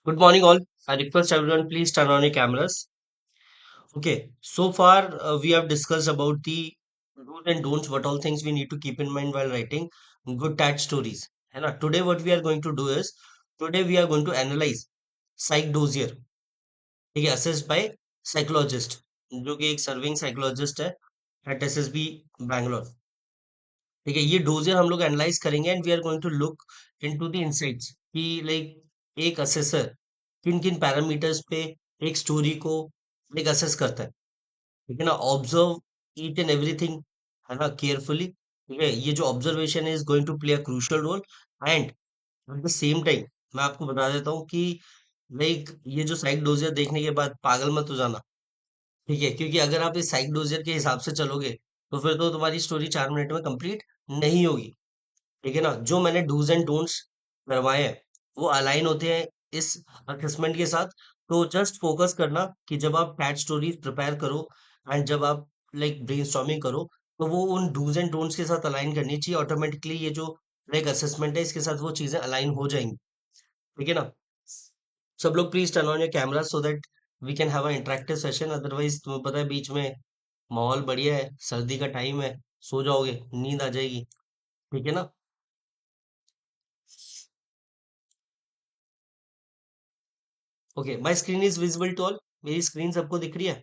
Good morning, all. I request everyone please turn on your cameras. Okay, so far we have discussed about the do's and don'ts, what all things we need to keep in mind while writing good tag stories. है ना? Today, what we are going to do is today we are going to analyze psych dossier. ठीक है, assessed by psychologist, जो कि एक serving psychologist है at SSB Bangalore. ठीक है, ये डोजियर हम लोग एनालाइज करेंगे and we are going to look into the insights कि लाइक एक असेसर किन किन पैरामीटर्स पे एक स्टोरी को एक असेस करता है. ठीक है ना, ऑब्जर्व ईच एंड एवरीथिंग, है ना, केयरफुली. ठीक है, ये जो observation is going to play a crucial role and at the same time मैं आपको बता देता हूँ कि लाइक ये जो साइक डोजियर देखने के बाद पागल मत हो जाना. ठीक है, क्योंकि अगर आप इस साइक डोजियर के हिसाब से चलोगे तो फिर तो तुम्हारी स्टोरी 4 मिनट में कंप्लीट नहीं होगी. ठीक है ना, जो मैंने डूज एंड डोंट्स करवाए हैं वो अलाइन होते हैं इस असेसमेंट के साथ. तो जस्ट फोकस करना कि जब आप कैट स्टोरीज प्रिपेयर करो एंड जब आप लाइक ब्रेनस्टॉर्मिंग करो तो वो उन डूज एंड डोंट्स के साथ अलाइन करनी चाहिए. ऑटोमेटिकली ये जो लाइक असेसमेंट है इसके साथ वो चीजें अलाइन हो जाएंगी. ठीक है ना, सब लोग please turn on your camera so that we can have a interactive session. Otherwise तुम्हें पता है बीच में माहौल बढ़िया है, सर्दी का टाइम है, सो जाओगे, नींद आ जाएगी. ठीक है ना. Okay, my screen is visible to all. मेरी स्क्रीन सबको दिख रही है?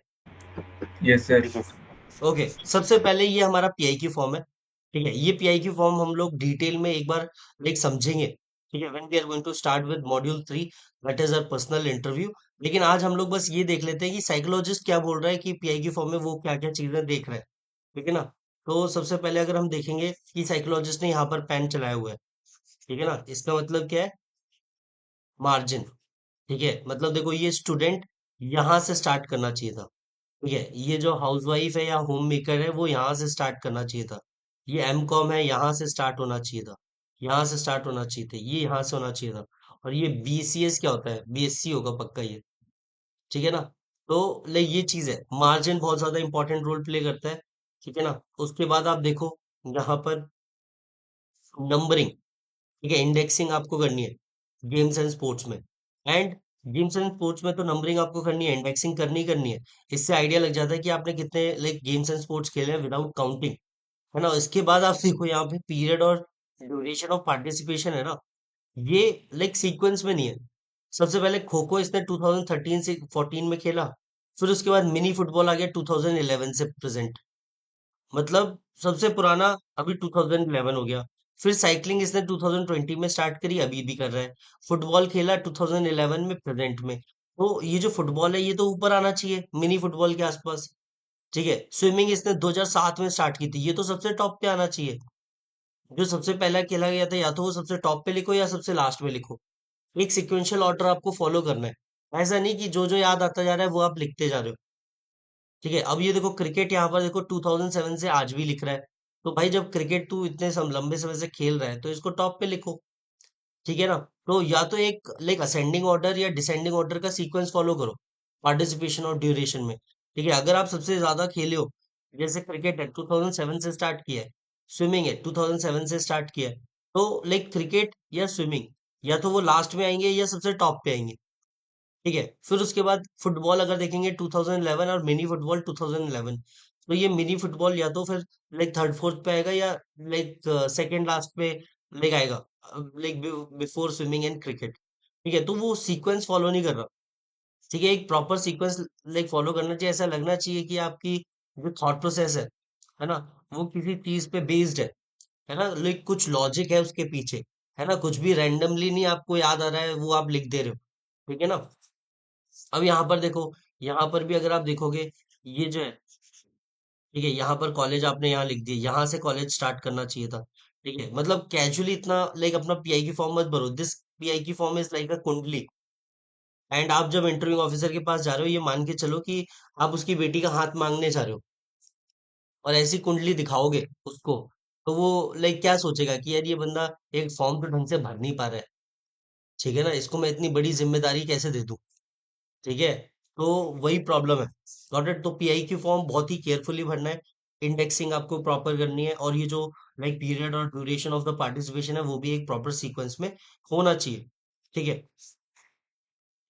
Yes sir. ओके, सबसे पहले ये हमारा पीआई की फॉर्म है. ठीक है, ये पीआई की फॉर्म हम लोग डिटेल में एक बार लाइक समझेंगे. ठीक है, when we are going to start with module 3, that is our personal interview. लेकिन आज हम लोग बस ये देख लेते हैं कि साइकोलॉजिस्ट क्या बोल रहा है कि पीआई की फॉर्म में वो क्या क्या चीजें देख रहा है. ठीक है ना. तो सबसे पहले अगर हम देखेंगे कि साइकोलॉजिस्ट ने यहाँ पर पेन चलाया हुआ है. ठीक है ना, इसका मतलब क्या है? मार्जिन. ठीक है, मतलब देखो ये स्टूडेंट यहाँ से स्टार्ट करना चाहिए था. ठीक है, ये जो हाउसवाइफ है या होम मेकर है वो यहाँ से स्टार्ट करना चाहिए था. ये एम कॉम है, यहाँ से स्टार्ट होना चाहिए था. यहाँ से स्टार्ट होना चाहिए था, ये यहाँ से होना चाहिए था. और ये बीसीएस क्या होता है? बीएससी होगा पक्का ये. ठीक है ना. तो ले ये चीज है, मार्जिन बहुत ज्यादा इंपॉर्टेंट रोल प्ले करता है. ठीक है ना. उसके बाद आप देखो यहाँ पर नंबरिंग. ठीक है, इंडेक्सिंग आपको करनी है गेम्स एंड स्पोर्ट्स में. एंड गेम्स एंड स्पोर्ट्स में तो नंबरिंग आपको करनी है, इंडेक्सिंग करनी ही करनी है. इससे आइडिया लग जाता है कि आपने कितने लाइक गेम्स एंड स्पोर्ट्स खेले हैं विदाउट काउंटिंग. है ना. इसके बाद आप देखो यहाँ पे पीरियड और ड्यूरेशन ऑफ पार्टिसिपेशन है ना, ये लाइक सीक्वेंस में नहीं है. सबसे पहले खो खो इसने 2013 से 14 में खेला. फिर उसके बाद मिनी फुटबॉल आ गया 2011 से प्रेजेंट. मतलब सबसे पुराना अभी 2011 हो गया. फिर साइकिलिंग इसने 2020 में स्टार्ट करी, अभी भी कर रहा है. फुटबॉल खेला 2011 में प्रेजेंट में. तो ये जो फुटबॉल है ये तो ऊपर आना चाहिए मिनी फुटबॉल के आसपास. ठीक है, स्विमिंग इसने 2007 में स्टार्ट की थी, ये तो सबसे टॉप पे आना चाहिए. जो सबसे पहला खेला गया था या तो वो सबसे टॉप पे लिखो या सबसे लास्ट में लिखो. एक सिक्वेंशियल ऑर्डर आपको फॉलो करना है. ऐसा नहीं कि जो जो याद आता जा रहा है वो आप लिखते जा रहे हो. ठीक है, अब ये देखो क्रिकेट यहाँ पर देखो 2007 से आज भी लिख रहा है. तो भाई जब क्रिकेट तू इतने लंबे समय से खेल रहा है तो इसको टॉप पे लिखो. ठीक है ना. तो या तो एक लाइक असेंडिंग ऑर्डर या डिसेंडिंग ऑर्डर का सीक्वेंस फॉलो करो पार्टिसिपेशन और ड्यूरेशन में. ठीक है, अगर आप सबसे ज्यादा खेले हो, जैसे क्रिकेट है 2007 से स्टार्ट किया है, स्विमिंग है 2007 से स्टार्ट किया है, तो लाइक क्रिकेट या स्विमिंग या तो वो लास्ट में आएंगे या सबसे टॉप पे आएंगे. ठीक है, फिर उसके बाद फुटबॉल अगर देखेंगे 2011 और मिनी फुटबॉल 2011. तो ये मिनी फुटबॉल या तो फिर लाइक थर्ड फोर्थ पे आएगा या लाइक सेकंड लास्ट पे लाइक आएगा, like before swimming and cricket. ठीक है, तो वो सीक्वेंस फॉलो नहीं कर रहा. ठीक है, एक प्रॉपर सीक्वेंस लाइक फॉलो करना चाहिए. ऐसा लगना चाहिए कि आपकी जो थॉट प्रोसेस है ना, वो किसी चीज पे बेस्ड है ना, लाइक कुछ लॉजिक है उसके पीछे. है ना, कुछ भी रैंडमली नहीं आपको याद आ रहा है वो आप लिख दे रहे हो. ठीक है ना. अब यहाँ पर देखो, यहाँ पर भी अगर आप देखोगे ये जो है, ठीक है, यहाँ पर कॉलेज आपने यहाँ लिख दिया, यहाँ से कॉलेज स्टार्ट करना चाहिए था. ठीक है, मतलब कैजुअली इतना लाइक अपना पीआई की फॉर्म मत भरो. दिस पीआई की फॉर्म इज लाइक अ कुंडली. एंड आप जब इंटरव्यू ऑफिसर के पास जा रहे हो ये मान के चलो कि आप उसकी बेटी का हाथ मांगने जा रहे हो और ऐसी कुंडली दिखाओगे उसको, तो वो लाइक क्या सोचेगा कि यार ये बंदा एक फॉर्म तो ढंग से भर नहीं पा रहा है. ठीक है ना, इसको मैं इतनी बड़ी जिम्मेदारी कैसे दे दूं. ठीक है, तो वही प्रॉब्लम है. Got it. तो पीआई की फॉर्म बहुत ही केयरफुली भरना है. इंडेक्सिंग आपको प्रॉपर करनी है और ये जो लाइक पीरियड और ड्यूरेशन ऑफ द पार्टिसिपेशन है वो भी एक प्रॉपर सीक्वेंस में होना चाहिए. ठीक है.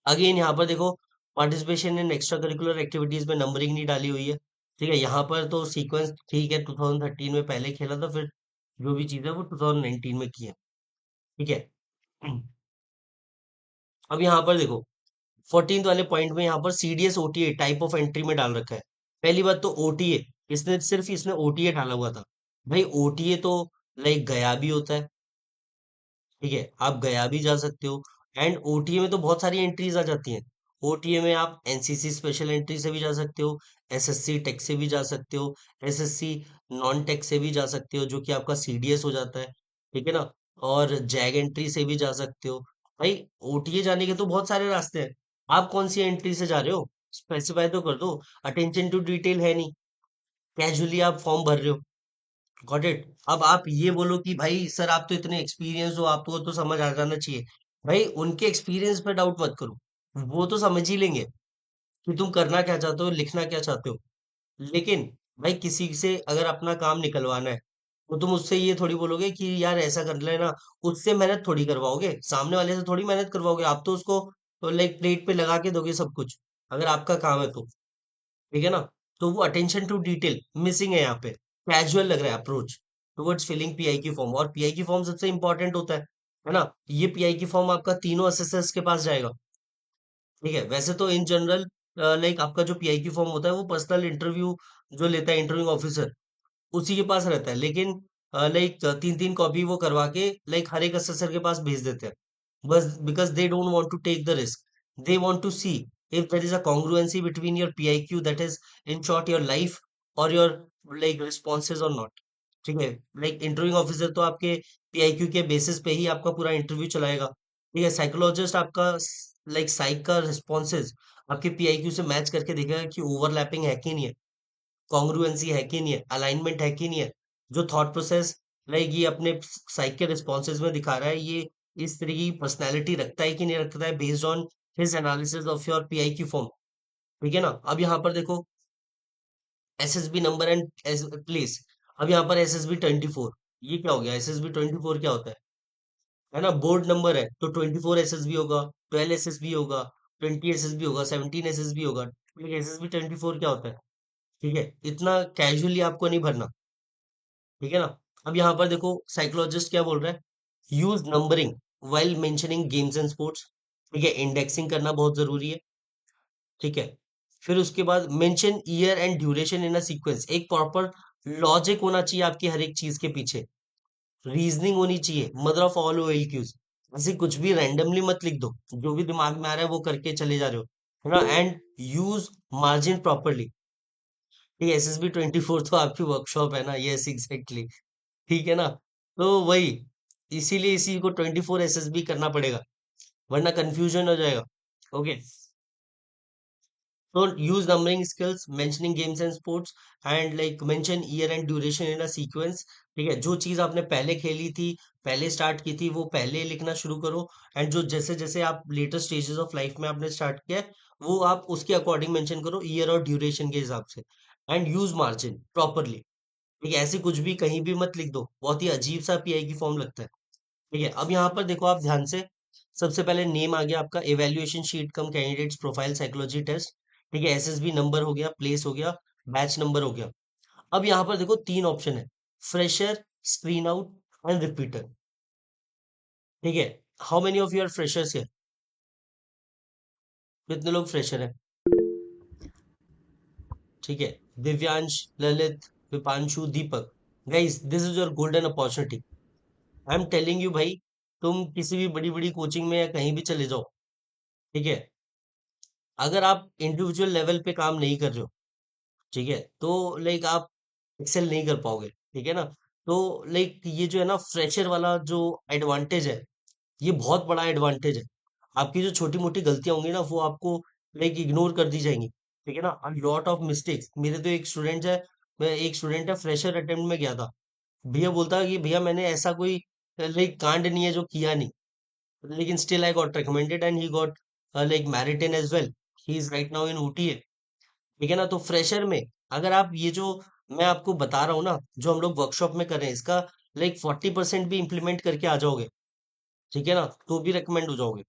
अगेन यहाँ पर देखो, participation in extra curricular activities में नंबरिंग नहीं डाली हुई है। ठीक है, यहाँ पर तो सीक्वेंस ठीक है, 2013 में पहले खेला था, फिर जो भी चीज़ है वो 2019 में की है। ठीक है। अब यहाँ पर देखो, 14th वाले पॉइंट में यहाँ पर CDS OTA type of entry में डाल रखा है। पहली बात तो ओटीए, इसने ओटीए डाला हुआ था। भाई ओटीए तो लाइक गया भी होता है। ठीक है, आप गया भी जा सकते हो। एंड ओटीए में तो बहुत सारी एंट्रीज आ जाती हैं। ओटीए में आप एनसीसी स्पेशल एंट्री से भी जा सकते हो, एसएससी टेक से भी जा सकते हो, एसएससी नॉन टेक से भी जा सकते हो, जो कि आपका सीडीएस हो जाता है। ठीक है ना। और जैग एंट्री से भी जा सकते हो। भाई ओटीए जाने के तो बहुत सारे रास्ते हैं। आप कौन सी एंट्री से जा रहे हो, स्पेसिफाई तो कर दो। अटेंशन टू डिटेल है नहीं, कैजुअली आप फॉर्म भर रहे हो। Got it. अब आप ये बोलो कि भाई सर आप तो इतने एक्सपीरियंस हो, आपको तो समझ आ जाना चाहिए। भाई उनके एक्सपीरियंस पे डाउट मत करो, वो तो समझ ही लेंगे कि तुम करना क्या चाहते हो, लिखना क्या चाहते हो। लेकिन भाई किसी से अगर अपना काम निकलवाना है, तो तुम उससे ये थोड़ी बोलोगे कि यार ऐसा कर लेना। उससे मेहनत थोड़ी करवाओगे, सामने वाले से थोड़ी मेहनत करवाओगे। आप तो उसको लाइक प्लेट पे लगा के दोगे सब कुछ, अगर आपका काम है तो। ठीक है ना। तो वो अटेंशन टू डिटेल मिसिंग है यहाँ पे। कैजुअल लग रहा है अप्रोच टुवर्ड्स फिलिंग पीआई की फॉर्म, और पीआई की फॉर्म सबसे इंपॉर्टेंट होता है ना। ये पीआई की फॉर्म आपका तीनों असेसर्स के पास जाएगा। ठीक है, वैसे तो इन जनरल लाइक आपका जो पीआई की फॉर्म होता है वो पर्सनल इंटरव्यू जो लेता है इंटरव्यू ऑफिसर, उसी के पास रहता है। लेकिन लाइक तीन तीन कॉपी वो करवा के लाइक हर एक असेसर के पास भेज देते हैं, बस because they don't want to take the risk. They want to see if there is a congruency between your PIQ, that is in short your life, or your like responses or not। ठीक है, like interview officer तो आपके PIQ के basis पे ही आपका पूरा interview चलाएगा। ठीक है, साइकोलॉजिस्ट आपका लाइक साइक का रिस्पॉन्सेज आपके पीआईक्यू से मैच करके देखेगा कि ओवरलैपिंग है कि नहीं है, कॉन्ग्रुएंसी है कि नहीं है, अलाइनमेंट है कि नहीं है। जो थॉट प्रोसेस लाइक ये अपने साइक के रिस्पॉन्सेज में दिखा रहा है, ये इस तरह की पर्सनैलिटी रखता है कि नहीं रखता है, based on his analysis of your PIQ form. ठीक है ना। अब यहाँ पर देखो, एसएसबी नंबर एंड प्लेस। अब यहाँ पर एसएसबी 24, ये क्या हो गया, एसएसबी 24 क्या होता है ना, बोर्ड नंबर है तो 24 एसएसबी होगा, 12 एसएसबी होगा, 20 एसएसबी होगा, 17 एसएसबी होगा। एसएसबी 24 क्या होता है। ठीक है, इतना कैजुअली आपको नहीं भरना। ठीक है ना। अब यहाँ पर देखो, साइकोलॉजिस्ट क्या बोल रहा है, use numbering while mentioning games and sports. ठीक है, इंडेक्सिंग करना बहुत जरूरी है। ठीक है, फिर उसके बाद mention year and duration in a sequence, एक प्रॉपर लॉजिक होना चाहिए आपकी हर एक चीज के पीछे, रीजनिंग होनी चाहिए, मदर ऑफ ऑल OLQs। ऐसे कुछ भी रैंडमली मत लिख दो, जो भी दिमाग में आ रहा है वो करके चले जा रहे हो, है ना। And use margin properly. ठीक है, SSB 24 तो आपकी वर्कशॉप है ना, यस एग्जैक्टली। ठीक है ना। तो वही, इसीलिए इसी को 24 SSB करना पड़ेगा, वरना कंफ्यूजन हो जाएगा। ओके, तो use numbering skills, mentioning games and sports, and like mention year and duration in a sequence। ठीक है, जो चीज आपने पहले खेली थी, पहले स्टार्ट की थी, वो पहले लिखना शुरू करो। एंड जो जैसे जैसे आप लेटर स्टेजेस ऑफ लाइफ में आपने स्टार्ट किया है, वो आप उसके अकॉर्डिंग मेंशन करो, ईयर और ड्यूरेशन के हिसाब से। And use margin properly. ठीक है, ऐसे कुछ भी कहीं भी मत लिख दो, बहुत ही अजीब सा पीआई की फॉर्म लगता है। ठीक है, अब यहाँ पर देखो आप ध्यान से, सबसे पहले नेम आ गया आपका, एवेल्युएशन शीट कम कैंडिडेट्स प्रोफाइल साइकोलॉजी टेस्ट। ठीक है, एसएसबी नंबर हो गया, प्लेस हो गया, बैच नंबर हो गया। अब यहाँ पर देखो तीन ऑप्शन है, fresher, screen out and repeater. ठीक है, how many of your freshers है, कितने लोग फ्रेशर है। ठीक है, Divyansh, Lalit, Vipanshu, Deepak. Guys this is your golden opportunity. I am telling you भाई, तुम किसी भी बड़ी बड़ी कोचिंग में या कहीं भी चले जाओ। ठीक है, अगर आप इंडिविजुअल लेवल पे काम नहीं कर रहे हो, ठीक है, तो लाइक आप एक्सेल नहीं कर पाओगे। ठीक है ना। तो लाइक ये जो है ना फ्रेशर वाला जो एडवांटेज है, ये बहुत बड़ा एडवांटेज है। आपकी जो छोटी मोटी गलतियां होंगी ना, वो आपको लाइक इग्नोर कर दी जाएंगी। ठीक है ना, लॉट ऑफ मिस्टेक्स। मेरे तो एक स्टूडेंट है, मैं एक स्टूडेंट है फ्रेशर अटेम्प्ट में गया था, भैया बोलता है कि भैया मैंने ऐसा कोई लाइक कांड नहीं है जो किया नहीं, लेकिन still I got recommended and he got like merit in as well. He is right now in OTA। ठीक है ना। तो फ्रेशर में अगर आप ये जो मैं आपको बता रहा हूँ ना, जो हम लोग वर्कशॉप में कर रहे हैं, इसका लाइक 40% भी इम्प्लीमेंट करके आ जाओगे, ठीक है ना, तो भी रिकमेंड हो जाओगे।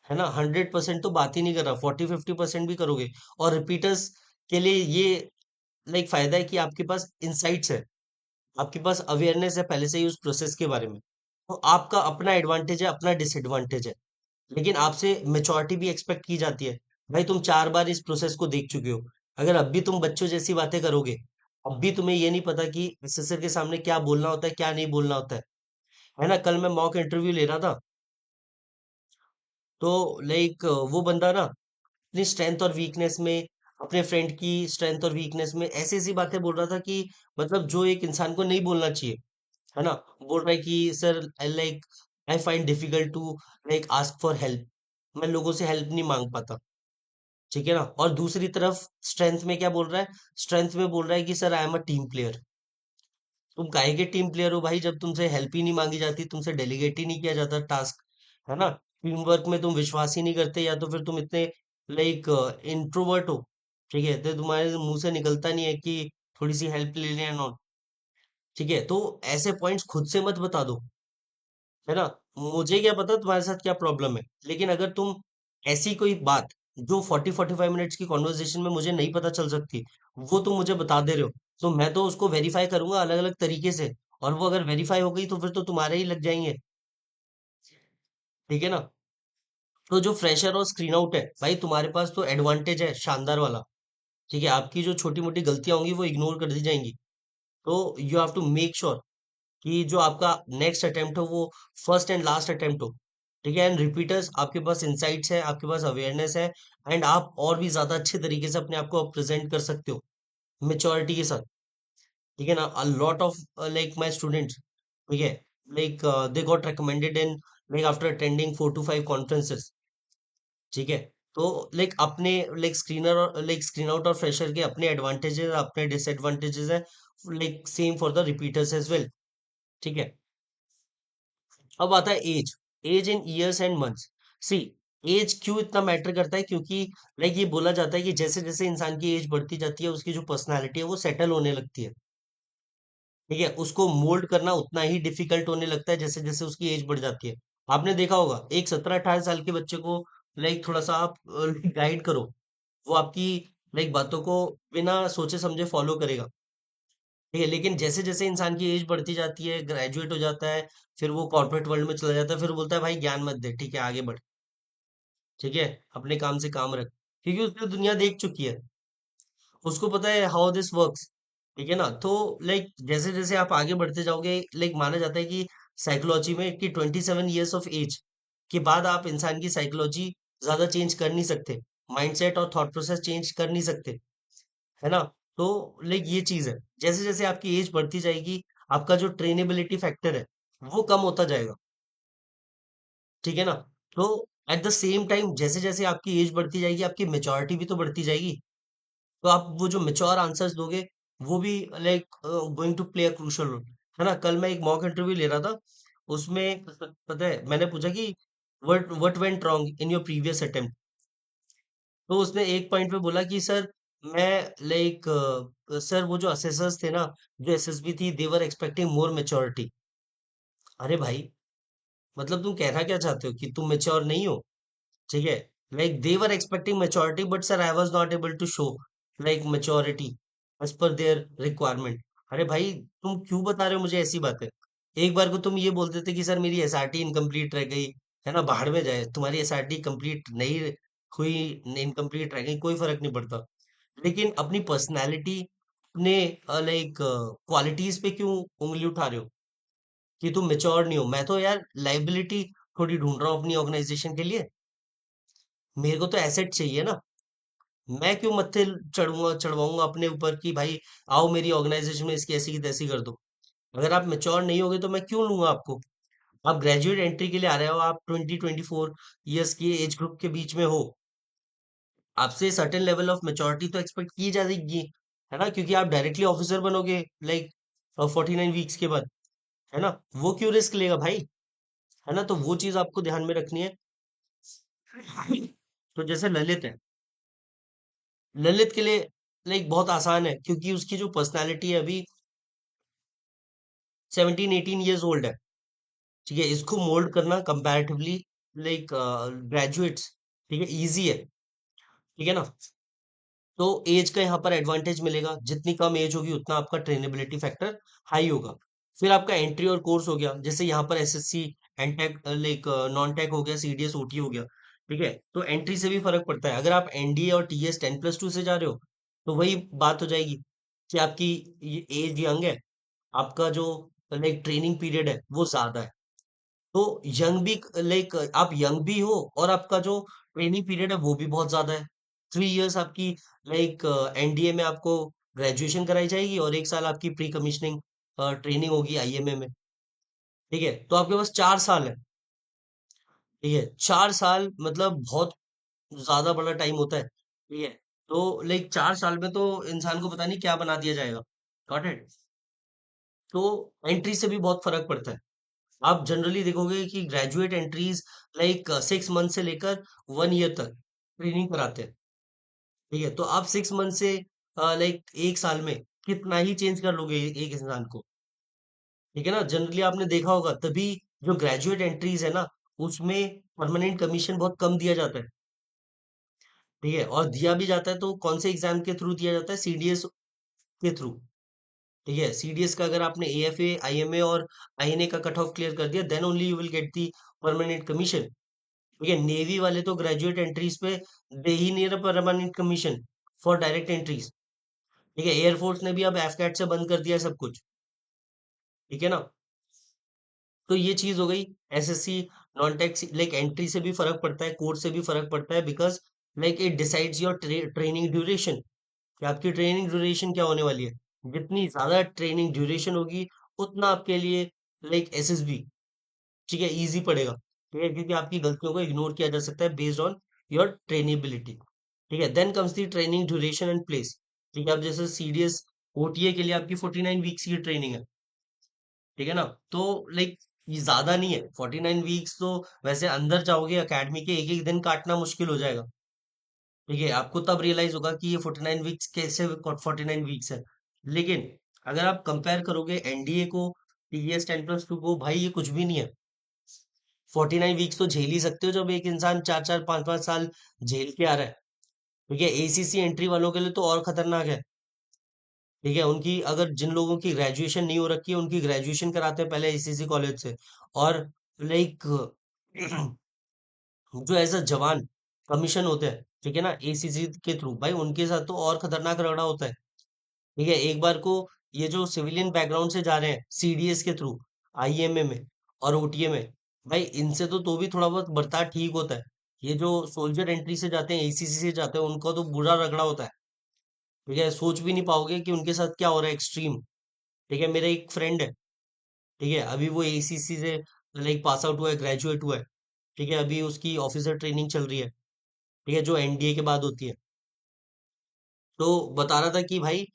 है ना? 100% तो बात ही नहीं कर रहा, 40-50% भी करोगे। और रिपीटर्स के लिए ये लाइक फायदा है कि आपके पास इंसाइट्स है, आपके पास अवेयरनेस है पहले से ही उस प्रोसेस के बारे में। तो आपका अपना एडवांटेज है, अपना डिसएडवांटेज है। लेकिन आपसे मैच्योरिटी भी एक्सपेक्ट की जाती है। भाई तुम 4 बार इस प्रोसेस को देख चुके हो। अगर अब भी तुम बच्चों जैसी बातें करोगे, अब भी तुम्हें ये नहीं पता कि असेसर के सामने क्या बोलना होता है, क्या नहीं बोलना होता है ना? कल मैं मॉक इंटरव्यू ले रहा था, तो लाइक वो बंदा ना अपनी स्ट्रेंथ और वीकनेस में, अपने फ्रेंड की स्ट्रेंथ और वीकनेस में ऐसी-ऐसी बातें बोल रहा था कि मतलब जो एक इंसान को नहीं बोलना चाहिए, है ना? बोल रहा है कि sir I find difficult to like ask for help. मैं लोगों से हेल्प नहीं माँग पाता, ठीक है ना? और दूसरी तरफ स्ट्रेंथ में क्या बोल रहा है? स्ट्रेंथ में बोल रहा है कि sir I am a team player. तुम काहे के टीम प्लेयर हो भाई, जब तुमसे हेल्प ही नहीं माँगी जाती, तुमसे डेलीगेट ही नहीं किया जाता टास्क, है ना? टीम वर्क में तुम विश्वास ही नहीं करते, या तो फिर तुम इतने लाइक इंट्रोवर्ट हो, ठीक है? तो तुम्हारे मुँह से निकलता नहीं है कि थोड़ी-सी हेल्प ले लें एंड ऑल, ठीक है? तो ऐसे पॉइंट्स खुद से मत बता दो, है ना? मुझे क्या पता तुम्हारे साथ क्या प्रॉब्लम है, लेकिन अगर तुम ऐसी कोई बात जो 40-45 मिनट्स की कॉन्वर्सेशन में मुझे नहीं पता चल सकती, वो तुम मुझे बता दे रहे हो, तो मैं तो उसको वेरीफाई करूंगा अलग-अलग तरीके से। और वो अगर वेरीफाई हो गई तो फिर तो तुम्हारे ही लग जाएंगे, ठीक है ना? तो जो फ्रेशर और स्क्रीन आउट है, भाई तुम्हारे पास तो एडवांटेज है शानदार वाला, ठीक है? आपकी जो छोटी-मोटी गलतियां होंगी वो इग्नोर कर दी जाएंगी। तो you have to make sure कि जो आपका नेक्स्ट अटेम्प्ट हो वो फर्स्ट एंड लास्ट अटेम्प्ट हो, ठीक है? एंड रिपीटर्स, आपके पास इंसाइट्स है, आपके पास अवेयरनेस है, एंड आप और भी ज्यादा अच्छे तरीके से अपने आप को प्रेजेंट कर सकते हो मेच्योरिटी के साथ, ठीक है ना? A lot of like my students, ठीक है, like they got recommended in like after attending 4 to 5 conferences, ठीक है? तो लाइक अपने लाइक स्क्रीनर और लाइक स्क्रीन आउट और फ्रेशर के अपने एडवांटेजेस, अपने डिसएडवांटेजेस है, like same for the repeaters as well, ठीक है? अब आता है age, age in years and months. See, age क्यों इतना मैटर करता है? क्योंकि लाइक ये बोला जाता है कि जैसे जैसे इंसान की एज बढ़ती जाती है, उसकी जो पर्सनालिटी है वो सेटल होने लगती है, ठीक है? उसको मोल्ड करना उतना ही डिफिकल्ट होने लगता है जैसे जैसे उसकी एज बढ़ जाती है। आपने देखा होगा एक 17-18 साल के बच्चे को लाइक थोड़ा सा आप गाइड करो, वो आपकी लाइक बातों को बिना सोचे समझे फॉलो करेगा, ठीक है? लेकिन जैसे जैसे इंसान की एज बढ़ती जाती है, ग्रेजुएट हो जाता है, फिर वो कॉर्पोरेट वर्ल्ड में चला जाता है, फिर बोलता है भाई ज्ञान मत दे, ठीक है, आगे बढ़, ठीक है, अपने काम से काम रख, क्योंकि उसने दुनिया देख चुकी है, उसको पता है हाउ दिस वर्क्स, ठीक है ना? तो लाइक जैसे जैसे आप आगे बढ़ते जाओगे, लाइक माना जाता है कि साइकोलॉजी में कि 27 ईयर्स ऑफ एज के बाद आप इंसान की साइकोलॉजी ज्यादा चेंज कर नहीं सकते, माइंडसेट और थॉट प्रोसेस चेंज कर नहीं सकते, है ना? तो लाइक ये चीज है, जैसे जैसे आपकी एज बढ़ती जाएगी, आपका जो ट्रेनेबिलिटी फैक्टर है वो कम होता जाएगा, ठीक है ना? तो एट द सेम टाइम जैसे जैसे आपकी एज बढ़ती जाएगी, आपकी मेच्योरिटी भी तो बढ़ती जाएगी, तो आप वो जो मेच्योर आंसर्स दोगे, वो भी like going to play a crucial role, है ना? कल मैं एक मॉक इंटरव्यू ले रहा था, उसमें पता है मैंने पूछा कि what went wrong in your previous attempt, तो उसने एक पॉइंट पे बोला कि सर मैं लाइक सर वो जो असेसर्स थे ना, जो एसएसबी थी, दे वर एक्सपेक्टिंग मोर मेच्योरिटी। अरे भाई, मतलब तुम कहना क्या चाहते हो कि तुम मेच्योर नहीं हो, ठीक है? Like they were expecting maturity, but sir I was not able to show like maturity as per their requirement. अरे भाई, तुम क्यों बता रहे हो मुझे ऐसी बातें? एक बार को तुम ये बोल देते कि सर मेरी एसआरटी इनकम्प्लीट रह गई, है ना? बाहर में जाए, तुम्हारी एसआरटी कंप्लीट नहीं हुई, इनकम्प्लीट रह गई, कोई फर्क नहीं पड़ता। लेकिन अपनी पर्सनैलिटी, अपने लाइक क्वालिटीज पे क्यों उंगली उठा रहे हो कि तुम मेच्योर नहीं हो? मैं तो यार लाइबिलिटी थोड़ी ढूंढ रहा हूँ अपनी ऑर्गेनाइजेशन के लिए, मेरे को तो एसेट चाहिए ना। मैं क्यों मत्थे चढ़वाऊंगा अपने ऊपर कि भाई आओ मेरी ऑर्गेनाइजेशन में इसकी ऐसी की तैसी कर दो। अगर आप मेच्योर नहीं होगे तो मैं क्यों लूंगा आपको? आप ग्रेजुएट एंट्री के लिए आ रहे हो, आप 20-24 ईयर्स की एज ग्रुप के बीच में हो, आपसे सर्टेन लेवल ऑफ मेच्योरिटी तो एक्सपेक्ट की जाएगी, है ना? क्योंकि आप डायरेक्टली ऑफिसर बनोगे लाइक 49 वीक्स के बाद, है ना? वो क्यों रिस्क लेगा भाई, है ना? तो वो चीज आपको ध्यान में रखनी है। तो जैसे ललित है, ललित के लिए लाइक बहुत आसान है, क्योंकि उसकी जो पर्सनालिटी है अभी 17-18 ईयर्स ओल्ड है, ठीक है? इसको मोल्ड करना कंपैरेटिवली लाइक ग्रेजुएट्स, ठीक है, इजी है, ठीक है ना। तो एज का यहाँ पर एडवांटेज मिलेगा, जितनी कम एज होगी उतना आपका ट्रेनेबिलिटी फैक्टर हाई होगा। फिर आपका एंट्री और कोर्स हो गया, जैसे यहाँ पर SSC, NTech, like non tech हो गया, सीडीएस, ओटी हो गया, ठीक है। तो एंट्री से भी फर्क पड़ता है। अगर आप एनडीए और टीएस 10+2 से जा रहे हो, तो वही बात हो जाएगी कि आपकी एज यंग है, आपका जो लाइक ट्रेनिंग पीरियड है वो ज्यादा है। तो यंग भी, लाइक आप यंग भी हो और आपका जो ट्रेनिंग पीरियड है वो भी बहुत ज्यादा है। 3 इयर्स आपकी, लाइक एनडीए में आपको ग्रेजुएशन कराई जाएगी और 1 साल आपकी प्री कमीशनिंग ट्रेनिंग होगी आईएमए में, ठीक है। तो आपके पास 4 साल है, ठीक है। 4 साल मतलब बहुत ज्यादा बड़ा टाइम होता है, ठीक है। तो लाइक 4 साल में तो इंसान को पता नहीं क्या बना दिया जाएगा, गॉट इट। तो एंट्री से भी बहुत फर्क पड़ता है। आप जनरली देखोगे कि ग्रेजुएट एंट्रीज लाइक 6 मंथ से लेकर 1 ईयर तक ट्रेनिंग कराते हैं, ठीक है। तो आप 6 मंथ से लाइक 1 साल में कितना ही चेंज कर लोगे एक इंसान को, ठीक है ना। जनरली आपने देखा होगा, तभी जो ग्रेजुएट एंट्रीज है ना, उसमें परमानेंट कमीशन बहुत कम दिया जाता है, ठीक है। और दिया भी जाता है तो कौन से एग्जाम के थ्रू दिया जाता है? सीडीएस के थ्रू, ठीक है। सीडीएस का अगर आपने एएफए, आईएमए और आईएनए का कट ऑफ क्लियर कर दिया, then only you will get the permanent commission, ठीक है। नेवी वाले तो ग्रेजुएट एंट्रीज पे दे ही नहीं रहे permanent commission for direct entries, ठीक है। एयरफोर्स ने भी अब एफकैट से बंद कर दिया है सब कुछ, ठीक है ना। तो ये चीज हो गई। SSC, non tech, like entry से भी फर्क पड़ता है, कोर्स से भी फर्क पड़ता है, because like it decides your training duration, कि आपकी ट्रेनिंग ड्यूरेशन क्या होने वाली है। जितनी ज्यादा ट्रेनिंग ड्यूरेशन होगी, उतना आपके लिए लाइक एसएसबी, ठीक है, इजी पड़ेगा, ठीक है, क्योंकि आपकी गलतियों को इग्नोर किया जा सकता है बेस्ड ऑन योर ट्रेनेबिलिटी, ठीक है। Then comes the training duration and place, ठीक है। अब जैसे सीडीएस, ओटीए के लिए आपकी 49 वीक्स की ट्रेनिंग है, ठीक है ना। तो लाइक ये ज्यादा नहीं है 49 वीक्स, तो वैसे अंदर जाओगे एकेडमी के एक एक दिन काटना मुश्किल हो जाएगा, ठीक है। आपको तब रियलाइज होगा कि ये 49 वीक्स कैसे 49 वीक्स है। लेकिन अगर आप कंपेयर करोगे एनडीए को, टीएस 10+2 को, भाई ये कुछ भी नहीं है। 49 वीक्स तो झेल ही सकते हो, जब एक इंसान 4 4 5 5 साल झेल के आ रहा है, ठीक है। एसीसी एंट्री वालों के लिए तो और खतरनाक है, ठीक है। उनकी, अगर जिन लोगों की ग्रेजुएशन नहीं हो रखी है, उनकी ग्रेजुएशन कराते हैं पहले एसीसी कॉलेज से। और लाइक जो एज अ जवान कमीशन होते हैं, ठीक है ना, एसीसी के थ्रू, भाई उनके साथ तो और खतरनाक रगड़ा होता है, ठीक है। एक बार को ये जो सिविलियन बैकग्राउंड से जा रहे हैं सीडीएस के थ्रू, आईएमए में और ओटीए में, भाई इनसे तो भी थोड़ा बहुत बर्ताव ठीक होता है। ये जो सोल्जर एंट्री से जाते हैं, एसीसी से जाते हैं, उनका तो बुरा रगड़ा होता है, ठीक है। सोच भी नहीं पाओगे कि उनके साथ क्या हो रहा है, एक्सट्रीम, ठीक है। मेरा एक फ्रेंड है, ठीक है, अभी वो एसीसी से लाइक पास आउट हुआ है, ग्रेजुएट हुआ है, ठीक है। अभी उसकी ऑफिसर ट्रेनिंग चल रही है, ठीक है, जो एनडीए के बाद होती है। तो बता रहा था कि भाई,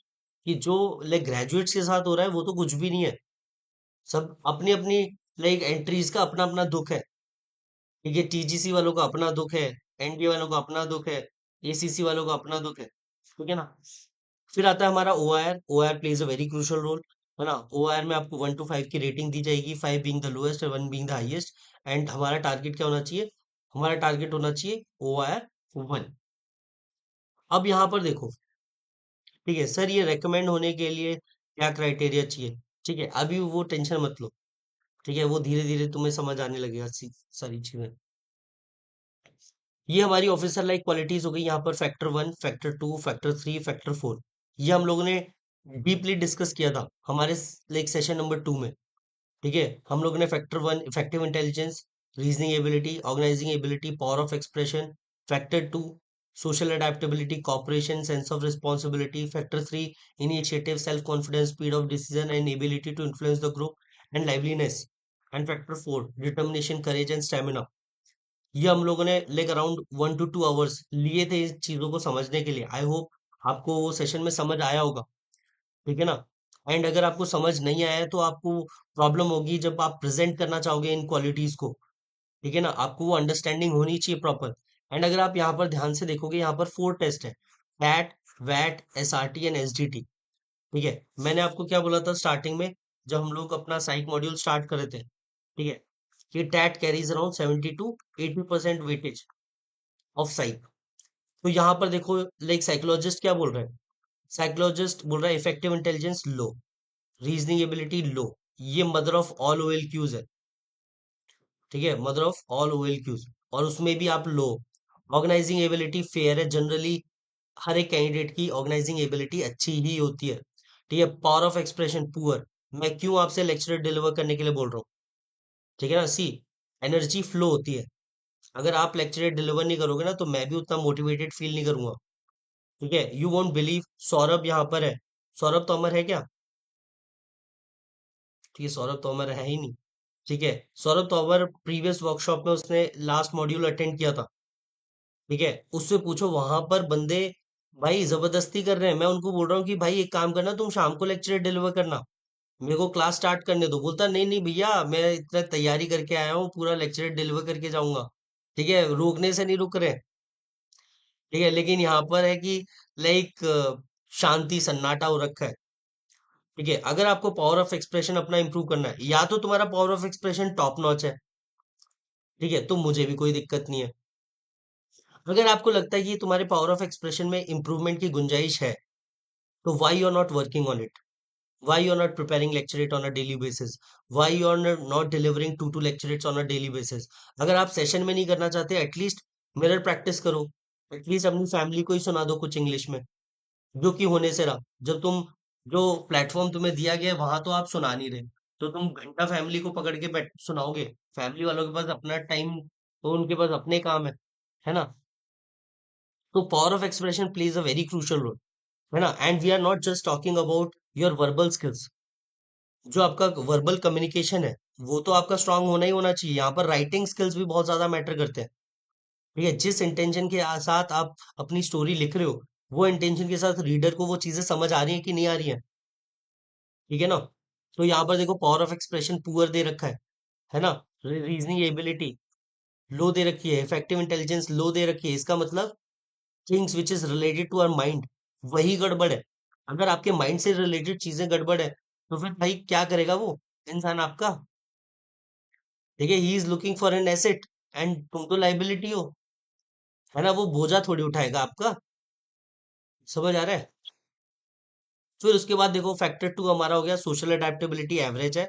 कि जो लाइक ग्रेजुएट्स के साथ हो रहा है वो तो कुछ भी नहीं है। सब अपनी अपनी लाइक एंट्रीज का अपना अपना दुख है, ठीक है। टीजीसी वालों का अपना दुख है, एनडीए वालों का अपना दुख है, एसीसी वालों का अपना दुख है, ठीक है ना। फिर आता है हमारा OIR. OIR plays a very crucial role, है ना। ओआईआर में आपको 1 to 5 की रेटिंग दी जाएगी, 5 बीइंग द लोएस्ट और 1 बीइंग द हाईएस्ट। एंड हमारा टारगेट क्या होना चाहिए? हमारा टारगेट होना चाहिए ओआईआर 1। अब यहाँ पर देखो, ठीक है सर, ये रेकमेंड होने के लिए क्या क्राइटेरिया चाहिए, ठीक है, अभी वो टेंशन मत लो, ठीक है। वो धीरे धीरे तुम्हें समझ आने लगेगा सारी चीजें। ये हमारी ऑफिसर लाइक क्वालिटीज हो गई। यहाँ पर फैक्टर 1, फैक्टर 2, फैक्टर 3, फैक्टर 4, ये हम लोगों ने डीपली डिस्कस किया था हमारे लाइक सेशन नंबर 2 में, ठीक है। हम लोगों ने factor 1 effective intelligence, reasoning ability, organising ability, power of expression. Factor 2 social adaptability, cooperation, sense of responsibility. Factor 3 initiative, self confidence, speed of decision and ability to influence the group and liveliness. And factor 4 determination, courage and stamina. ये हम लोगों ने like around 1 to 2 hours लिए थे इस चीजों को समझने के लिए। आई होप आपको वो सेशन में समझ आया होगा, ठीक है ना। एंड अगर आपको समझ नहीं आया है तो आपको प्रॉब्लम होगी जब आप प्रेजेंट करना चाहोगे इन क्वालिटीज को, ठीक है ना। आपको वो अंडरस्टैंडिंग होनी चाहिए प्रॉपर। एंड अगर आप यहाँ पर ध्यान से देखोगे, यहाँ पर 4 टेस्ट है: कैट, वैट, एसआरटी एंड एसडीटी, ठीक है। मैंने आपको क्या बोला था स्टार्टिंग में, जब हम लोग अपना साइक मॉड्यूल स्टार्ट कर रहे थे, ठीक है, कि that carries around 70 to 80% weightage of psych. तो यहाँ पर देखो, लाइक साइकोलॉजिस्ट क्या बोल रहे हैं? साइकोलॉजिस्ट बोल रहा है effective intelligence low, reasoning ability low, ये mother of all OL Qs है। ठीक है, mother of all OL Qs, और उसमें भी आप लो। ऑर्गेनाइजिंग एबिलिटी फेयर है जनरली, हर एक कैंडिडेट की ऑर्गेनाइजिंग एबिलिटी अच्छी ही होती है। ठीक है, पावर ऑफ एक्सप्रेशन पुअर, मैं क्यों आपसे लेक्चर डिलीवर करने के लिए बोल रहा हूँ? ठीक है ना, सी, एनर्जी फ्लो होती है। अगर आप लेक्चर डिलीवर नहीं करोगे ना, तो मैं भी उतना मोटिवेटेड फील नहीं करूंगा। ठीक है, यू वोंट बिलीव, सौरभ यहाँ पर है। सौरभ तोमर है क्या? ठीक है, सौरभ तोमर है ही नहीं। ठीक है, सौरभ तोमर प्रीवियस वर्कशॉप में उसने लास्ट मॉड्यूल अटेंड किया था। ठीक है, उससे पूछो, वहां पर बंदे भाई जबरदस्ती कर रहे हैं। मैं उनको बोल रहा हूँ कि भाई एक काम करना, तुम शाम को लेक्चर डिलीवर करना, मेरे को क्लास स्टार्ट करने दो। बोलता नहीं नहीं भैया, मैं इतना तैयारी करके आया हूँ, पूरा लेक्चर डिलीवर करके जाऊंगा। ठीक है, रोकने से नहीं रुक रहे। ठीक है, लेकिन यहाँ पर है कि लाइक शांति सन्नाटा हो रखा है। ठीक है, अगर आपको पावर ऑफ एक्सप्रेशन अपना इंप्रूव करना है, या तो तुम्हारा power of expression top notch है, ठीक है, तो मुझे भी कोई दिक्कत नहीं है। अगर आपको लगता है कि तुम्हारे पावर ऑफ एक्सप्रेशन में इंप्रूवमेंट की गुंजाइश है, तो why you are not working on it? Why you are not preparing lecture it on a daily basis? Why you are not delivering two lecture on a daily basis? अगर आप session में नहीं करना चाहते, एटलीस्ट मिरर प्रैक्टिस करो। At least अपनी family को ही सुना दो कुछ इंग्लिश में, जो कि होने से रहा। जब तुम, जो प्लेटफॉर्म तुम्हें दिया गया है वहां तो आप सुना नहीं रहे, तो तुम घंटा फैमिली को पकड़ के बैठ सुनाओगे? फैमिली वालों के पास अपना टाइम, तो उनके पास अपने काम है ना? तो power of expression plays a very crucial role, है ना? And we are not just talking about your verbal skills. जो आपका वर्बल कम्युनिकेशन है, वो तो आपका स्ट्रांग होना ही होना चाहिए। यहाँ पर राइटिंग स्किल्स भी बहुत ज्यादा मैटर करते हैं। ठीक है, जिस इंटेंशन के साथ आप अपनी स्टोरी लिख रहे हो, वो इंटेंशन के साथ रीडर को वो चीजें समझ आ रही हैं कि नहीं आ रही हैं? ठीक है ना? तो यहाँ पर देखो, power of expression poor they रखा है ना? रीजनिंग एबिलिटी लो दे रखी है, इफेक्टिव इंटेलिजेंस लो दे रखी है। इसका मतलब things which is related to our mind, वही गड़बड़ है। अगर आपके माइंड से रिलेटेड चीजें गड़बड़ है, तो फिर भाई क्या करेगा वो इंसान आपका? ठीक है, he is looking for an asset, and तुम तो लाइबिलिटी हो, है ना? वो बोझा थोड़ी उठाएगा आपका। समझ आ रहा है? फिर उसके बाद देखो, फैक्टर टू हमारा हो गया, सोशल अडेप्टेबिलिटी एवरेज है,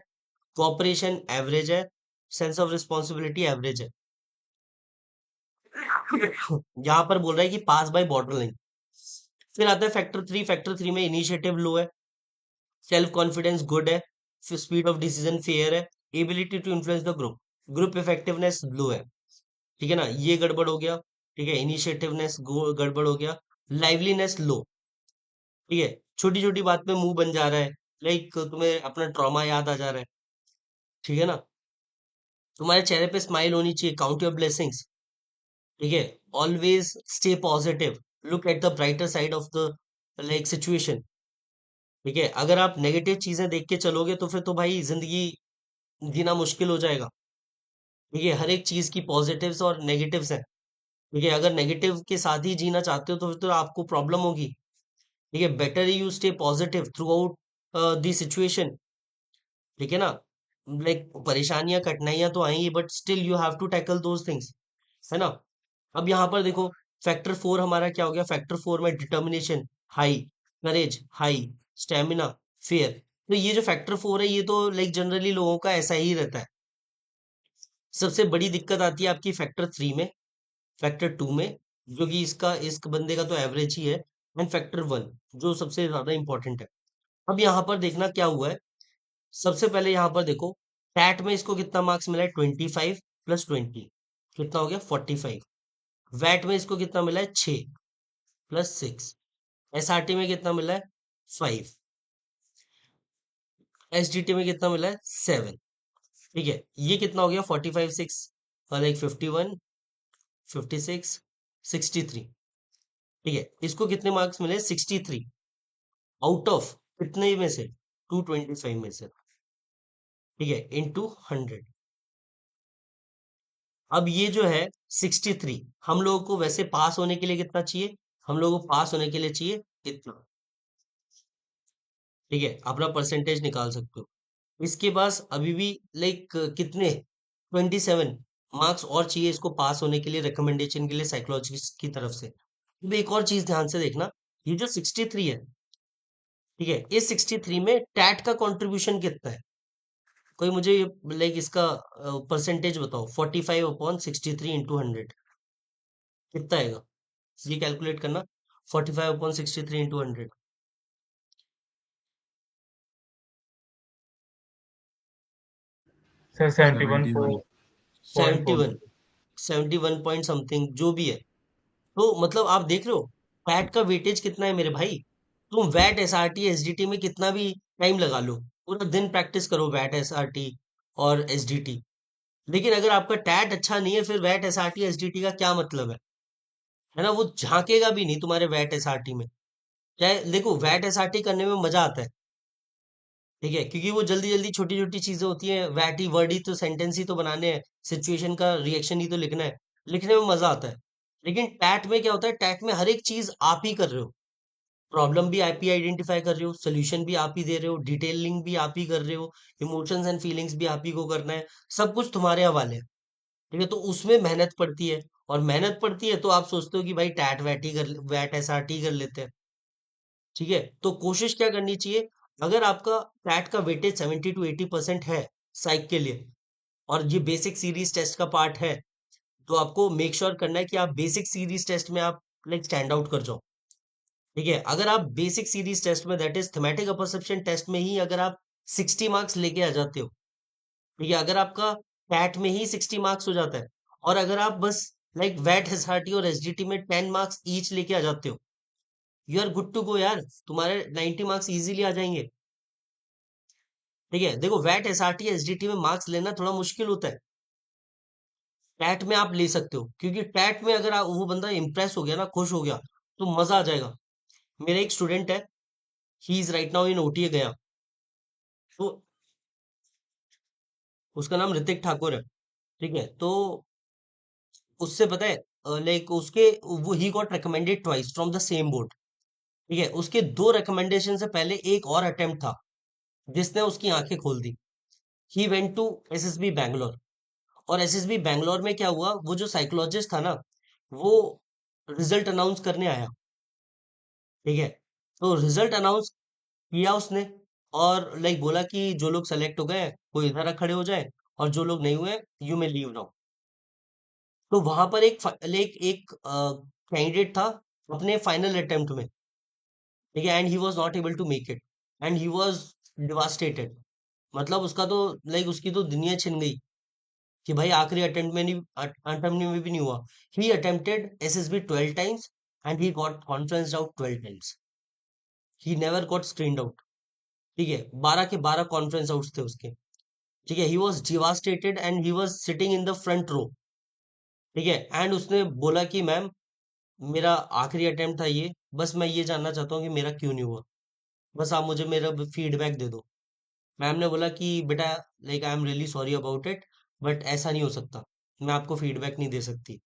कोऑपरेशन एवरेज है, सेंस ऑफ रिस्पॉन्सिबिलिटी एवरेज है। यहाँ पर बोल रहा है कि पास बाय बॉर्डर लाइन। फिर आता है फैक्टर थ्री। फैक्टर थ्री में इनिशिएटिव लो है, सेल्फ कॉन्फिडेंस गुड है, फिर स्पीड ऑफ डिसीजन फेयर है, ability to influence the group, group effectiveness low है। ठीक है ना, ये गड़बड़ हो गया। ठीक है, इनिशिएटिवनेस गड़बड़ हो गया, लाइवलीनेस लो। ठीक है, छोटी छोटी बात पे मुंह बन जा रहा है, लाइक तुम्हें अपना ट्रॉमा याद आ जा रहा है। ठीक है ना, तुम्हारे चेहरे पे स्माइल होनी चाहिए, काउंट योर ब्लेसिंग्स। ठीक है, always stay positive, look at the brighter side of the like situation. ठीक है, अगर आप नेगेटिव चीजें देख के चलोगे, तो फिर तो भाई जिंदगी जीना मुश्किल हो जाएगा। ठीक है, हर एक चीज की पॉजिटिव्स और नेगेटिव्स हैं। ठीक है, अगर नेगेटिव के साथ ही जीना चाहते हो, तो फिर तो आपको प्रॉब्लम होगी। ठीक है, better you stay positive throughout the situation. ठीक है ना, लाइक परेशानियां कठिनाइयां तो आएंगी, but still you have to tackle those things, है ना? अब यहाँ पर देखो, फैक्टर फोर हमारा क्या हो गया? फैक्टर फोर में डिटर्मिनेशन हाई, करेज हाई, स्टेमिना फेयर। तो ये जो फैक्टर फोर है, ये तो लाइक जनरली लोगों का ऐसा ही रहता है। सबसे बड़ी दिक्कत आती है आपकी फैक्टर थ्री में, फैक्टर टू में, जो कि इसका इस बंदे का तो एवरेज ही है, एंड फैक्टर वन, जो सबसे ज्यादा इंपॉर्टेंट है। अब यहाँ पर देखना क्या हुआ है। सबसे पहले यहाँ पर देखो, टैट में इसको कितना मार्क्स मिला है? 25 + 20 कितना हो गया? 45। वैट में इसको कितना मिला है? 6 + 6। एसआरटी में कितना मिला है? 5। एसडीटी में कितना मिला है? 7। ठीक है, ये कितना हो गया? 45 6 और लाइक 51 56 63। ठीक है, इसको कितने मार्क्स मिले? 63 आउट ऑफ कितने में से? 225 में से। ठीक है, इंटू 100। अब ये जो है 63, हम लोगों को वैसे पास होने के लिए कितना चाहिए? हम लोगों को पास होने के लिए चाहिए इतना। ठीक है, अपना परसेंटेज निकाल सकते हो। इसके पास अभी भी लाइक कितने 27 मार्क्स और चाहिए इसको पास होने के लिए, रिकमेंडेशन के लिए साइकोलॉजिस्ट की तरफ से। अब एक और चीज ध्यान से देखना, ये जो 63 है, ठीक है, इस 63 में टैट का कंट्रीब्यूशन कितना है? कोई मुझे लाइक इसका परसेंटेज बताओ, 45/63 इंटू 100 कितना आएगा? ये कैलकुलेट करना, 45/63 into 100। Sir 71 point 71, four 71 point something जो भी है। तो मतलब आप देख रहे हो वैट का वेटेज कितना है मेरे भाई। तुम वैट एसआरटी एसडीटी में कितना भी टाइम लगा लो, पूरा दिन प्रैक्टिस करो वैट एसआरटी और एसडीटी, लेकिन अगर आपका टैट अच्छा नहीं है फिर वैट एसआरटी एसडीटी का क्या मतलब है ना? वो झांकेगा भी नहीं तुम्हारे वैट एसआरटी में। चाहे देखो वैट एसआरटी करने में मजा आता है, ठीक है, क्योंकि वो जल्दी जल्दी छोटी छोटी चीजें होती हैं, वैट ही वर्ड ही तो सेंटेंस ही तो बनाने हैं, सिचुएशन का रिएक्शन ही तो लिखना है, लिखने में मजा आता है। लेकिन टैट में क्या होता है, टैट में हर एक चीज आप ही कर रहे हो, प्रॉब्लम भी आप ही आइडेंटिफाई कर रहे हो, सोल्यूशन भी आप ही दे रहे हो, डिटेलिंग भी आप ही कर रहे हो, इमोशंस एंड फीलिंग्स भी आप ही को करना है, सब कुछ तुम्हारे हवाले है। ठीक है, तो उसमें मेहनत पड़ती है, और मेहनत पड़ती है तो आप सोचते हो कि भाई टैट वैट ही कर, वैट एसआरटी कर लेते हैं। ठीक है, तो कोशिश क्या करनी चाहिए, अगर आपका टैट का वेटेज 70 to 80% है साइक के लिए, और ये बेसिक सीरीज टेस्ट का पार्ट है, तो आपको मेक श्योर करना है कि आप बेसिक सीरीज टेस्ट में आप लाइक स्टैंड आउट कर जाओ। ठीक है, अगर आप बेसिक सीरीज टेस्ट में, that is thematic apperception test में ही अगर आप 60 मार्क्स लेके आ जाते हो, ठीक है, अगर आपका टैट में ही 60 मार्क्स हो जाता है, और अगर आप बस लाइक वैट एसआरटी और एसडीटी में 10 मार्क्स ईच लेके आ जाते हो, you are good to go यार, तुम्हारे 90 मार्क्स इजीली आ जाएंगे। ठीक है, देखो वैट एसआरटी एसडीटी में मार्क्स लेना थोड़ा मुश्किल होता है, टैट में आप ले सकते हो, क्योंकि टैट में अगर आप वो बंदा इंप्रेस हो गया ना, खुश हो गया, तो मजा आ जाएगा। मेरा एक स्टूडेंट है, ही is right now in OTA गया, तो उसका नाम ऋतिक ठाकुर है। ठीक है, तो उससे पता है, लाइक उसके, वो he got recommended twice from the same board. ठीक है, उसके दो रिकमेंडेशन से पहले एक और अटेम्प्ट था जिसने उसकी आंखें खोल दी। He went to SSB Bangalore, और एसएसबी बैंगलोर में क्या हुआ, वो जो साइकोलॉजिस्ट था ना, वो रिजल्ट अनाउंस करने आया। ठीक है, तो रिजल्ट अनाउंस किया उसने, और लाइक बोला कि जो लोग सेलेक्ट हो गए वो इधर खड़े हो जाए, और जो लोग नहीं हुए यू मे लीव नाउ। तो वहां पर एक कैंडिडेट था अपने फाइनल अटेम्प्ट में, ठीक है, and he was not able to make it, and he was devastated. मतलब उसका तो लाइक उसकी तो दुनिया छिन गई कि भाई आखिरी अटेम्प्ट में भी नहीं हुआ। He attempted SSB 12 times, and he got conference out 12 times, he never got screened out. ठीक है, 12 के 12 कॉन्फ्रेंस आउट्स थे उसके। ठीक है, he was devastated and he was sitting in the front row. ठीक है, एंड उसने बोला कि मैम, मेरा आखिरी अटेम्प्ट था ये, बस मैं ये जानना चाहता हूँ कि मेरा क्यों नहीं हुआ, बस आप मुझे मेरा फीडबैक दे दो। मैम ने बोला कि बेटा, like I am really sorry about it, but ऐसा नहीं हो सकता, मैं आपको फीडबैक नहीं दे सकती।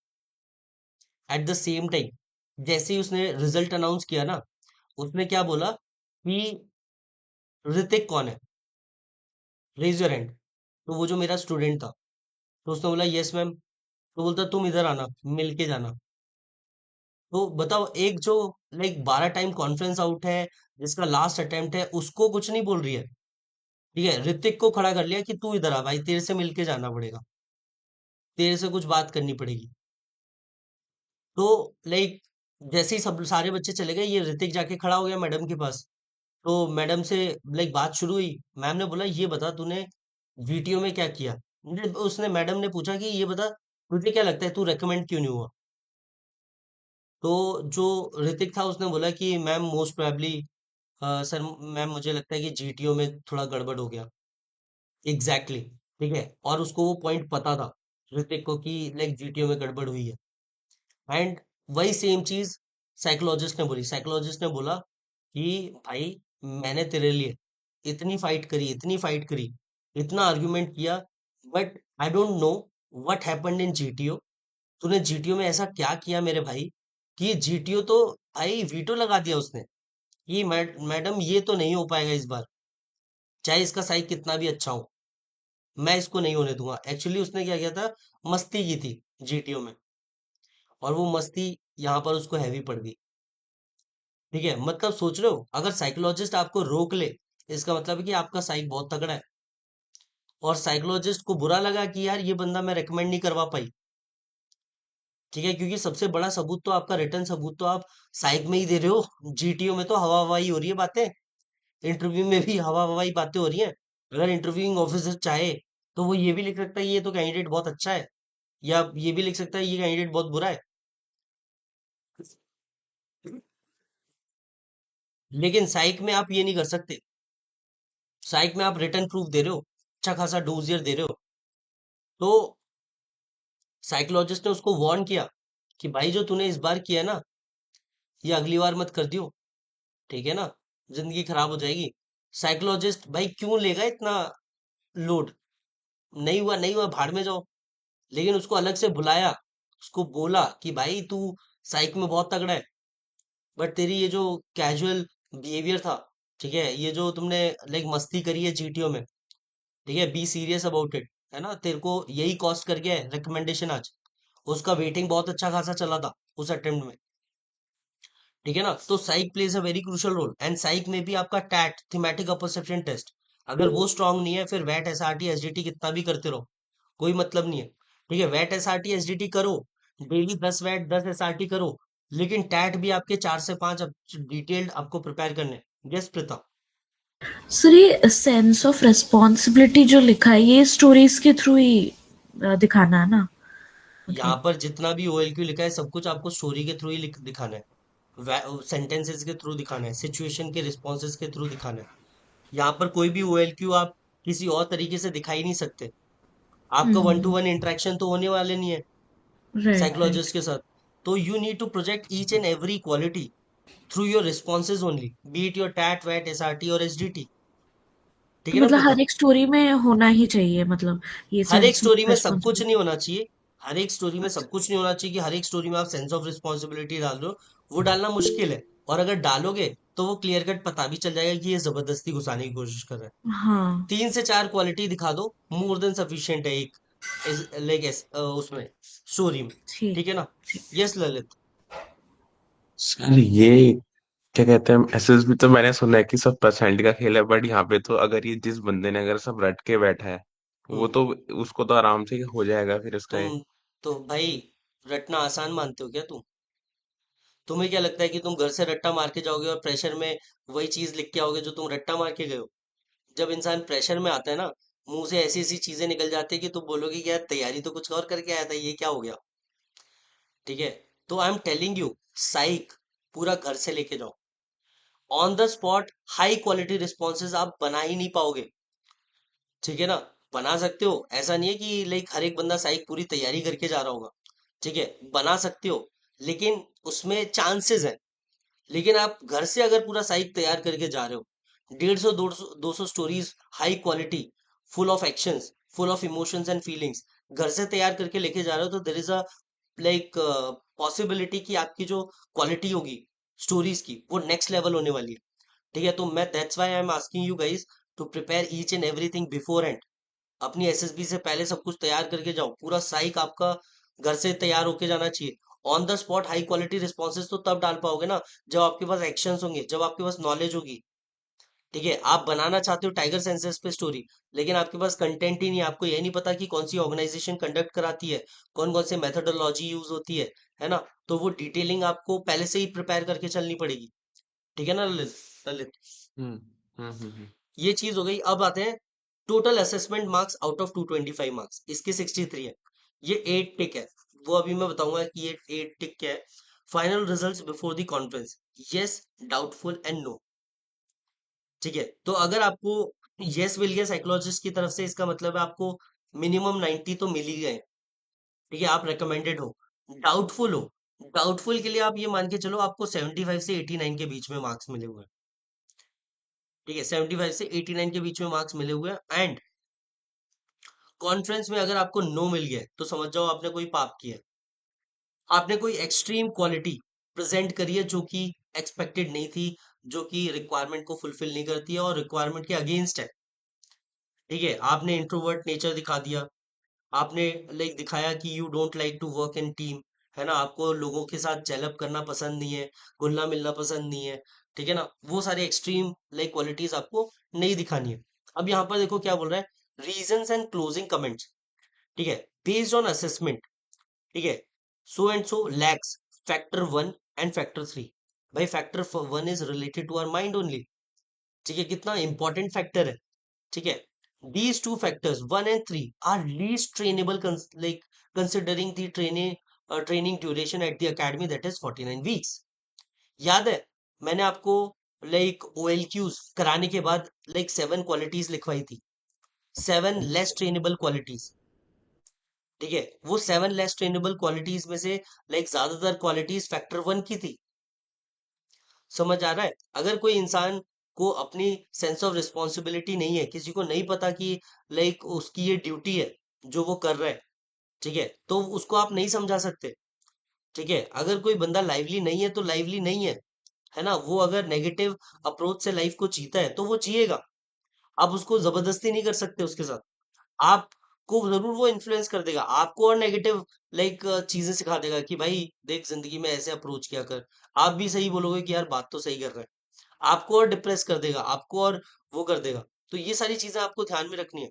एट द सेम टाइम जैसे ही उसने रिजल्ट अनाउंस किया ना, उसने क्या बोला कि ऋतिक कौन है, रेज योर हैंड। तो वो जो मेरा स्टूडेंट था, तो उसने बोला यस मैम। तो बोलता तुम इधर आना, मिल के जाना। तो बताओ, एक जो लाइक 12 टाइम कॉन्फ्रेंस आउट है, जिसका लास्ट अटेम्प्ट है, उसको कुछ नहीं बोल रही है। ठीक है, ऋतिक को खड़ा कर लिया कि तू इधर आ भाई, तेरे से मिलके जाना पड़ेगा, तेरे से कुछ बात करनी पड़ेगी। तो लाइक जैसे ही सब सारे बच्चे चले गए, ये ऋतिक जाके खड़ा हो गया मैडम के पास। तो मैडम से लाइक बात शुरू हुई। मैम ने बोला ये बता तूने वीटीओ में क्या किया। उसने मैडम ने पूछा कि ये बता तुझे क्या लगता है, तू रेकमेंड क्यों नहीं हुआ। तो जो ऋतिक था उसने बोला कि ma'am most probably, sir ma'am मुझे लगता है कि जीटीओ में थोड़ा गड़बड़ हो गया। एग्जैक्टली exactly, ठीक है, और उसको वो पॉइंट पता था ऋतिक को कि लाइक जीटीओ में गड़बड़ हुई है। एंड वही सेम चीज साइकोलॉजिस्ट ने बोली। साइकोलॉजिस्ट ने बोला कि भाई, मैंने तेरे लिए इतनी फाइट करी, इतनी फाइट करी, इतना आर्ग्यूमेंट किया, but I don't know what happened in GTO. तूने जीटीओ में ऐसा क्या किया मेरे भाई कि जीटीओ तो भाई वीटो लगा दिया उसने कि मैडम ये तो नहीं हो पाएगा इस बार, चाहे इसका साइज कितना भी अच्छा हो। मैं इसको नहीं होने दूंगा। एक्चुअली उसने क्या किया था, मस्ती की थी जीटीओ में, और वो मस्ती यहाँ पर उसको हैवी पड़ गई। ठीक है, मतलब सोच रहे हो, अगर साइकोलॉजिस्ट आपको रोक ले, इसका मतलब है कि आपका साइक बहुत तगड़ा है, और साइकोलॉजिस्ट को बुरा लगा कि यार ये बंदा मैं रेकमेंड नहीं करवा पाई। ठीक है, क्योंकि सबसे बड़ा सबूत तो आपका, रिटर्न सबूत तो आप साइक में ही दे रहे हो। जीटीओ में तो हवा हवाई हो रही है बातें, इंटरव्यू में भी हवा हवाई बातें हो रही हैं। अगर इंटरव्यूइंग ऑफिसर चाहे तो वो ये भी लिख सकता है ये तो कैंडिडेट बहुत अच्छा है, या ये भी लिख सकता है ये कैंडिडेट बहुत बुरा है। लेकिन साइक में आप ये नहीं कर सकते। साइक में आप रिटर्न प्रूफ दे रहे हो, अच्छा खासा डोजियर दे रहे हो। तो साइकोलॉजिस्ट ने उसको वार्न किया कि भाई जो तूने इस बार किया ना, ये अगली बार मत कर दियो। ठीक है ना, जिंदगी खराब हो जाएगी। साइकोलॉजिस्ट भाई क्यों लेगा इतना लोड, नहीं हुआ नहीं हुआ, भाड़ में जाओ। लेकिन उसको अलग से बुलाया, उसको बोला कि भाई तू साइक में बहुत तगड़ा है, बट तेरी ये जो कैजुअल बिहेवियर था, ठीक है, ये जो तुमने लाइक मस्ती करी है जीटीओ में, ठीक है, बी सीरियस अबाउट इट, है ना, तेरे को यही कॉस्ट कर गया है रिकमेंडेशन आज। उसका वेटिंग बहुत अच्छा खासा चला था उस अटेम्प्ट में। ठीक है ना, तो psych plays a very crucial role, and psych में भी आपका टैट थीमेटिक परसेप्शन टेस्ट, अगर वो स्ट्रांग नहीं है, फिर वैट एसआरटी एसडीटी कितना भी करते रहो, कोई मतलब नहीं है। ठीक है, वैट एसआरटी एसडीटी करो, डेली 10 वैट 10 एसआरटी करो, लेकिन टैट भी आपके 4 से 5 डिटेल्ड आपको प्रिपेयर करने। यस प्रीता। सर ये सेंस ऑफ रिस्पॉन्सिबिलिटी जो लिखा है ये स्टोरीज के थ्रू ही दिखाना है ना, यहाँ मतलब। पर जितना भी ओएलक्यू लिखा है सब कुछ आपको स्टोरी के थ्रू ही दिखाना है, सेंटेंसेस के थ्रू दिखाना है, सिचुएशन के रिस्पॉन्सेस के थ्रू दिखाना है। यहाँ पर कोई भी ओएलक्यू आप किसी और तरीके से दिखा ही नहीं सकते। आपका वन टू वन इंटरेक्शन तो होने वाले नहीं है राइट, राइट। साइकोलॉजिस्ट के साथ। तो you need to project each and every quality through your responses only, be it your TAT वैट एसआरटी और एसडीटी। ठीक तो है ना मतलब प्रीता। हर एक स्टोरी में होना ही चाहिए, मतलब ये हर एक सेंस स्टोरी ऑफ में सब कुछ नहीं रिस्पॉन्सिबिलिटी। होना चाहिए। हर एक स्टोरी में सब कुछ नहीं होना चाहिए कि हर एक स्टोरी में आप सेंस ऑफ रिस्पॉन्सिबिलिटी डाल दो। वो डालना मुश्किल है, और अगर डालोगे तो वो क्लियर कट पता भी चल जाएगा कि ये जबरदस्ती घुसाने की कोशिश कर रहा है। हाँ। 3 से 4 क्वालिटी दिखा दो, मोर देन सफिशियंट है एक लाइक उसमें स्टोरी में। ठीक। ठीक है ना। ठीक। यस ललित। सर ये क्या कहते हैं, एसएसबी तो मैंने सुना है कि सब परसेंट का खेल है, बट यहाँ पे तो अगर ये जिस बंदे ने अगर सब रट के बैठा है वो हम्म। तो उसको तो आराम से हो जाएगा फिर उसका तुम ये। तो भाई रटना आसान मानते हो क्या तुम? तुम्हें क्या लगता है कि तुम घर से रट्टा मार के जाओगे और प्रेशर में वही चीज लिख के आओगे जो तुम रट्टा मार के गए हो? जब इंसान प्रेशर में आता है ना, मुंह से ऐसी ऐसी चीजें निकल जाती है कि तुम बोलोगे कि यार तैयारी तो कुछ और करके आया था, ये क्या हो गया। ठीक है, तो आई एम टेलिंग यू, साइक पूरा घर से लेके जाओ, on the spot high quality responses आप बना ही नहीं पाओगे। ठीक है ना, बना सकते हो, ऐसा नहीं है कि लाइक हर एक बंदा साइक पूरी तैयारी करके जा रहा होगा। ठीक है, बना सकते हो, लेकिन उसमें चांसेस हैं। लेकिन आप घर से अगर पूरा साइक तैयार करके जा रहे हो, 150 200 stories high quality, full of actions, full of emotions and feelings, घर से तैयार करके लेके जा रहे हो, तो there is a like possibility कि आपकी जो क्वालिटी होगी स्टोरीज की वो नेक्स्ट लेवल होने वाली है। ठीक है, तो मैं that's why I am asking you guys to prepare each and everything before end. अपनी एसएसबी से पहले सब कुछ तैयार करके जाओ, पूरा साइक आपका घर से तैयार होके जाना चाहिए। On the spot high quality responses तो तब डाल पाओगे ना, जब आपके पास एक्शंस होंगे, जब आपके पास नॉलेज होगी। ठीक है, आप बनाना चाहते हो टाइगर सेंसस पे स्टोरी, लेकिन आपके पास कंटेंट ही नहीं है, आपको ये नहीं पता कि कौन सी ऑर्गेनाइजेशन कंडक्ट कराती है, कौन कौन से मेथोडोलॉजी यूज होती है ना, तो वो डिटेलिंग आपको पहले से ही प्रिपेयर करके चलनी पड़ेगी। ठीक है ना ललित। ललित, हम्म हम्म। ये चीज हो गई। अब आते हैं total assessment marks out of 225 marks, इसके 63 है। ये 8 टिक है, वो अभी मैं बताऊंगा कि ये 8 टिक क्या है। Final results before the conference, yes, doubtful and no. ठीक है, तो अगर आपको यस मिल गया साइकोलॉजिस्ट की तरफ से, इसका मतलब है आपको मिनिमम 90 तो मिल ही गए। ठीक है, आप रिकमेंडेड हो। डाउटफुल हो, डाउटफुल के लिए आप ये मान के चलो आपको 75 से 89 के बीच में मार्क्स मिले हुए हैं। ठीक है, 75 से 89 के बीच में मार्क्स मिले हुए हैं। एंड कॉन्फ्रेंस में अगर आपको नो मिल गया है, तो समझ जाओ आपने कोई पाप किया है। आपने कोई एक्सट्रीम क्वालिटी प्रेजेंट करी है जो कि एक्सपेक्टेड नहीं थी, जो कि रिक्वायरमेंट को फुलफिल नहीं करती है और रिक्वायरमेंट के अगेंस्ट है। ठीक है, आपने इंट्रोवर्ट नेचर दिखा दिया, आपने लाइक दिखाया कि you don't like to work in team, है ना, आपको लोगों के साथ जेलअप करना पसंद नहीं है, घुलना मिलना पसंद नहीं है, ठीक है ना, वो सारे एक्सट्रीम लाइक क्वालिटीज आपको नहीं दिखानी है। अब यहाँ पर देखो क्या बोल रहा है, रीजंस एंड क्लोजिंग कमेंट्स, ठीक है, बेस्ड ऑन असेसमेंट, ठीक है, so and so lacks factor one and factor three. भाई factor one is related to our mind only, ठीक है, कितना इंपॉर्टेंट फैक्टर है, ठीक है। These two factors, one and three, are least trainable, like considering the training duration at the academy, that is 49 weeks. याद है मैंने आपको लाइक OLQs कराने के बाद लाइक 7 क्वालिटीज लिखवाई थी, 7 लेस ट्रेनेबल क्वालिटीज, ठीक है, वो 7 लेस ट्रेनेबल क्वालिटीज में से लाइक ज्यादातर क्वालिटीज फैक्टर वन की थी। समझ आ रहा है, अगर कोई इंसान को अपनी सेंस ऑफ रिस्पॉन्सिबिलिटी नहीं है, किसी को नहीं पता कि लाइक उसकी ये ड्यूटी है जो वो कर रहा है, ठीक है, तो उसको आप नहीं समझा सकते, ठीक है। अगर कोई बंदा लाइवली नहीं है तो लाइवली नहीं है ना, वो अगर नेगेटिव अप्रोच से लाइफ को जीता है तो वो जिएगा, आप उसको जबरदस्ती नहीं कर सकते उसके साथ, आपको जरूर वो इन्फ्लुएंस कर देगा आपको और नेगेटिव लाइक चीजें सिखा देगा कि भाई देख जिंदगी में ऐसे अप्रोच किया कर, आप भी सही बोलोगे कि यार बात तो सही कर रहा है, आपको और डिप्रेस कर देगा, आपको और वो कर देगा। तो ये सारी चीजें आपको ध्यान में रखनी है,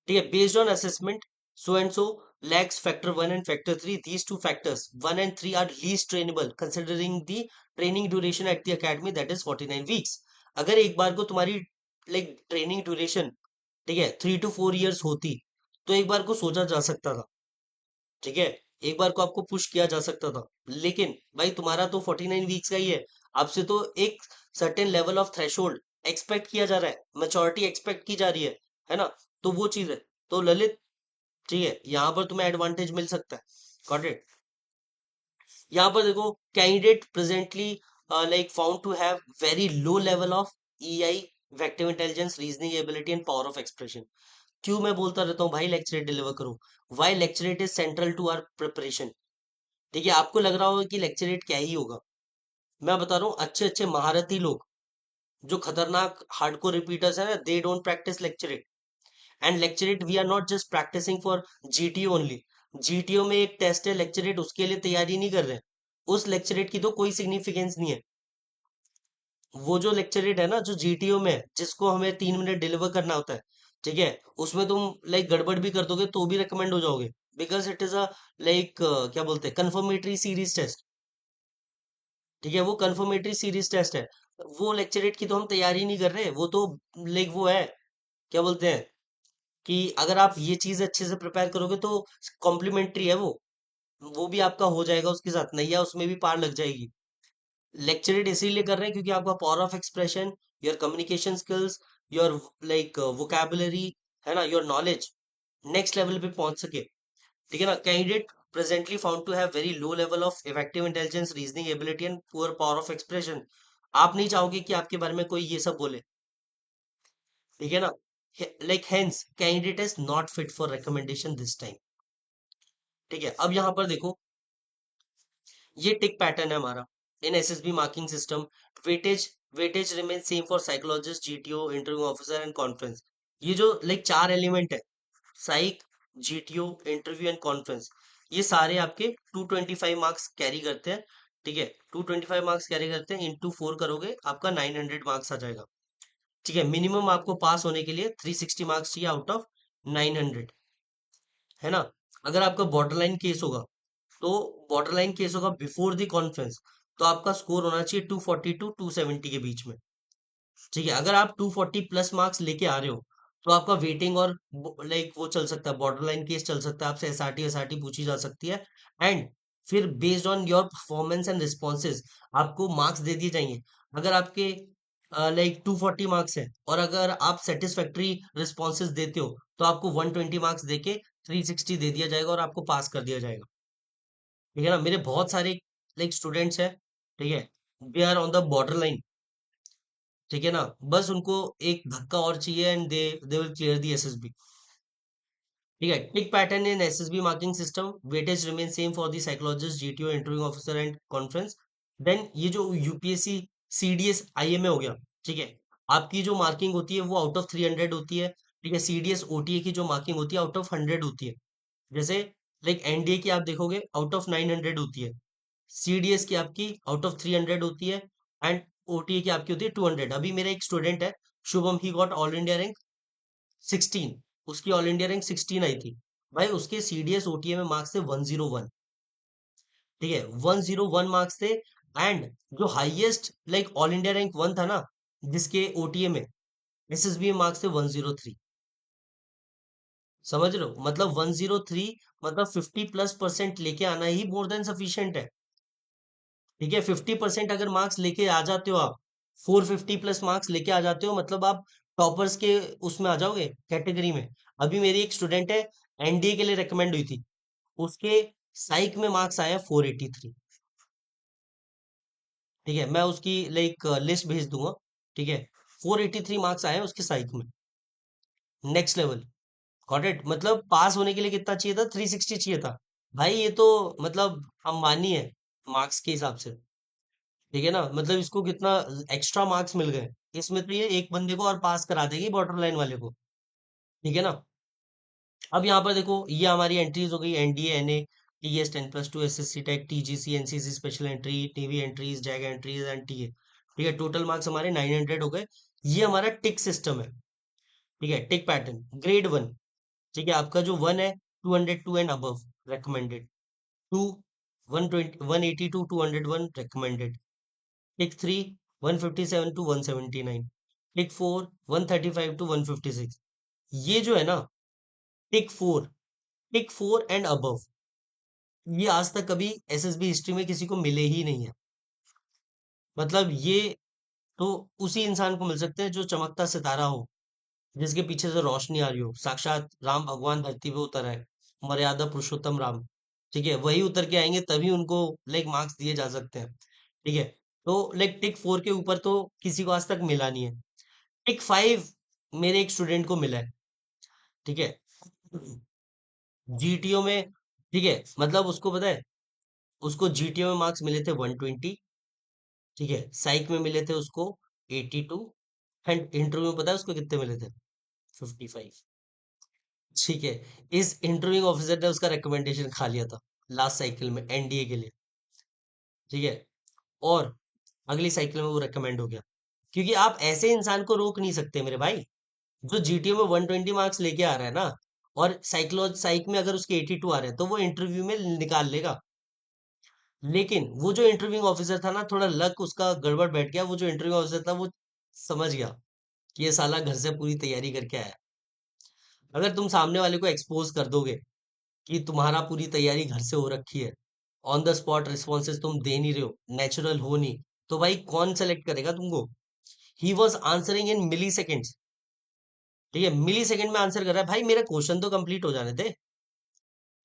ठीक है, based on assessment, so and so lacks factor one and factor three, these two factors one and three are least trainable considering the training duration at the academy, that is 49 weeks. अगर एक बार को तुम्हारी like training duration, ठीक है, 3 to 4 years होती, तो एक बार को सोचा जा सकता था, ठीक है, एक बार को आपको पुश किया जा सकता था, लेकिन भाई तुम्हारा तो 49 वीक्स का ही है, आपसे तो एक certain level of threshold expect किया जा रहा है, मैच्योरिटी एक्सपेक्ट की जा रही है ना, तो वो चीज है। तो ललित, ठीक है, यहाँ पर तुम्हें एडवांटेज मिल सकता है, गॉट इट। यहाँ पर देखो, candidate presently like found to have very low level of EI, effective intelligence, reasoning ability and power of expression. क्यों मैं बोलता रहता हूँ भाई लेक्चरेट डिलीवर करो, why lecturette is central to our preparation, ठीक है, आपको लग रहा होगा कि लेक्चरेट क्या ही होगा, मैं बता रहा हूँ अच्छे अच्छे महारथी लोग जो खतरनाक हार्डकोर रिपीटर्स है ना, they don't practise lecturette, and lecturette we are not just practising for GTO only, GTO में एक टेस्ट है लेक्चरेट, उसके लिए तैयारी नहीं कर रहे हैं, उस लेक्चरेट की तो कोई सिग्निफिकेंस नहीं है, वो जो लेक्चरेट है ना जो GTO में है, जिसको हमें 3 मिनट डिलीवर करना होता है, ठीक है, उसमें तुम लाइक गड़बड़ भी कर दोगे तो भी रिकमेंड हो जाओगे, because it is a like क्या बोलते हैं, कंफर्मेटरी सीरीज टेस्ट, ठीक है, वो कंफर्मेटरी सीरीज टेस्ट है, वो लेक्चरेट की तो हम तैयारी नहीं कर रहे, वो तो लाइक वो है, क्या बोलते हैं, कि अगर आप ये चीज अच्छे से प्रिपेयर करोगे तो कॉम्प्लीमेंट्री है वो भी आपका हो जाएगा उसके साथ, नैया उसमें भी पार लग जाएगी। लेक्चरेट इसीलिए कर रहे हैं क्योंकि आपका power of expression, your communication skills, your like vocabulary, है ना, योर नॉलेज नेक्स्ट लेवल पे पहुंच सके, ठीक है ना। Candidate presently found to have very low level of effective intelligence, reasoning ability and poor power of expression. आप नहीं चाहोगे कि आपके बारे में कोई ये सब बोले, ठीक है ना, like hence candidate is not fit for recommendation this time, ठीक है। अब यहाँ पर देखो, ये टिक पैटर्न है हमारा इन SSB marking system, weightage weightage remain same for psychologist, GTO, interview officer and conference. ये जो लाइक 4 एलिमेंट है, साइक, GTO, इंटरव्यू एंड कॉन्फ्रेंस, ये सारे आपके 225 मार्क्स कैरी करते हैं, ठीक है, 225 मार्क्स कैरी करते हैं, इंटू 4 करोगे आपका 900 मार्क्स आ जाएगा, ठीक है। मिनिमम आपको पास होने के लिए 360 मार्क्स चाहिए आउट ऑफ 900, है ना। अगर आपका बॉर्डर लाइन केस होगा, तो बॉर्डर लाइन केस होगा बिफोर द कॉन्फ्रेंस, तो आपका स्कोर होना चाहिए 240 टू 270 के बीच में, ठीक है। अगर आप 240 प्लस मार्क्स लेके आ रहे हो, तो आपका वेटिंग और लाइक वो चल सकता है, बॉर्डर लाइन केस चल सकता है, आपसे SRT पूछी जा सकती है, एंड फिर based on your performance and responses आपको मार्क्स दे दिए जाएंगे। अगर आपके लाइक 240 मार्क्स है और अगर आप सेटिस्फैक्ट्री रिस्पॉन्सेज देते हो, तो आपको 120 मार्क्स देके 360 दे दिया जाएगा और आपको पास कर दिया जाएगा, ठीक है ना। मेरे बहुत सारे लाइक स्टूडेंट्स हैं, ठीक है, they are on the border line, ठीक है ना, बस उनको एक धक्का और चाहिए and they will clear the SSB, ठीक है। Tick pattern in SSB marking system, weightage remain same for the psychologist, GTO, interview officer and conference. Then ये जो UPSC CDS IMA हो गया, ठीक है, आपकी जो मार्किंग होती है वो आउट ऑफ 300 होती है। ठीक है, सीडीएस ओटीए की जो मार्किंग होती है आउट ऑफ 100 होती है। जैसे लाइक एनडीए की आप देखोगे आउट ऑफ 900 होती है, सीडीएस की आपकी आउट ऑफ 300 होती है, एंड ओटीए की आपकी होती है 200। अभी मेरा एक स्टूडेंट है Shubham, he got all India rank 16, उसकी ऑल इंडिया रैंक 16 आई थी। भाई उसके सीडीएस ओटीए में मार्क्स थे 101। ठीक है, 101 मार्क्स थे। एंड जो highest like all India rank 1 था ना, जिसके ओटीए में, एसएसबी में मार्क्स थे 103। समझ रहे हो, मतलब 103, मतलब 50+% लेके आना ही मोर देन सफिशियंट है। ठीक है, 50% अगर मार्क्स लेके आ जाते हो आप, 450+ मार्क्स लेके आ जाते हो, मतलब आप टॉपर्स के उसमें आ जाओगे कैटेगरी में। अभी मेरी एक स्टूडेंट है, एनडीए के लिए रिकमेंड हुई थी, उसके साइक में मार्क्स आया 483। ठीक है, मैं उसकी लाइक लिस्ट भेज दूंगा। ठीक है, 483 मार्क्स आए हैं उसके साइक में। नेक्स्ट लेवल, गॉट इट, मतलब पास होने के लिए कितना चाहिए था, 360 चाहिए था। भाई ये तो मतलब अंबानी है मार्क्स के हिसाब से। ठीक है ना, मतलब इसको कितना एक्स्ट्रा मार्क्स मिल गए, इसमें तो ये एक बंदे को और पास करा देगी बॉर्डर लाइन वाले को। ठीक है ना। अब यहाँ पर देखो, ये हमारी एंट्रीज हो गई, NDA, NA, TS 10+2, SSC tech, TGC, NCC special entry, navy entries, JAG entries and TA. ठीक है, टोटल मार्क्स हमारे 900 हो गए। ये हमारा टिक सिस्टम है। ठीक है, टिक पैटर्न, ग्रेड 1। ठीक है, आपका जो 1 है, 202 and above recommended. 2, 120, 182 201 recommended. Pick 3, 157 to 179. Pick 4, 135 to 156. ये जो है ना, पिक 4 एंड अबव, ये आज तक कभी एसएसबी हिस्ट्री में किसी को मिले ही नहीं है। मतलब ये तो उसी इंसान को मिल सकते हैं जो चमकता सितारा हो, जिसके पीछे से रोशनी आ रही हो, साक्षात राम भगवान धरती पे उतर आए, मर्यादा पुरुषोत्तम राम। ठीक है, वही उतर के आएंगे तभी उनको लाइक मार्क्स दिए जा सकते हैं। ठीक है, तो लाइक टिक 4 के ऊपर तो किसी को आज तक मिला नहीं है। टिक 5 मेरे एक स्टूडेंट को मिला है। ठीक है, जीटीओ में। ठीक है, मतलब उसको पता है, उसको जीटीओ में मार्क्स मिले थे 120। ठीक है, साइक में मिले थे उसको 82, एंड इंटरव्यू में पता है उसको कितने मिले थे, 55। ठीक है, इस इंटरव्यूइंग ऑफिसर ने उसका रिकमेंडेशन खा लिया था लास्ट साइकिल में एनडीए के लिए। ठीक है, और अगली साइकिल में वो रिकमेंड हो गया। क्योंकि आप ऐसे इंसान को रोक नहीं सकते मेरे भाई, जो जीटीओ में 120 मार्क्स लेके आ रहा है ना, और साइक में अगर उसके 82 आ रहे हैं तो वो इंटरव्यू में निकाल लेगा। लेकिन वो जो इंटरव्यूइंग ऑफिसर था ना, थोड़ा लक उसका गड़बड़ बैठ गया। वो जो इंटरव्यू ऑफिसर था वो समझ गया कि ये साला घर से पूरी तैयारी करके आया। अगर तुम सामने वाले को एक्सपोज कर दोगे कि तुम्हारा पूरी तैयारी घर से हो रखी है, ऑन द स्पॉट रिस्पॉन्सेज तुम दे नहीं रहे हो, नेचुरल हो नहीं, तो भाई कौन सेलेक्ट करेगा तुमको। He was answering in milliseconds. ठीक है, मिली सेकेंड में आंसर कर रहा है, भाई मेरा क्वेश्चन तो कंप्लीट हो जाने दे।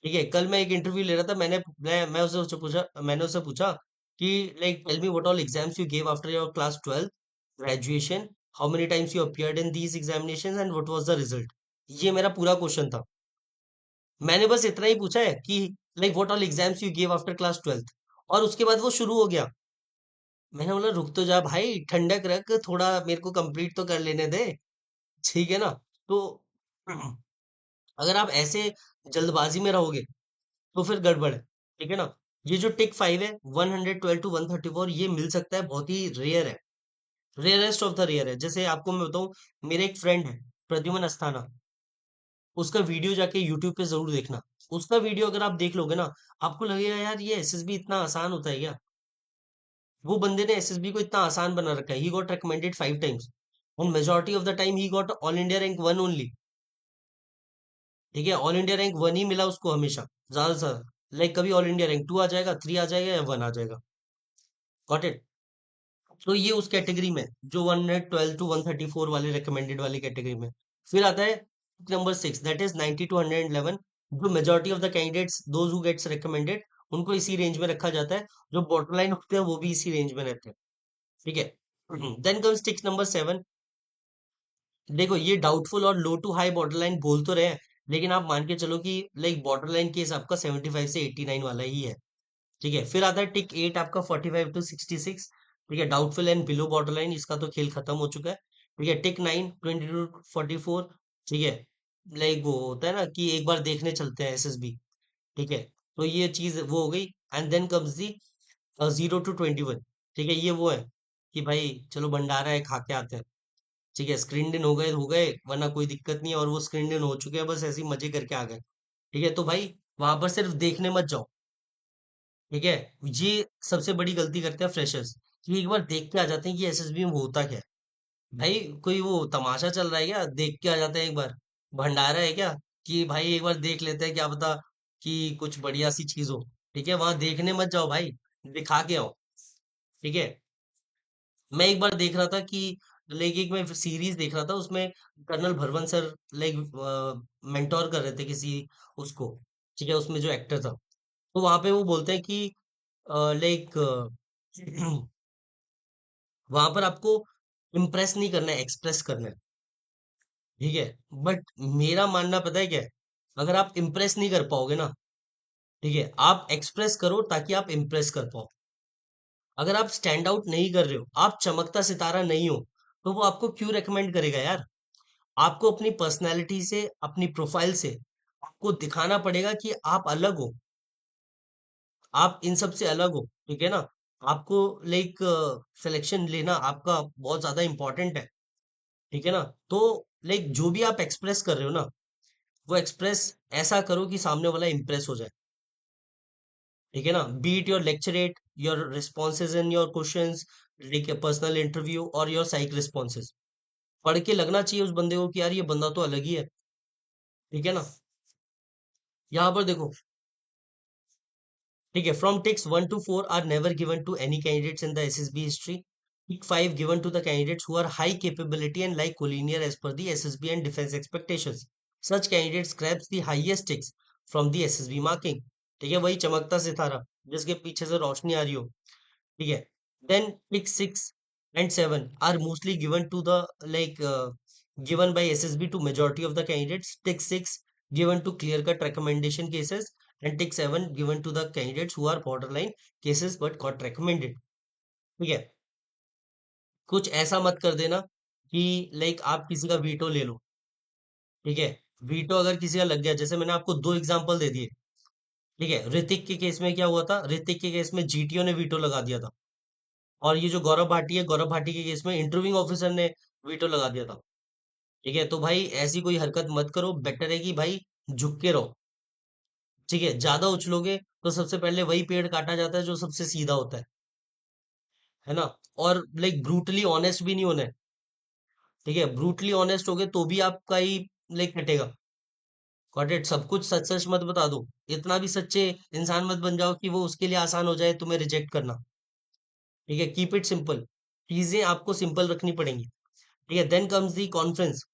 ठीक है, कल मैं एक इंटरव्यू ले रहा था, मैंने उससे पूछा कि like tell me what all exams you gave after your class 12 graduation, how many times you appeared in these examinations and what was the result. ये मेरा पूरा क्वेश्चन था। मैंने बस इतना ही पूछा है कि like what all exams you gave after class 12, और उसके बाद वो शुरू हो गया। मैंने बोला रुक तो जा भाई, ठंडक रख थोड़ा, मेरे को कंप्लीट तो कर लेने दे। ठीक है ना। तो अगर आप ऐसे जल्दबाजी में रहोगे तो फिर गड़बड़ है। ठीक है ना। ये जो टिक 5 है, 112 to 134, ये मिल सकता है, बहुत ही रेयर है, रेयरेस्ट ऑफ द रेयर है। जैसे आपको मैं बताऊं, मेरे एक फ्रेंड है प्रद्युमन अस्थाना, उसका वीडियो जाके यूट्यूब पे जरूर देखना। उसका वीडियो अगर आप देख लोगे ना, आपको लगेगा यार ये एसएसबी इतना आसान होता है क्या। वो बंदे ने एसएसबी को इतना आसान बना रखा है। He got recommended 5 times, and majority of the time he got all India rank 1 only. ठीक है, ऑल इंडिया रैंक 1 ही मिला उसको हमेशा, ज्यादा से ज्यादा। लाइक कभी ऑल इंडिया रैंक 2 आ जाएगा, 3 आ जाएगा, या 1 आ जाएगा। Got it. तो ये उस कैटेगरी में, जो 112 to 134 वाले रिकमेंडेड वाली कैटेगरी में। फिर आता है नंबर 6, दैट इज 90 to 111, जो majority of the candidates those who gets recommended, उनको इसी रेंज में रखा जाता है। जो बॉर्डर लाइन होते हैं वो भी इसी रेंज में रहते हैं। ठीक है, देन कम्स टिक नंबर 7। देखो, ये डाउटफुल और लो टू हाई बॉर्डर लाइन बोल तो रहे हैं, लेकिन आप मान के चलो कि लाइक बॉर्डर लाइन केस आपका 75 से 89 वाला ही है। ठीक है, फिर आता है टिक 8 आपका 45 to 66। ठीक है, doubtful and below border line, इसका तो खेल खत्म हो चुका है। ठीक है, टिक 9 22 44, ठीक है, लाइक वो होता है ना कि एक बार देखने चलते हैं एसएसबी, ठीक है, तो ये चीज वो हो गई। And then comes the 0 to 21, ठीक है, ये वो है कि भाई चलो भंडारा है, खा के आते हैं, ठीक है, स्क्रीन इन हो गए, वरना कोई दिक्कत नहीं है, और वो स्क्रीन इन हो चुके हैं, बस ऐसे ही मजे करके आ गए, ठीक है, तो भाई वहां पर सिर्फ देखने मत जाओ, ठीक है, ये सबसे बड़ी गलती करते हैं फ्रेशर्स, कि एक बार देख के आ जाते हैं कि एसएसबी में होता क्या है। भाई कोई वो तमाशा चल रहा है क्या, देख के आ जाते हैं एक बार, भंडारा है क्या, कि भाई एक बार देख लेते हैं, क्या पता कि कुछ बढ़िया सी चीज हो, ठीक है, वहां देखने मत जाओ भाई, दिखा के आओ, ठीक है। मैं एक बार देख रहा था कि लाइक एक मैं सीरीज देख रहा था, उसमें कर्नल भरवन सर लाइक मेंटोर कर रहे थे किसी उसको, ठीक है, उसमें जो एक्टर था, तो वहां पे वो बोलते हैं कि लाइक वहां पर आपको इम्प्रेस नहीं करना है, एक्सप्रेस करना है, ठीक है, बट मेरा मानना पता है क्या है, अगर आप इम्प्रेस नहीं कर पाओगे ना, ठीक है, आप एक्सप्रेस करो ताकि आप इम्प्रेस कर पाओ। अगर आप स्टैंड आउट नहीं कर रहे हो, आप चमकता सितारा नहीं हो, तो वो आपको क्यों रेकमेंड करेगा यार। आपको अपनी पर्सनैलिटी से, अपनी प्रोफाइल से आपको दिखाना पड़ेगा कि आप अलग हो, आप इन सब से अलग हो, ठीक है ना। आपको लाइक सिलेक्शन लेना आपका बहुत ज्यादा इंपॉर्टेंट है, ठीक है ना। तो लाइक जो भी आप एक्सप्रेस कर रहे हो ना, वो एक्सप्रेस ऐसा करो कि सामने वाला इंप्रेस हो जाए, ठीक है ना। Be it your lecturette, your responses in your questions, like personal interview और योर साइक रिस्पॉन्सेज, पढ़ के लगना चाहिए उस बंदे को कि यार ये बंदा तो अलग ही है, ठीक है ना। यहाँ पर देखो, ठीक है, from ticks 1 to 4 are never given to any candidates in the SSB history, tick 5 given to the candidates who are high capability and like collinear as per the SSB and defence expectations, such candidates grabs the highest ticks from the SSB marking, ठीक है, वही चमकता सितारा जिसके पीछे से रोशनी आ रही हो, ठीक है। Then pick 6 and 7 are mostly given to the like given by SSB to majority of the candidates. Tick 6 given to clear cut recommendation cases, and tick 7 given to the candidates who are borderline cases but got recommended, ठीक है। कुछ ऐसा मत कर देना कि like आप किसी का वीटो ले लो, ठीक है, वीटो अगर किसी का लग गया, जैसे मैंने आपको दो एग्जांपल दे दिए, ठीक है, ऋतिक के केस में क्या हुआ था, ऋतिक के केस में जीटीओ ने वीटो लगा दिया था, और ये जो गौरव भाटी है, गौरव भाटी के केस में इंटरव्यूइंग ऑफिसर ने वीटो लगा दिया था, ठीक है। तो भाई ऐसी कोई हरकत मत करो, बेटर है कि भाई झुक के रहो, ठीक है, ज्यादा उछलोगे तो सबसे पहले वही पेड़ काटा जाता है जो सबसे सीधा होता है ना। और लाइक ब्रूटली ऑनेस्ट भी नहीं होना है, ठीक है, ब्रूटली ऑनेस्ट होगे तो भी आपका ही लाइक कटेगा, गॉट इट। सब कुछ सच सच मत बता दो, इतना भी सच्चे इंसान मत बन जाओ कि वो उसके लिए आसान हो जाए तुम्हें रिजेक्ट करना, ठीक है, कीप इट सिंपल, चीजें आपको सिंपल रखनी पड़ेंगी, ठीक है। देन कम्स दी कॉन्फ्रेंस,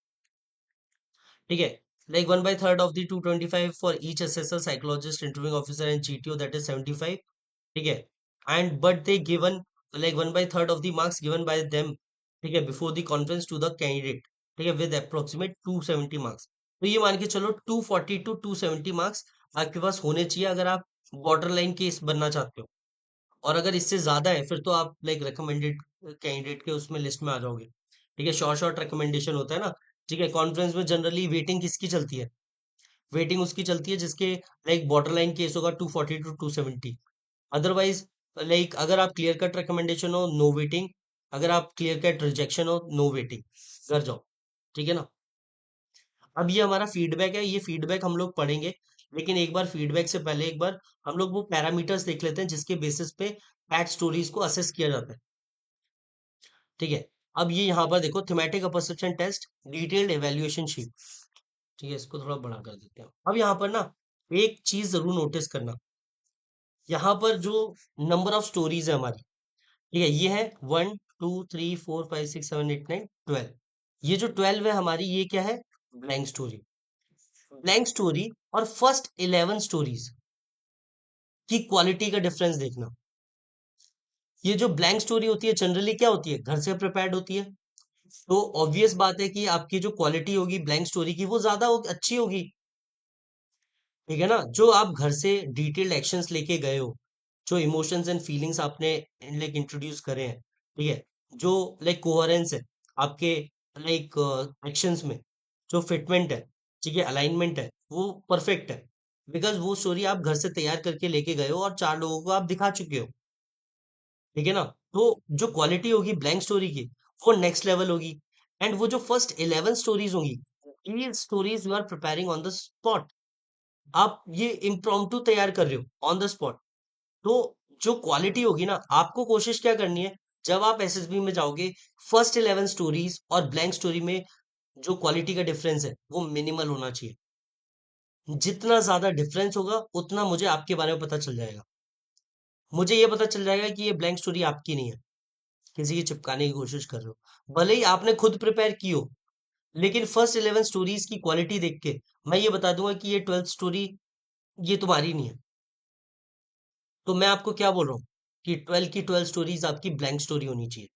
ठीक है, like 1/3 of the 225 for each assessor, psychologist, interviewing officer and GTO, that is 75, ठीक है। And but they given like 1/3 of the marks given by them, ठीक है, before the conference to the candidate, ठीक है, with approximate 270 marks. तो ये मान के चलो 240 to 270 मार्क्स आपके पास होने चाहिए अगर आप बॉर्डर लाइन केस बनना चाहते हो, और अगर इससे ज्यादा है फिर तो आप लाइक रिकमेंडेड कैंडिडेट के उसमें लिस्ट में आ जाओगे, ठीक है। शॉर्ट शॉर्ट रिकमेंडेशन होता है ना, ठीक है। कॉन्फ्रेंस में जनरली वेटिंग किसकी चलती है, वेटिंग उसकी चलती है जिसके लाइक बॉर्डर लाइन केस होगा 240 to 270। अदरवाइज लाइक अगर आप क्लियर कट रिकमेंडेशन हो, नो वेटिंग, अगर आप क्लियर कट रिजेक्शन हो, नो वेटिंग, घर जाओ, ठीक है ना। अब ये हमारा फीडबैक है, ये फीडबैक हम लोग पढ़ेंगे, लेकिन एक बार फीडबैक से पहले एक बार हम लोग वो पैरामीटर्स देख लेते हैं जिसके बेसिस पे फैक्ट स्टोरीज को असेस किया जाता है, ठीक है। अब ये यहाँ पर देखो, thematic perception test, detailed evaluation sheet, ठीक है, इसको थोड़ा बड़ा कर देते हैं। अब यहाँ पर ना एक चीज जरूर नोटिस करना, यहाँ पर जो नंबर ऑफ स्टोरीज है हमारी, ठीक है, ये है 1 2 3 4 5 6 7 8 9 12, ये जो 12 है हमारी, ये क्या है, ब्लैंक स्टोरी। ब्लैंक स्टोरी और फर्स्ट 11 स्टोरीज की क्वालिटी का डिफरेंस देखना। ये जो ब्लैंक स्टोरी होती है जनरली क्या होती है, घर से प्रिपेयर्ड होती है, तो ऑब्वियस बात है कि आपकी जो क्वालिटी होगी ब्लैंक स्टोरी की वो ज्यादा अच्छी होगी, ठीक है ना। जो आप घर से डिटेल्ड एक्शंस लेके गए हो, जो इमोशंस एंड फीलिंग्स आपने लाइक इंट्रोड्यूस करे हैं, ठीक है, जो लाइक कोहेरेंस है आपके लाइक एक्शंस में जो फिटमेंट है, ठीक है, अलाइनमेंट है, वो परफेक्ट है। बिकॉज वो स्टोरी आप घर से तैयार करके लेके गए हो और 4 लोगों को आप दिखा चुके हो, ठीक है ना? तो जो क्वालिटी होगी ब्लैंक स्टोरी की, वो नेक्स्ट लेवल होगी। एंड वो जो फर्स्ट 11 स्टोरीज होंगी, ये stories you are preparing on the spot. आप ये इम्प्रॉम्प्टू तैयार कर रहे हो ऑन द स्पॉट। तो जो क्वालिटी होगी ना, आपको कोशिश क्या करनी है, जब आप एसएसबी में जाओगे, फर्स्ट 11 स्टोरीज और ब्लैंक स्टोरी में जो क्वालिटी का डिफरेंस है, वो मिनिमल होना चाहिए। जितना ज्यादा डिफरेंस होगा, उतना मुझे आपके बारे में पता चल जाएगा। मुझे ये पता चल जाएगा कि ये ब्लैंक स्टोरी आपकी नहीं है, किसी की चिपकाने की कोशिश कर रहे हो। भले ही आपने खुद प्रिपेयर की हो, लेकिन फर्स्ट 11 स्टोरीज की क्वालिटी देख के मैं ये बता दूंगा कि ये 12th स्टोरी ये तुम्हारी नहीं है। तो मैं आपको क्या बोल रहा हूँ कि 12 की 12 स्टोरीज आपकी ब्लैंक स्टोरी होनी चाहिए।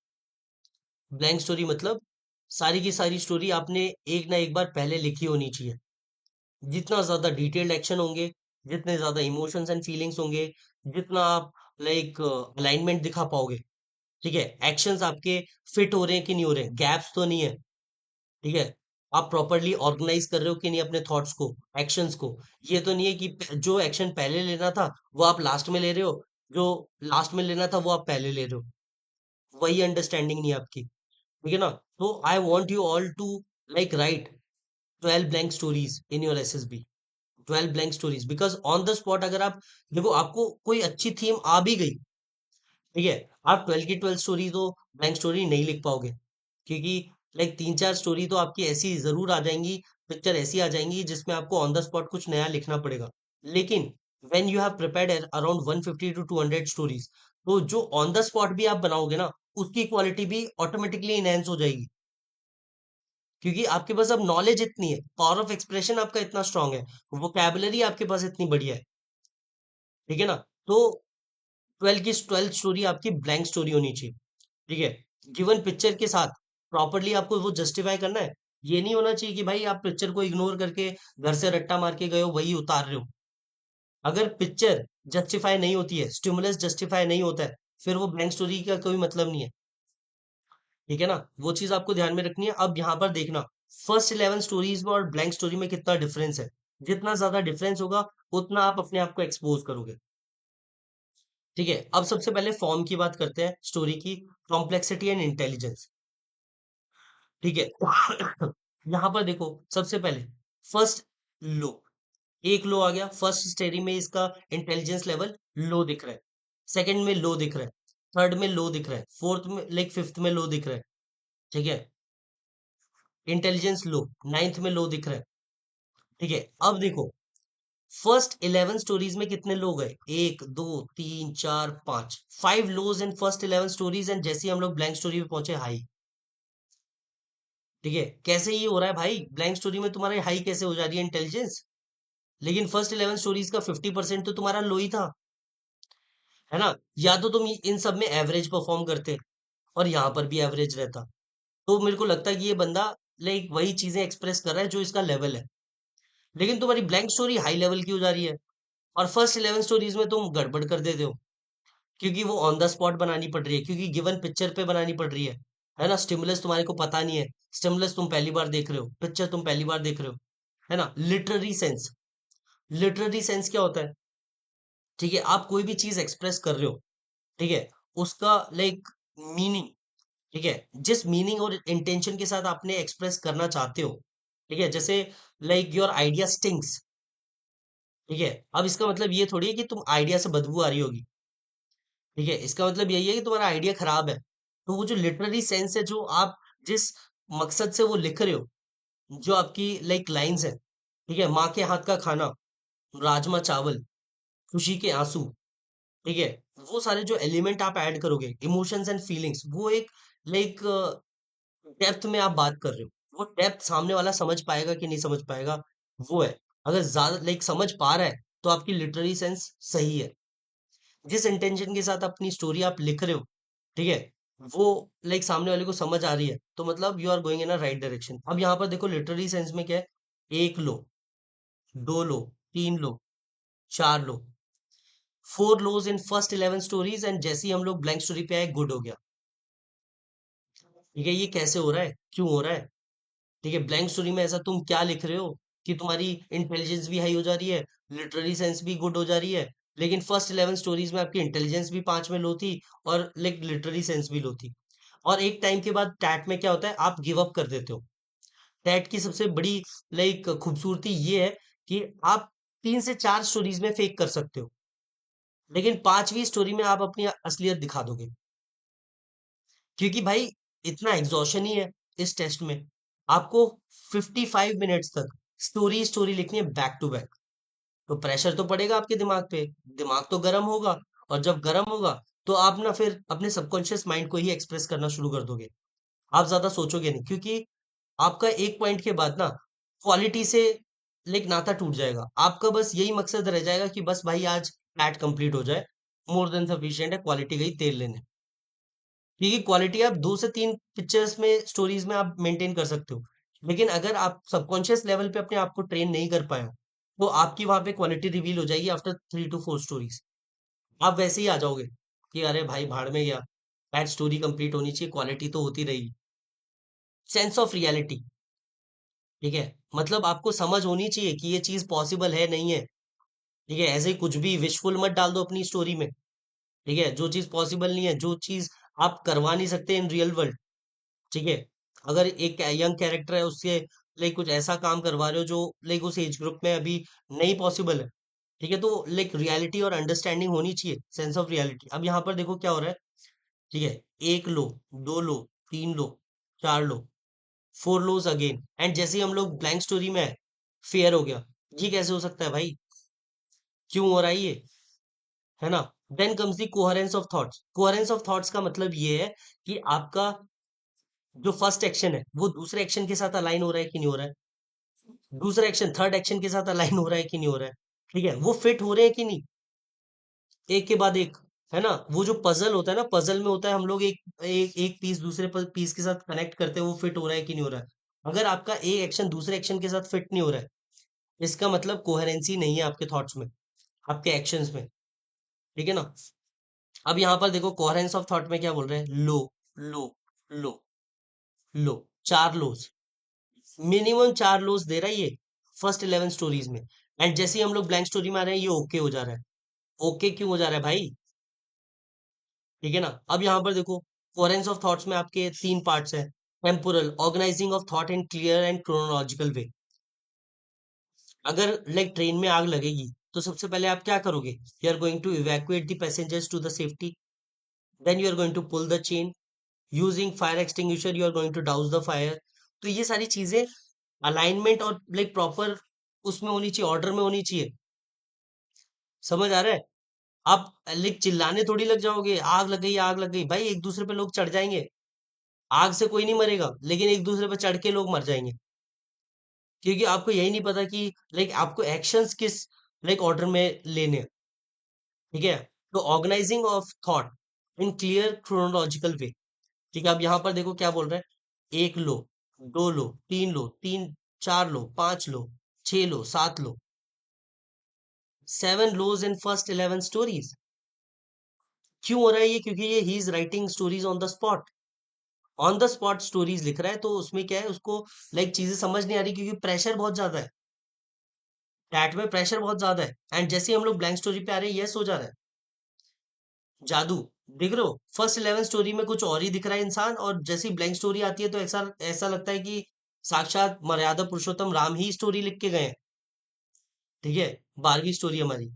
ब्लैंक स्टोरी मतलब सारी की सारी स्टोरी आपने एक ना एक बार पहले लिखी होनी चाहिए। जितना ज्यादा डिटेल्ड एक्शन होंगे, जितने ज्यादा इमोशंस एंड फीलिंग्स होंगे, जितना आप लाइक अलाइनमेंट दिखा पाओगे, ठीक है, एक्शंस आपके फिट हो रहे हैं कि नहीं हो रहे हैं, गैप्स तो नहीं है, ठीक है, आप प्रॉपरली ऑर्गेनाइज कर रहे हो कि नहीं अपने थॉट्स को, एक्शंस को। ये तो नहीं है कि जो एक्शन पहले लेना था वो आप लास्ट में ले रहे हो, जो लास्ट में लेना था वो आप पहले ले रहे हो। वही अंडरस्टैंडिंग नहीं है आपकी, ठीक है ना? तो I want you all to like write 12 blank stories in your SSB. 12 blank stories, because on the spot अगर आप देखो आपको कोई अच्छी थीम आ भी गई, ठीक है, आप 12 की 12 स्टोरी तो ब्लैंक स्टोरी नहीं लिख पाओगे, क्योंकि लाइक 3-4 स्टोरी तो आपकी ऐसी जरूर आ जाएंगी, पिक्चर ऐसी आ जाएंगी जिसमें आपको ऑन द स्पॉट कुछ नया लिखना पड़ेगा। लेकिन when you have prepared around 150 to 200 stories, तो जो ऑन द स्पॉट भी आप बनाओगे ना, उसकी क्वालिटी भी ऑटोमेटिकली इनहेंस हो जाएगी, क्योंकि आपके पास अब नॉलेज इतनी है, पावर ऑफ एक्सप्रेशन आपका इतना स्ट्रांग है, वोकैबुलरी आपके पास इतनी बढ़िया है, ठीक है ना? तो 12 की 12 स्टोरी आपकी ब्लैंक स्टोरी होनी चाहिए, ठीक है, गिवन पिक्चर के साथ प्रॉपरली आपको वो जस्टिफाई करना है। ये नहीं होना चाहिए कि भाई आप पिक्चर को इग्नोर करके घर से रट्टा मार के गए हो, वही उतार रहे हो। अगर पिक्चर जस्टिफाई नहीं होती है, स्टिमुलस जस्टिफाई नहीं होता है, फिर वो ब्लैंक स्टोरी का कोई मतलब नहीं है, ठीक है ना? वो चीज आपको ध्यान में रखनी है। अब यहाँ पर देखना, फर्स्ट 11 स्टोरीज में और ब्लैंक स्टोरी में कितना डिफरेंस है। जितना ज्यादा डिफरेंस होगा, उतना आप अपने आप को एक्सपोज करोगे, ठीक है। अब सबसे पहले फॉर्म की बात करते हैं, स्टोरी की कॉम्प्लेक्सिटी एंड इंटेलिजेंस, ठीक है। यहाँ पर देखो, सबसे पहले फर्स्ट लो, एक लो आ गया फर्स्ट स्टेरी में, इसका इंटेलिजेंस लेवल लो दिख रहा है, सेकंड में लो दिख रहा है, थर्ड में लो दिख रहा है, फोर्थ में लाइक फिफ्थ में लो दिख रहा है, ठीक है, इंटेलिजेंस लो, नाइन्थ में लो दिख रहा है, ठीक है। अब देखो, फर्स्ट 11 स्टोरीज में कितने लोग गए, एक दो तीन चार पांच, 5 लोज इन फर्स्ट 11 स्टोरीज, एंड जैसे ही हम लोग ब्लैंक स्टोरी में पहुंचे, हाई, ठीक है। कैसे ये हो रहा है भाई, ब्लैंक स्टोरी में तुम्हारा हाई कैसे हो जा रही है इंटेलिजेंस, लेकिन फर्स्ट 11 स्टोरीज का 50% तो तुम्हारा लो ही था, है ना? या तो तुम इन सब में एवरेज परफॉर्म करते और यहाँ पर भी एवरेज रहता, तो मेरे को लगता है कि ये बंदा लाइक वही चीजें एक्सप्रेस कर रहा है जो इसका लेवल है। लेकिन तुम्हारी ब्लैंक स्टोरी हाई लेवल की हो जा रही है, और फर्स्ट 11 स्टोरीज में तुम गड़बड़ कर देते हो, क्योंकि वो ऑन द स्पॉट बनानी पड़ रही है, क्योंकि गिवन पिक्चर पे बनानी पड़ रही है ना? स्टिमुलस तुम्हारे को पता नहीं है, स्टिमुलस तुम पहली बार देख रहे हो, पिक्चर तुम पहली बार देख रहे हो, है ना? लिटरेरी सेंस, लिटरेरी सेंस क्या होता है, ठीक है, आप कोई भी चीज एक्सप्रेस कर रहे हो, ठीक है, उसका लाइक मीनिंग, ठीक है, जिस मीनिंग और इंटेंशन के साथ आपने एक्सप्रेस करना चाहते हो, ठीक है, जैसे लाइक योर आइडिया स्टिंग्स, ठीक है, अब इसका मतलब ये थोड़ी है कि तुम आइडिया से बदबू आ रही होगी, ठीक है, इसका मतलब यही है कि तुम्हारा आइडिया खराब है। तो वो जो लिटरेरी सेंस है, जो आप जिस मकसद से वो लिख रहे हो, जो आपकी लाइक लाइंस है, ठीक है, माँ के हाथ का खाना, राजमा चावल, खुशी के आंसू, ठीक है, वो सारे जो एलिमेंट आप ऐड करोगे, इमोशंस एंड फीलिंग्स, वो एक लाइक डेप्थ में आप बात कर रहे हो, वो डेप्थ सामने वाला समझ पाएगा कि नहीं समझ पाएगा, वो है। अगर ज्यादा लाइक समझ पा रहा है, तो आपकी लिटरेरी सेंस सही है। जिस इंटेंशन के साथ अपनी स्टोरी आप लिख रहे हो, ठीक है, वो लाइक सामने वाले को समझ आ रही है, तो मतलब you are going in a right direction. अब यहाँ पर देखो, लिटरेरी सेंस में क्या है, एक लो, दो लो, तीन लो, चार लो, 4 लोज इन फर्स्ट 11 स्टोरीज, एंड जैसे ही हम लोग ब्लैंक स्टोरी पे आए, गुड हो गया, ठीक है, ये कैसे हो रहा है, क्यों हो रहा है। ठीक है, ब्लैंक स्टोरी में ऐसा तुम क्या लिख रहे हो कि तुम्हारी इंटेलिजेंस भी हाई हो जा रही है, लिटरेरी सेंस भी गुड हो जा रही है, लेकिन फर्स्ट 11 स्टोरीज में आपकी इंटेलिजेंस भी 5 में लो थी और लाइक लिटरेरी सेंस भी लो थी। और एक टाइम के बाद टैट में क्या होता है, आप गिव अप कर देते हो। टैट की सबसे बड़ी लाइक खूबसूरती ये है कि आप 3 से 4 स्टोरीज में फेक कर सकते हो, लेकिन 5वीं स्टोरी में आप अपनी असलियत दिखा दोगे। क्योंकि भाई इतना एग्जॉशन ही है इस टेस्ट में। आपको 55 मिनट्स तक स्टोरी स्टोरी लिखनी है बैक टू बैक। तो प्रेशर तो पड़ेगा आपके दिमाग पे, दिमाग तो गर्म होगा, और जब गर्म होगा तो आप ना फिर अपने सबकॉन्शियस माइंड को ही एक्सप्रेस करना शुरू कर दोगे। आप ज्यादा सोचोगे नहीं, क्योंकि आपका एक पॉइंट के बाद ना क्वालिटी से लाइक नाता टूट जाएगा। आपका बस यही मकसद रह जाएगा कि बस भाई आज एड कंप्लीट हो जाए, मोर देन सफिशिएंट है, क्वालिटी गई तेल लेने। क्योंकि क्वालिटी आप 2 से 3 पिक्चर्स में स्टोरीज में आप मेंटेन कर सकते हो, लेकिन अगर आप सबकॉन्शियस लेवल पे अपने आप को ट्रेन नहीं कर पाए हो, तो आपकी वहां पे क्वालिटी रिवील हो जाएगी आफ्टर 3 to 4 स्टोरीज। आप वैसे ही आ जाओगे कि अरे भाई भाड़ में गया, एड स्टोरी कंप्लीट होनी चाहिए, क्वालिटी तो होती रहेगी। सेंस ऑफ रियलिटी, ठीक है, मतलब आपको समझ होनी चाहिए कि ये चीज पॉसिबल है नहीं है। ठीक है, ऐसे ही कुछ भी विशफुल मत डाल दो अपनी स्टोरी में। ठीक है, जो चीज पॉसिबल नहीं है, जो चीज आप करवा नहीं सकते इन रियल वर्ल्ड। ठीक है, अगर एक यंग कैरेक्टर है, उससे लाइक कुछ ऐसा काम करवा रहे हो जो लाइक उस एज ग्रुप में अभी नहीं पॉसिबल है। ठीक है, तो लाइक रियलिटी और अंडरस्टैंडिंग होनी चाहिए, सेंस ऑफ रियलिटी। अब यहाँ पर देखो क्या हो रहा है। ठीक है, एक लो, दो लो, तीन लो, चार लो, 4 लोज अगेन, एंड जैसे ही हम लोग ब्लैंक स्टोरी में है, फेयर हो गया। ये कैसे हो सकता है भाई, क्यों हो रहा है ये, है ना। Then comes the coherence of thoughts. Coherence of thoughts का मतलब ये है कि आपका जो फर्स्ट एक्शन है वो दूसरे एक्शन के साथ अलाइन हो रहा है कि नहीं हो रहा है, दूसरा एक्शन थर्ड एक्शन के साथ अलाइन हो रहा है कि नहीं हो रहा है। ठीक है, वो फिट हो रहे हैं कि नहीं, एक के बाद एक, है ना। वो जो पजल होता है ना, पजल में होता है हम लोग एक पीस दूसरे पीस के साथ कनेक्ट करते हैं, वो फिट हो रहा है कि नहीं हो रहा है। अगर आपका एक एक्शन दूसरे एक्शन के साथ फिट नहीं हो रहा है, इसका मतलब कोहेरेंसी नहीं है आपके थॉट्स में, आपके एक्शंस में। ठीक है ना। अब यहाँ पर देखो कोहेरेंस ऑफ थॉट में क्या बोल रहे हैं, लो, लो, लो, लो, 4 लोज, मिनिमम 4 लोज दे रहा है ये फर्स्ट 11 स्टोरीज में। एंड जैसे ही हम लोग ब्लैंक स्टोरी में आ रहे हैं, ये ओके हो जा रहा है। ओके क्यों हो जा रहा है भाई, ठीक है ना। अब यहाँ पर देखो कोहेरेंस ऑफ थॉट्स में आपके 3 पार्ट्स हैं। Temporal, organising of thought in clear and chronological way. अगर लाइक ट्रेन में आग लगेगी, तो सबसे पहले आप क्या करोगे, you are going to evacuate the passengers to the safety, then you are going to pull the chain, using fire extinguisher you are going to douse the fire. तो ये सारी चीजें अलाइनमेंट और लाइक प्रॉपर उसमें होनी चाहिए, order में होनी चाहिए। समझ आ रहा है। आप लाइक चिल्लाने थोड़ी लग जाओगे, आग लग गई, आग लग गई, भाई एक दूसरे पे लोग चढ़ जाएंगे। आग से कोई नहीं मरेगा, लेकिन एक दूसरे पे चढ़ के लोग मर जाएंगे, क्योंकि आपको यही नहीं पता कि लाइक आपको एक्शंस किस लाइक ऑर्डर में लेने हैं। ठीक है, तो organising of thought in clear chronological way. ठीक है, अब यहाँ पर देखो क्या बोल रहे हैं, 1 लो, 2 लो, 3 लो, 4 लो, 5 लो, 6 लो, 7 लो, 7 लोज इन फर्स्ट 11 स्टोरीज। क्यों हो रहा है ये, क्योंकि ये he is writing stories on the spot. On the spot stories लिख रहा है, तो उसमें क्या है, उसको लाइक चीजें समझ नहीं आ रही, क्योंकि प्रेशर बहुत ज्यादा है, टैट में प्रेशर बहुत ज्यादा है। एंड जैसे ही हम लोग ब्लैंक स्टोरी पे आ रहे हैं, यस हो जा रहा है, जादू। दिख रहे हो, फर्स्ट 11 स्टोरी में कुछ और ही दिख रहा है इंसान, और जैसी ब्लैंक स्टोरी आती है तो ऐसा ऐसा लगता है कि साक्षात मर्यादा पुरुषोत्तम राम ही स्टोरी लिख के गए हैं। ठीक है, 12वीं स्टोरी हमारी।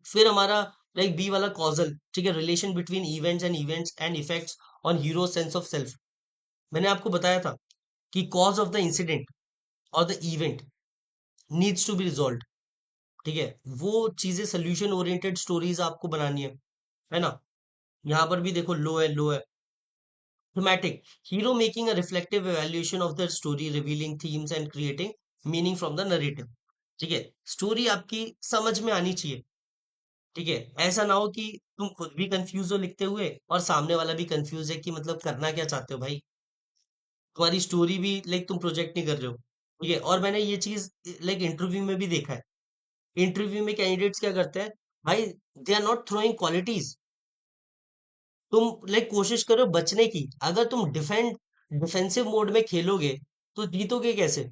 फिर हमारा लाइक बी वाला कॉजल, ठीक है, relation between events and effects on hero sense of self. मैंने आपको बताया था कि कॉज ऑफ द इंसिडेंट और the event needs to be resolve. ठीक है, वो चीजें सोल्यूशन ओरिएंटेड स्टोरीज आपको बनानी है ना। यहाँ पर भी देखो लो है, लो है। Thematic, hero making a reflective evaluation of the story, revealing themes and creating meaning from the narrative। ठीक है, स्टोरी आपकी समझ में आनी चाहिए। ठीक है, ऐसा ना हो कि तुम खुद भी कंफ्यूज हो लिखते हुए, और सामने वाला भी कंफ्यूज है कि मतलब करना क्या चाहते हो भाई, तुम्हारी स्टोरी भी लाइक तुम प्रोजेक्ट नहीं कर रहे हो। ठीक है, और मैंने ये चीज लाइक इंटरव्यू में भी देखा है। इंटरव्यू में कैंडिडेट्स क्या करते हैं भाई, they are not throwing qualities, तुम लाइक कोशिश करो बचने की। अगर तुम डिफेंसिव मोड में खेलोगे तो जीतोगे कैसे?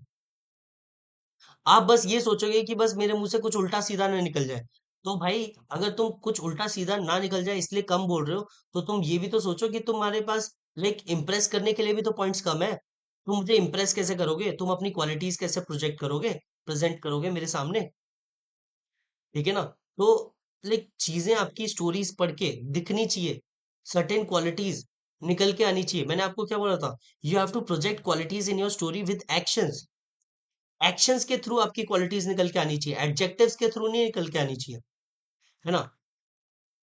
आप बस ये सोचोगे कि बस मेरे मुंह से कुछ उल्टा सीधा ना निकल जाए। तो भाई, अगर तुम कुछ उल्टा सीधा ना निकल जाए इसलिए कम बोल रहे हो, तो तुम ये भी तो सोचो कि तुम्हारे पास लाइक इम्प्रेस करने के लिए भी तो पॉइंट्स कम है। तुम मुझे इम्प्रेस कैसे करोगे? तुम अपनी क्वालिटीज कैसे प्रोजेक्ट करोगे, प्रेजेंट करोगे मेरे सामने? ठीक है ना? तो लाइक चीजें आपकी स्टोरीज पढ़ के दिखनी चाहिए, सर्टेन क्वालिटीज निकल के आनी चाहिए। मैंने आपको क्या बोला था? You have to project qualities in your story with actions. Actions के थ्रू आपकी क्वालिटीज निकल के आनी चाहिए, एडजेक्टिव्स के थ्रू नहीं निकल के आनी चाहिए, है ना?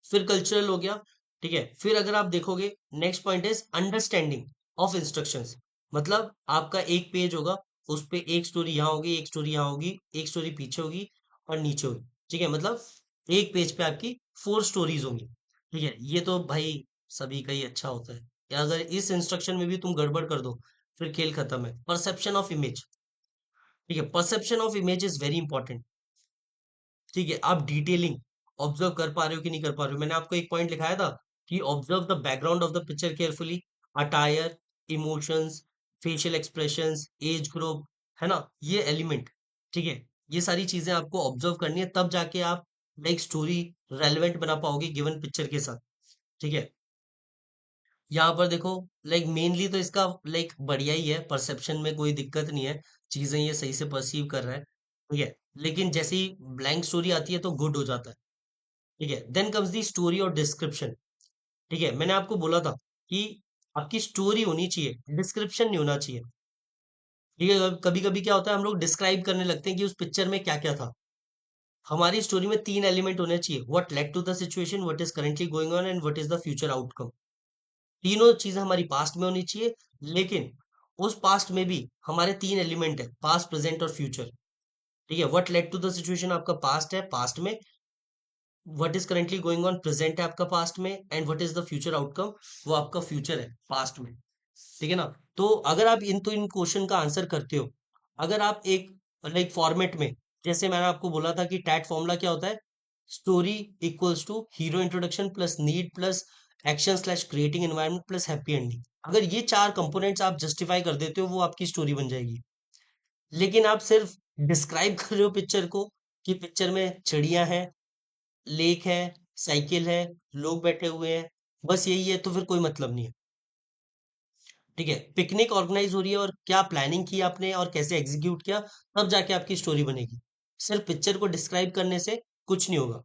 फिर कल्चरल हो गया। ठीक है, फिर अगर आप देखोगे, next point is understanding of instructions. मतलब आपका एक पेज होगा, उस पे एक स्टोरी यहाँ होगी, एक स्टोरी यहाँ होगी, एक स्टोरी पीछे होगी और नीचे होगी। ठीक है, मतलब एक पेज पे आपकी 4 स्टोरीज होंगी। ठीक है, ये तो भाई सभी का ही अच्छा होता है। या अगर इस इंस्ट्रक्शन में भी तुम गड़बड़ कर दो, फिर खेल खत्म है। Perception of image. ठीक है, perception of image is very important. ठीक है, आप डिटेलिंग ऑब्जर्व कर पा रहे हो कि नहीं कर पा रहे हो? मैंने आपको एक पॉइंट लिखाया था कि observe the background of the picture carefully, attire, emotions, facial expressions, age group, है ना, ये एलिमेंट। ठीक है, ये सारी चीजें आपको ऑब्जर्व करनी है, तब जाके आप लाइक स्टोरी रेलेवेंट बना पाओगे गिवन पिक्चर के साथ। ठीक है, यहाँ पर देखो, लाइक मेनली तो इसका लाइक बढ़िया ही है, परसेप्शन में कोई दिक्कत नहीं है, चीजें ये सही से परसीव कर रहा है। ठीक है, लेकिन जैसे ही ब्लैंक स्टोरी आती है तो गुड हो जाता है। ठीक है, देन कम्स दी स्टोरी और डिस्क्रिप्शन। ठीक है, मैंने आपको बोला था कि आपकी स्टोरी होनी चाहिए, डिस्क्रिप्शन नहीं होना चाहिए। ठीक है, कभी कभी क्या होता है, हम लोग डिस्क्राइब करने लगते हैं कि उस पिक्चर में क्या क्या था। हमारी स्टोरी में 3 एलिमेंट होने चाहिए: what led to the situation, what is currently going on and what is the future outcome. तीनों चीजें हमारी पास्ट में होनी चाहिए, लेकिन उस पास्ट में भी हमारे 3 एलिमेंट है: पास्ट, प्रेजेंट और फ्यूचर। ठीक है, what led to the situation आपका पास्ट है, पास्ट में। What is currently going on, present है आपका पास्ट में। And what is the future outcome, वो आपका फ्यूचर है पास्ट में। ठीक है ना? तो अगर आप इन क्वेश्चन का आंसर करते हो, अगर आप एक लाइक फॉर्मेट में, जैसे मैंने आपको बोला था कि टैट फॉर्मूला क्या होता है: story equals to hero introduction plus need plus action slash creating environment plus happy ending. अगर ये 4 कंपोनेंट्स आप जस्टिफाई कर देते हो, वो आपकी स्टोरी बन जाएगी। लेकिन आप सिर्फ डिस्क्राइब कर रहे हो पिक्चर को, कि पिक्चर में चिड़िया हैं, लेक है, साइकिल है, लोग बैठे हुए हैं, बस यही है, तो फिर कोई मतलब नहीं है। ठीक है, पिकनिक ऑर्गेनाइज हो रही है और क्या प्लानिंग की आपने और कैसे एग्जीक्यूट किया, तब जाके आपकी स्टोरी बनेगी। सिर्फ पिक्चर को डिस्क्राइब करने से कुछ नहीं होगा।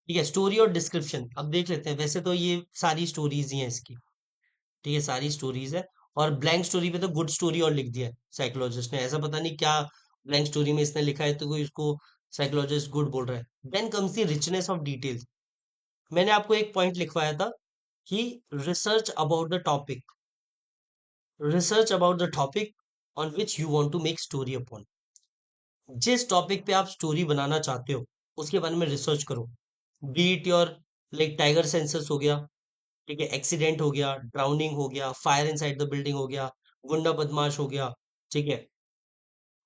ठीक है, स्टोरी और डिस्क्रिप्शन अब देख लेते हैं। वैसे तो ये सारी स्टोरीज ही हैं इसकी। ठीक है, सारी स्टोरीज है। और ब्लैंक स्टोरी पे तो गुड स्टोरी और लिख दिया है साइकोलॉजिस्ट ने, ऐसा पता नहीं क्या ब्लैंक स्टोरी में इसने लिखा है, तो कोई इसको साइकोलॉजिस्ट गुड बोल रहा है। Then comes the richness of details. मैंने आपको एक पॉइंट लिखवाया था कि research about the topic, research about the topic on which you want to make story upon. जिस टॉपिक पे आप स्टोरी बनाना चाहते हो उसके बारे में रिसर्च करो। Be it your like tiger census हो गया, ठीक है, एक्सीडेंट हो गया, ड्राउनिंग हो गया, फायर इनसाइड द बिल्डिंग हो गया, गुंडा बदमाश हो गया। ठीक है,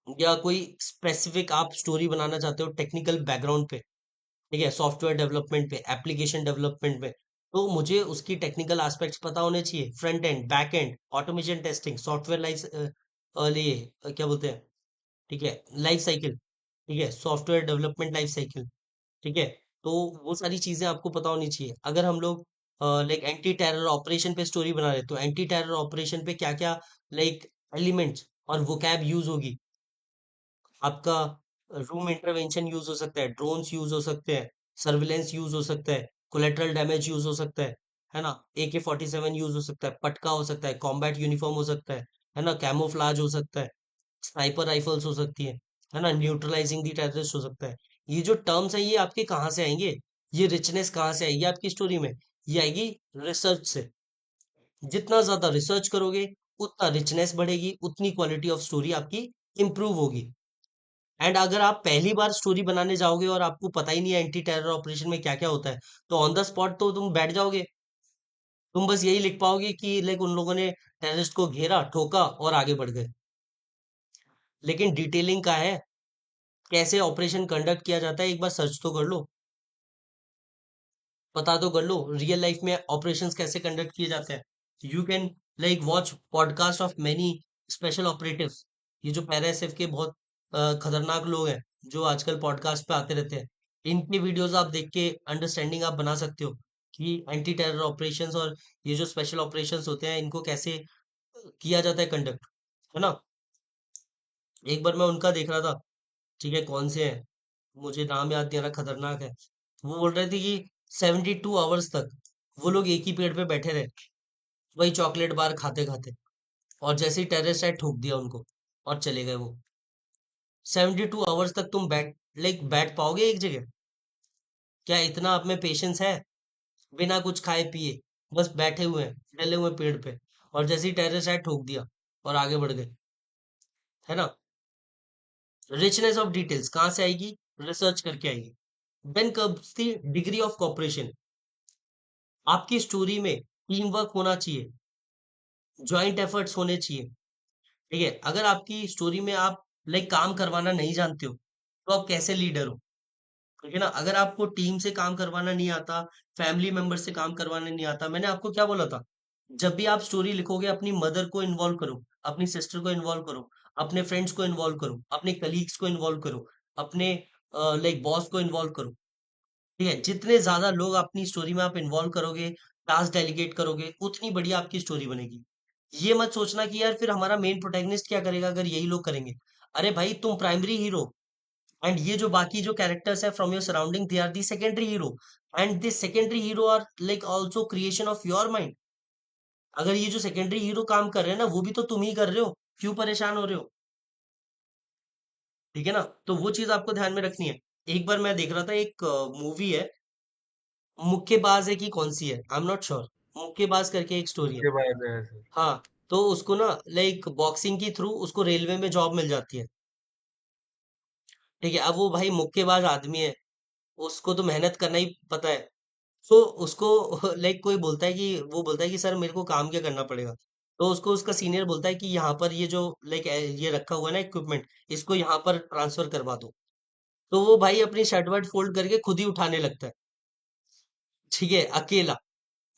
या कोई स्पेसिफिक आप स्टोरी बनाना चाहते हो टेक्निकल बैकग्राउंड पे, ठीक है, सॉफ्टवेयर डेवलपमेंट पे, एप्लीकेशन डेवलपमेंट पे, तो मुझे उसकी टेक्निकल एस्पेक्ट्स पता होने चाहिए: front end, back and, automation testing, software life, ये क्या बोलते हैं, ठीक है, लाइफ साइकिल, ठीक है, सॉफ्टवेयर डेवलपमेंट लाइफ साइकिल। ठीक है, तो वो सारी चीजें आपको पता होनी चाहिए। अगर हम लोग लाइक एंटी टेरर ऑपरेशन पे स्टोरी बना रहे, तो एंटी टेरर ऑपरेशन पे क्या क्या लाइक एलिमेंट्स और वोकैब यूज होगी। आपका रूम इंटरवेंशन यूज हो सकता है, ड्रोन्स यूज हो सकते हैं, सर्विलेंस यूज हो सकता है, कोलेटरल डैमेज यूज हो सकता है ना, AK-47 यूज हो सकता है, पटका हो सकता है, कॉम्बैट यूनिफॉर्म हो सकता है ना, कैमोफ्लाज हो सकता है, स्नाइपर राइफल्स हो सकती है ना, न्यूट्रलाइजिंग दी टेररिस्ट हो सकता है। ये जो टर्म्स हैं ये आपके कहाँ से आएंगे? ये रिचनेस कहाँ से आएगी आपकी स्टोरी में? ये आएगी रिसर्च से। जितना ज्यादा रिसर्च करोगे उतना रिचनेस बढ़ेगी, उतनी क्वालिटी ऑफ स्टोरी आपकी इंप्रूव होगी। एंड अगर आप पहली बार स्टोरी बनाने जाओगे और आपको पता ही नहीं है एंटी टेरर ऑपरेशन में क्या क्या होता है, तो ऑन द स्पॉट तो तुम बैठ जाओगे। तुम बस यही लिख पाओगे कि लाइक उन लोगों ने टेररिस्ट को घेरा, ठोका और आगे बढ़ गए। लेकिन डिटेलिंग का है, कैसे ऑपरेशन कंडक्ट किया जाता है, एक बार सर्च तो कर लो। पता तो कर लो रियल लाइफ में ऑपरेशंस कैसे कंडक्ट किए जाते हैं। You can like watch podcast of many special operatives. ये जो पैरा एसएफ के बहुत खतरनाक लोग हैं जो आजकल पॉडकास्ट पे आते रहते हैं, इनकी वीडियोस आप देख के अंडरस्टैंडिंग आप बना सकते हो कि एंटी टेरर ऑपरेशंस और ये जो स्पेशल ऑपरेशंस होते हैं इनको कैसे किया जाता है कंडक्ट, है ना। एक बार मैं उनका देख रहा था, ठीक है, कौन से हैं, मुझे नाम याद नहीं आ रहा, खतरनाक है। वो बोल रहे थे कि 72 आवर्स तक वो लोग एक ही पेड़ पे बैठे रहे, वही चॉकलेट बार खाते खाते, और जैसे ही टेररिस्ट आए ठोक दिया उनको और चले गए वो। 72 आवर्स तक तुम बैठ पाओगे एक जगह? क्या इतना आप में पेशेंस है? बिना कुछ खाए पिए बस बैठे हुए हैं डले हुए पेड़ पे, और जैसे ही टेररिस्ट आए ठोक दिया और आगे बढ़ गए, है ना। रिचनेस ऑफ डिटेल्स कहाँ से आएगी? रिसर्च करके आएगी। Then comes the degree of cooperation. आपकी स्टोरी में टीम वर्क होना चाहिए, जॉइंट एफर्ट्स होने चाहिए। ठीक है, अगर आपकी स्टोरी में आप काम करवाना नहीं जानते हो तो आप कैसे लीडर हो? ठीक है ना। अगर आपको टीम से काम करवाना नहीं आता, फैमिली मेंबर से काम करवाना नहीं आता, मैंने आपको क्या बोला था, जब भी आप स्टोरी लिखोगे अपनी मदर को इन्वॉल्व करो, अपनी सिस्टर को इन्वॉल्व करो, अपने फ्रेंड्स को इन्वॉल्व करो, अपने कलीग्स को इन्वॉल्व करो, अपने बॉस को इन्वॉल्व करो। ठीक है, जितने ज्यादा लोग अपनी स्टोरी में आप इन्वॉल्व करोगे, टास्क डेलीगेट करोगे, उतनी बढ़िया आपकी स्टोरी बनेगी। ये मत सोचना कि यार फिर हमारा मेन प्रोटैगनिस्ट क्या करेगा अगर यही लोग करेंगे। अरे भाई तुम प्राइमरी हीरो, एंड ये जो बाकी जो कैरेक्टर्स है from your surrounding they are the secondary hero, and this secondary hero are also creation of your mind. अगर ये जो सेकेंडरी हीरो काम कर रहे हैं ना वो भी तो तुम ही कर रहे हो, क्यों परेशान हो रहे हो? ठीक है ना। तो वो चीज आपको ध्यान में रखनी है। एक बार मैं देख रहा था, एक मूवी है, मुक्केबाज है कि कौन सी है, आई एम नॉट श्योर। मुक्केबाज करके एक स्टोरी है। उसके बाद है सर। हाँ, तो उसको ना बॉक्सिंग के थ्रू उसको रेलवे में जॉब मिल जाती है। ठीक है, अब वो भाई मुक्केबाज आदमी है, उसको तो मेहनत करना ही पता है। तो उसको कोई बोलता है कि वो बोलता है कि सर मेरे को काम क्या करना पड़ेगा। तो उसको उसका सीनियर बोलता है कि यहाँ पर ये जो ये रखा हुआ है ना इक्विपमेंट, इसको यहाँ पर ट्रांसफर करवा दो। तो वो भाई अपनी शर्ट वर्ट फोल्ड करके खुद ही उठाने लगता है, ठीक है, अकेला।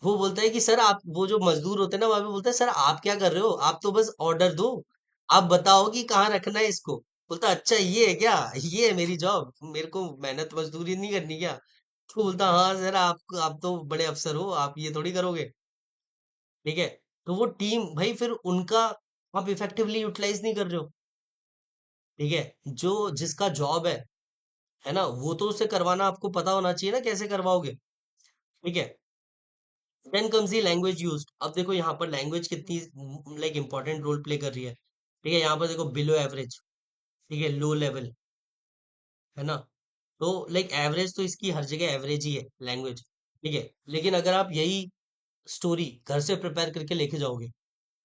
वो बोलता है कि सर आप, वो जो मजदूर होते हैं ना वहां पे, बोलता है सर आप क्या कर रहे हो, आप तो बस ऑर्डर दो, आप बताओ कि कहाँ रखना है इसको। बोलता अच्छा ये है क्या, ये है मेरी जॉब, मेरे को मेहनत मजदूरी नहीं करनी क्या? तो बोलता हाँ सर, आप तो बड़े अफसर हो, आप ये थोड़ी करोगे। ठीक है, तो वो टीम भाई फिर उनका आप इफेक्टिवली यूटिलाइज नहीं कर रहे हो। ठीक है, जो जिसका जॉब है ना, वो तो उससे करवाना आपको पता होना चाहिए ना कैसे करवाओगे। ठीक है। Then comes the language used. अब देखो यहाँ पर लैंग्वेज कितनी इंपॉर्टेंट रोल प्ले कर रही है। ठीक है, यहाँ पर देखो बिलो एवरेज, ठीक है, लो लेवल, है ना। तो एवरेज तो इसकी हर जगह एवरेज ही है लैंग्वेज। ठीक है, लेकिन अगर आप यही स्टोरी घर से प्रिपेयर करके लेके जाओगे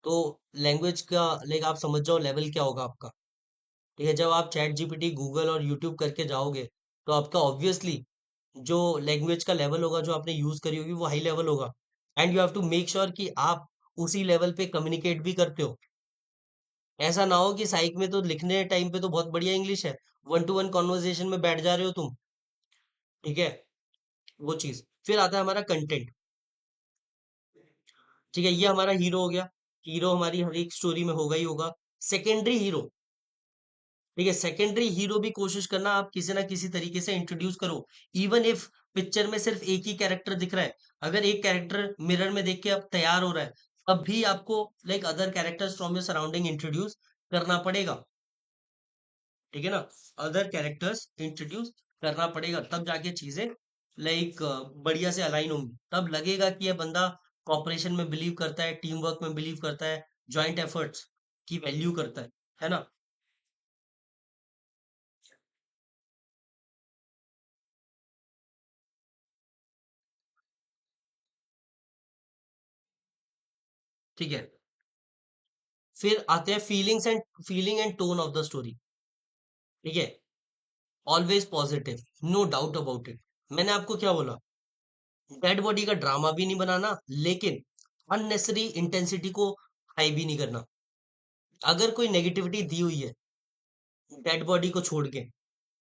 तो लैंग्वेज का आप समझ जाओ लेवल क्या होगा आपका। ठीक है, जब आप चैट जीपीटी गूगल और यूट्यूब करके जाओगे तो आपका ऑब्वियसली जो लैंग्वेज का लेवल होगा जो आपने यूज करी होगी वो हाई लेवल होगा। And you have to make sure कि आप उसी लेवल पे कम्युनिकेट भी करते हो। ऐसा ना हो कि साइक में तो लिखने टाइम पे तो बहुत बढ़िया इंग्लिश है, वन टू वन कॉन्वर्जेशन में बैठ जा रहे हो तुम। ठीक है, वो चीज। फिर आता है हमारा कंटेंट। ठीक है, ये हमारा हीरो हो गया। हीरो हमारी हर एक स्टोरी में होगा ही होगा। सेकेंडरी हीरो, ठीक है, सेकेंडरी हीरो भी कोशिश करना आप किसी ना किसी तरीके से इंट्रोड्यूस करो। इवन इफ पिक्चर में सिर्फ एक ही कैरेक्टर दिख रहा है, अगर एक कैरेक्टर मिरर में देख के अब तैयार हो रहा है, तब भी आपको other characters from your surrounding introduce करना पड़ेगा। ठीक है ना, अदर कैरेक्टर्स इंट्रोड्यूस करना पड़ेगा, तब जाके चीजें बढ़िया से अलाइन होंगी, तब लगेगा कि ये बंदा कॉपरेशन में बिलीव करता है, टीम वर्क में बिलीव करता है, जॉइंट एफर्ट्स की वैल्यू करता है ना। ठीक है, फिर आते हैं feeling and tone of the story. ठीक है, always positive, no doubt about it. मैंने आपको क्या बोला, डेड बॉडी का ड्रामा भी नहीं बनाना, लेकिन अननेसेसरी इंटेंसिटी को हाई भी नहीं करना। अगर कोई नेगेटिविटी दी हुई है डेड बॉडी को छोड़ के,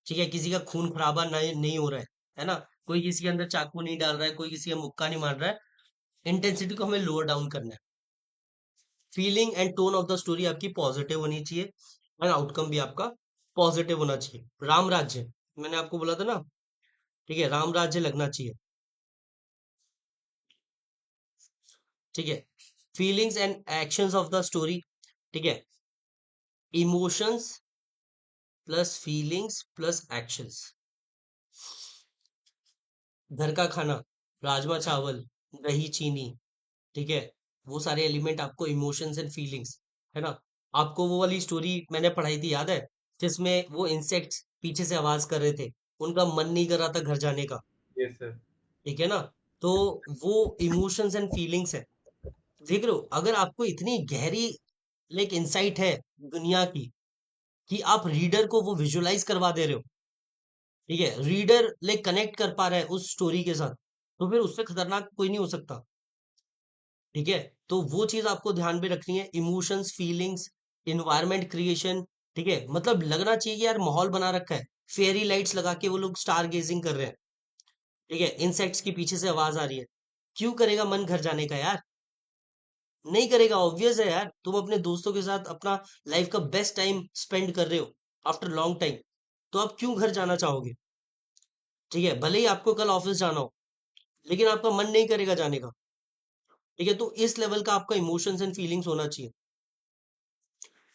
ठीक है, किसी का खून खराबा नहीं हो रहा है ना, कोई किसी के अंदर चाकू नहीं डाल रहा है, कोई किसी का मुक्का नहीं मार रहा है। इंटेंसिटी को हमें लोअर डाउन करना है। Feeling and tone of the story आपकी पॉजिटिव होनी चाहिए एंड आउटकम भी आपका पॉजिटिव होना चाहिए। राम राज्य, मैंने आपको बोला था ना, ठीक है, राम राज्य लगना चाहिए। ठीक है, feelings and actions of the story, ठीक है, emotions plus feelings plus actions. घर का खाना, राजमा चावल, दही चीनी, ठीक है, वो सारे एलिमेंट आपको इमोशंस एंड फीलिंग्स, है ना। आपको वो वाली स्टोरी मैंने पढ़ाई थी, याद है, जिसमें वो इंसेक्ट्स पीछे से आवाज कर रहे थे, उनका मन नहीं कर रहा था घर जाने का, यस सर। ठीक है ना। तो वो इमोशंस एंड फीलिंग्स है। देख रहे हो, अगर आपको इतनी गहरी लाइक इंसाइट है दुनिया की कि आप रीडर को वो विजुअलाइज करवा दे रहे हो, ठीक है, रीडर लाइक कनेक्ट कर पा रहा है उस स्टोरी के साथ, तो फिर उससे खतरनाक कोई नहीं हो सकता। ठीक है, तो वो चीज आपको ध्यान में रखनी है, इमोशंस, फीलिंग्स, इन्वायरमेंट क्रिएशन, ठीक है, मतलब लगना चाहिए कि यार माहौल बना रखा है, फेयरी लाइट्स लगा के वो लोग स्टार गेजिंग कर रहे हैं, ठीक है, इंसेक्ट्स की पीछे से आवाज आ रही है। क्यों करेगा मन घर जाने का यार? नहीं करेगा, ऑब्वियस है यार, तुम अपने दोस्तों के साथ अपना लाइफ का बेस्ट टाइम स्पेंड कर रहे हो आफ्टर लॉन्ग टाइम, तो आप क्यों घर जाना चाहोगे? ठीक है, भले ही आपको कल ऑफिस जाना हो, लेकिन आपका मन नहीं करेगा जाने का। ठीक है, तो इस लेवल का आपका इमोशंस एंड फीलिंग्स होना चाहिए।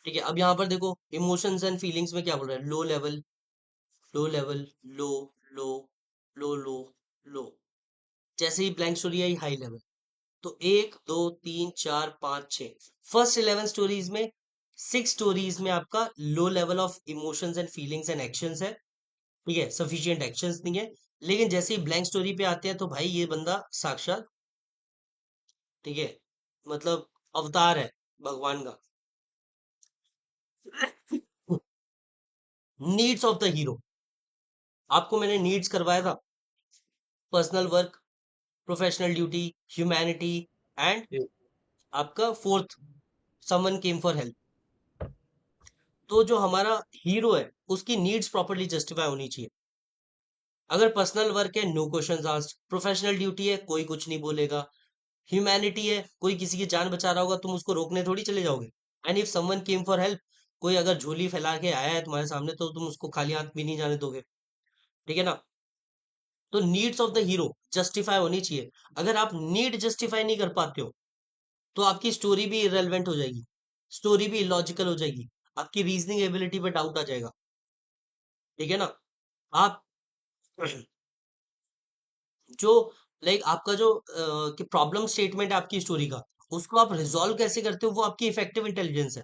ठीक है, अब यहाँ पर देखो, इमोशंस एंड फीलिंग्स में क्या बोल रहा है, लो लेवल, लो लेवल, लो, लो, लो, लो, लो। जैसे ही ब्लैंक स्टोरी आई, हाई लेवल। तो 1 2 3 4 5 6, फर्स्ट 11 स्टोरीज में, 6 स्टोरीज में आपका लो level of emotions and feelings and actions है, ठीक है, सफिशिएंट एक्शंस नहीं है। लेकिन जैसे ही ब्लैंक स्टोरी पे आते हैं तो भाई ये बंदा साक्षात, ठीक है, मतलब अवतार है भगवान का। नीड्स ऑफ द हीरो, आपको मैंने नीड्स करवाया था, personal work, professional duty, humanity and आपका fourth, someone came for help. तो जो हमारा हीरो है उसकी नीड्स प्रॉपर्ली जस्टिफाई होनी चाहिए। अगर पर्सनल वर्क है, no questions asked, professional duty है, कोई कुछ नहीं बोलेगा, ह्यूमैनिटी है, कोई किसी की जान बचा रहा होगा, तुम उसको रोकने थोड़ी चले जाओगे। And if someone came for help, कोई अगर झोली फैला के आया है तुम्हारे सामने तो तुम उसको खाली हाथ भी नहीं जाने दोगे, ठीक है ना। तो needs of the hero justify होनी चाहिए। अगर आप नीड जस्टिफाई नहीं कर पाते हो तो आपकी स्टोरी भी इरेलेवेंट हो जाएगी, स्टोरी भी इलॉजिकल हो जाएगी, आपकी रीजनिंग एबिलिटी पे डाउट आ जाएगा, ठीक है ना। आप जो लाइक आपका जो कि प्रॉब्लम स्टेटमेंट है आपकी स्टोरी का, उसको आप रिजॉल्व कैसे करते हो, वो आपकी इफेक्टिव इंटेलिजेंस है,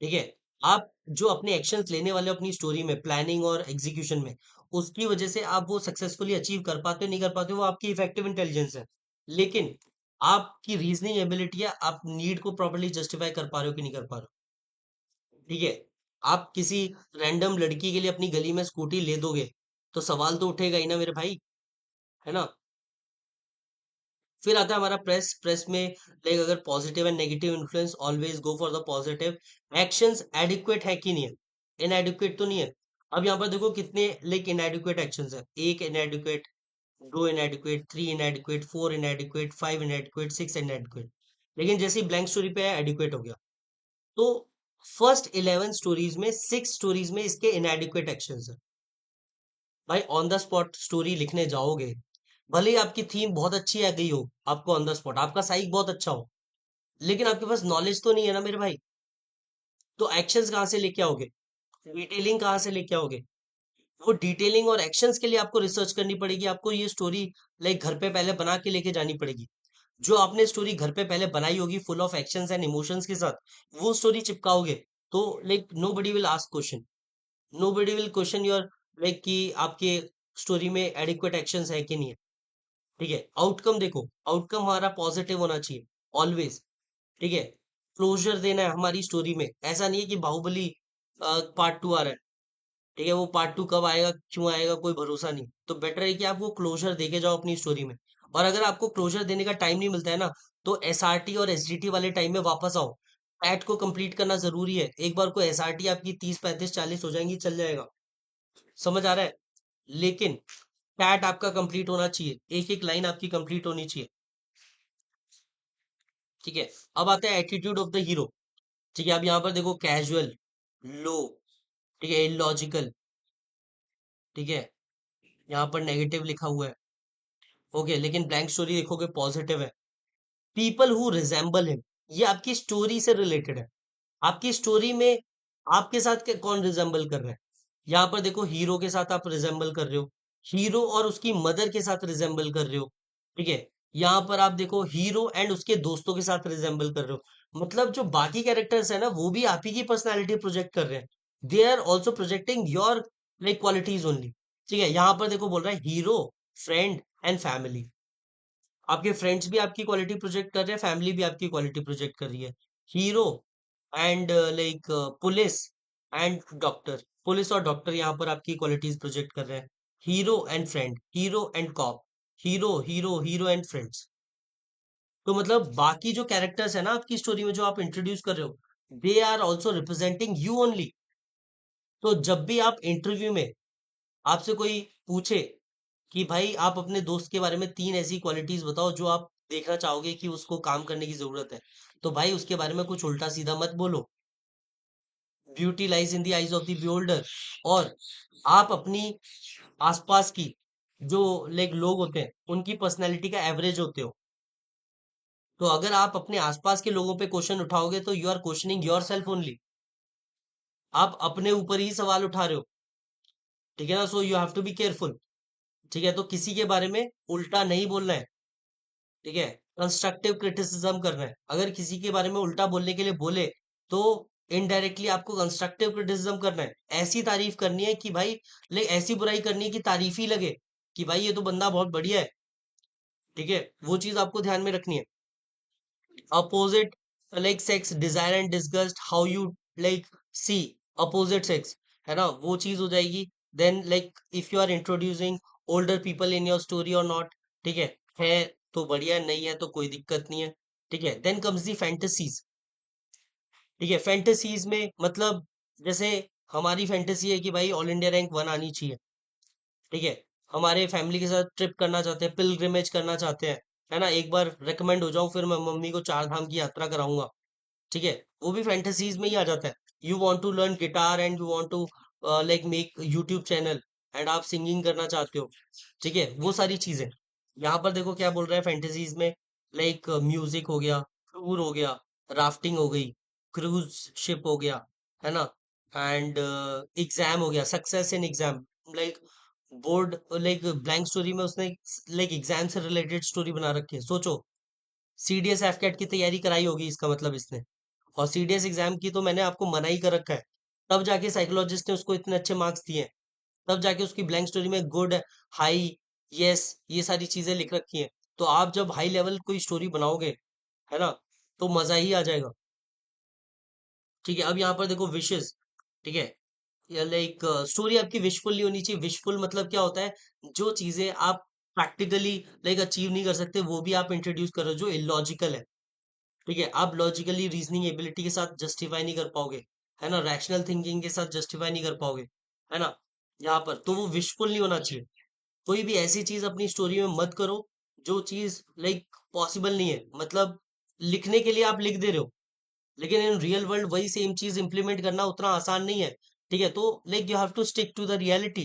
ठीक है। आप जो अपने एक्शंस लेने वाले हो अपनी स्टोरी में, प्लानिंग और एग्जीक्यूशन में, उसकी वजह से आप वो सक्सेसफुली अचीव कर पाते हो नहीं कर पाते हो, वो आपकी इफेक्टिव इंटेलिजेंस है। लेकिन आपकी रीजनिंग एबिलिटी है, आप नीड को प्रॉपर्ली जस्टिफाई कर पा रहे हो कि नहीं कर पा रहे हो, ठीक है। आप किसी रैंडम लड़की के लिए अपनी गली में स्कूटी ले दोगे तो सवाल तो उठेगा ही ना मेरे भाई, है ना। फिर आता है हमारा प्रेस, प्रेस में लाइक अगर positive and negative influence, always go for the positive. Actions adequate है कि नहीं है, इनएडिक्वेट तो नहीं है। अब यहाँ पर देखो कितने लाइक इनएडिक्वेट एक्शंस है, 1 इनएडिक्वेट, 2 इनएडिक्वेट, 3 इनएडिक्वेट, 4 इनएडिक्वेट, 5 इनएडिक्वेट, 6 इनएडिक्वेट। लेकिन जैसे ही ब्लैंक स्टोरी पे है, एडिक्वेट हो गया। तो फर्स्ट 11 स्टोरीज में 6 स्टोरीज में इसके इनएडिक्वेट एक्शंस है। भाई ऑन द स्पॉट स्टोरी लिखने जाओगे, भले ही आपकी थीम बहुत अच्छी आ गई हो, आपको ऑन द स्पॉट आपका साइक बहुत अच्छा हो, लेकिन आपके पास नॉलेज तो नहीं है ना मेरे भाई, तो एक्शंस कहाँ से लेके आओगे, डिटेलिंग कहाँ से लेके आओगे? वो डिटेलिंग और एक्शंस के लिए आपको रिसर्च करनी पड़ेगी, आपको ये स्टोरी लाइक घर पे पहले बना के लेके जानी पड़ेगी। जो आपने स्टोरी घर पे पहले बनाई होगी full of actions and emotions के साथ, वो स्टोरी चिपकाओगे तो like nobody will ask question, nobody will question your like कि आपके स्टोरी में एडिक्वेट एक्शंस है कि नहीं है, ठीक है। आउटकम देखो, आउटकम हमारा पॉजिटिव होना चाहिए ऑलवेज, ठीक है। क्लोजर देना है हमारी स्टोरी में, ऐसा नहीं है कि बाहुबली पार्ट 2 आ रहा है, ठीक है, वो पार्ट 2 कब आएगा क्यों आएगा कोई भरोसा नहीं, तो बेटर है कि आप वो क्लोजर देके जाओ अपनी स्टोरी में। और अगर आपको क्लोजर देने का टाइम नहीं मिलता है ना, तो एसआरटी और एसडीटी वाले टाइम में वापस आओ, पैट को कंप्लीट करना जरूरी है, एक बार को एसआरटी आपकी 30 35 40 हो जाएंगी चल जाएगा, समझ आ रहा है। लेकिन कैट आपका कंप्लीट होना चाहिए, एक एक लाइन आपकी कंप्लीट होनी चाहिए। ठीक है, अब आता है एटीट्यूड ऑफ द हीरो। ठीक है, अब यहाँ पर देखो कैजुअल, लो, ठीक है, इलॉजिकल, ठीक है, यहाँ पर नेगेटिव लिखा हुआ है। ओके, लेकिन ब्लैंक स्टोरी देखोगे पॉजिटिव है। पीपल हु रिजेंबल हिम, ये आपकी स्टोरी से रिलेटेड है। आपकी स्टोरी में आपके साथ कौन रिजेंबल कर रहा है? यहाँ पर देखो हीरो के साथ आप रिजेंबल कर रहे हो, हीरो और उसकी मदर के साथ रिजेंबल कर रहे हो। ठीक है, यहाँ पर आप देखो हीरो एंड उसके दोस्तों के साथ रिजेंबल कर रहे हो। मतलब जो बाकी कैरेक्टर्स है ना, वो भी आप ही की पर्सनैलिटी प्रोजेक्ट कर रहे हैं। They are also projecting your like qualities only. ठीक है, यहाँ पर देखो बोल रहा है हीरो, फ्रेंड एंड फैमिली। आपके फ्रेंड्स भी आपकी क्वालिटी प्रोजेक्ट कर रहे हैं, फैमिली भी आपकी क्वालिटी प्रोजेक्ट कर रही है। Hero and like police and doctor, police और डॉक्टर यहाँ पर आपकी क्वालिटीज प्रोजेक्ट कर रहे हैं। Hero and friend, hero and cop, hero hero hero and friends. तो मतलब बाकी जो कैरेक्टर्स है ना आपकी स्टोरी में जो आप इंट्रोड्यूस कर रहे हो, they are also representing you only. तो जब भी आप इंटरव्यू में आपसे कोई पूछे कि भाई आप अपने दोस्त के बारे में 3 ऐसी क्वालिटीज बताओ जो आप देखना चाहोगे कि उसको काम करने की जरूरत है, तो भाई उसके बारे में कुछ उल्टा सीधा मत बोलो। Beauty lies in the eyes of the beholder. और आप अपनी आसपास की जो लाइक लोग होते हैं उनकी पर्सनैलिटी का एवरेज होते हो। तो अगर आप अपने आसपास के लोगों पे क्वेश्चन उठाओगे तो you are questioning yourself only. आप अपने ऊपर ही सवाल उठा रहे हो। ठीक है ना, so you have to be careful. ठीक है, तो किसी के बारे में उल्टा नहीं बोलना है। ठीक है, कंस्ट्रक्टिव क्रिटिसिज्म करना है। अगर किसी के बारे में उल्टा बोलने के लिए बोले तो इनडायरेक्टली आपको कंस्ट्रक्टिव क्रिटिसिज्म करना है। ऐसी तारीफ करनी है कि भाई, ले ऐसी बुराई करनी है कि तारीफ ही लगे कि भाई ये तो बंदा बहुत बढ़िया है। ठीक है, वो चीज आपको ध्यान में रखनी है। Opposite like sex desire and disgust, how you like see opposite sex, है ना, वो चीज हो जाएगी। Then like if you are introducing older people in your story और नॉट। ठीक है तो बढ़िया, नहीं है तो कोई दिक्कत नहीं है। ठीक है, देन कम्स दी फैंटेसीज। ठीक है, फैंटेसीज में मतलब जैसे हमारी फैंटेसी है कि भाई ऑल इंडिया रैंक 1 आनी चाहिए। ठीक है, हमारे फैमिली के साथ ट्रिप करना चाहते हैं, पिलग्रिमेज करना चाहते हैं, है ना, एक बार रिकमेंड हो जाऊं फिर मैं मम्मी को 4 धाम की यात्रा कराऊंगा। ठीक है, वो भी फैंटेसीज में ही आ जाता है। You want to learn guitar and you want to like make YouTube channel and आप सिंगिंग करना चाहते हो। ठीक है, वो सारी चीजें यहाँ पर देखो क्या बोल रहा है फैंटेसीज में। लाइक म्यूजिक हो गया, टूर हो गया, राफ्टिंग हो गई, क्रूज शिप हो गया, है ना, एंड एग्जाम हो गया, success in exam. Like board like blank story में उसने लाइक एग्जाम से रिलेटेड स्टोरी बना रखी है। सोचो, सीडीएस एफकेट की तैयारी कराई होगी इसका मतलब इसने, और सीडीएस एग्जाम की तो मैंने आपको मना ही कर रखा है। तब जाके साइकोलॉजिस्ट ने उसको इतने अच्छे मार्क्स दिए हैं। तब जाके उसकी ब्लैंक स्टोरी में गुड, हाई, यस, ये सारी चीजें लिख रखी हैं। तो आप जब हाई लेवल कोई स्टोरी बनाओगे, है ना, तो मजा ही आ जाएगा। ठीक है, अब यहाँ पर देखो विशेस। ठीक है, या लाइक स्टोरी आपकी विशफुल नहीं होनी चाहिए। विशफुल मतलब क्या होता है, जो चीजें आप प्रैक्टिकली लाइक अचीव नहीं कर सकते वो भी आप इंट्रोड्यूस करो, जो इलॉजिकल है। ठीक है, आप लॉजिकली रीजनिंग एबिलिटी के साथ जस्टिफाई नहीं कर पाओगे, है ना, रैशनल थिंकिंग के साथ जस्टिफाई नहीं कर पाओगे, है ना, यहाँ पर तो वो विशफुल नहीं होना चाहिए। कोई भी ऐसी चीज अपनी स्टोरी में मत करो जो चीज लाइक पॉसिबल नहीं है। मतलब लिखने के लिए आप लिख दे रहे हो, लेकिन इन रियल वर्ल्ड वही सेम चीज इंप्लीमेंट करना उतना आसान नहीं है। ठीक है, तो like you have to stick to the reality.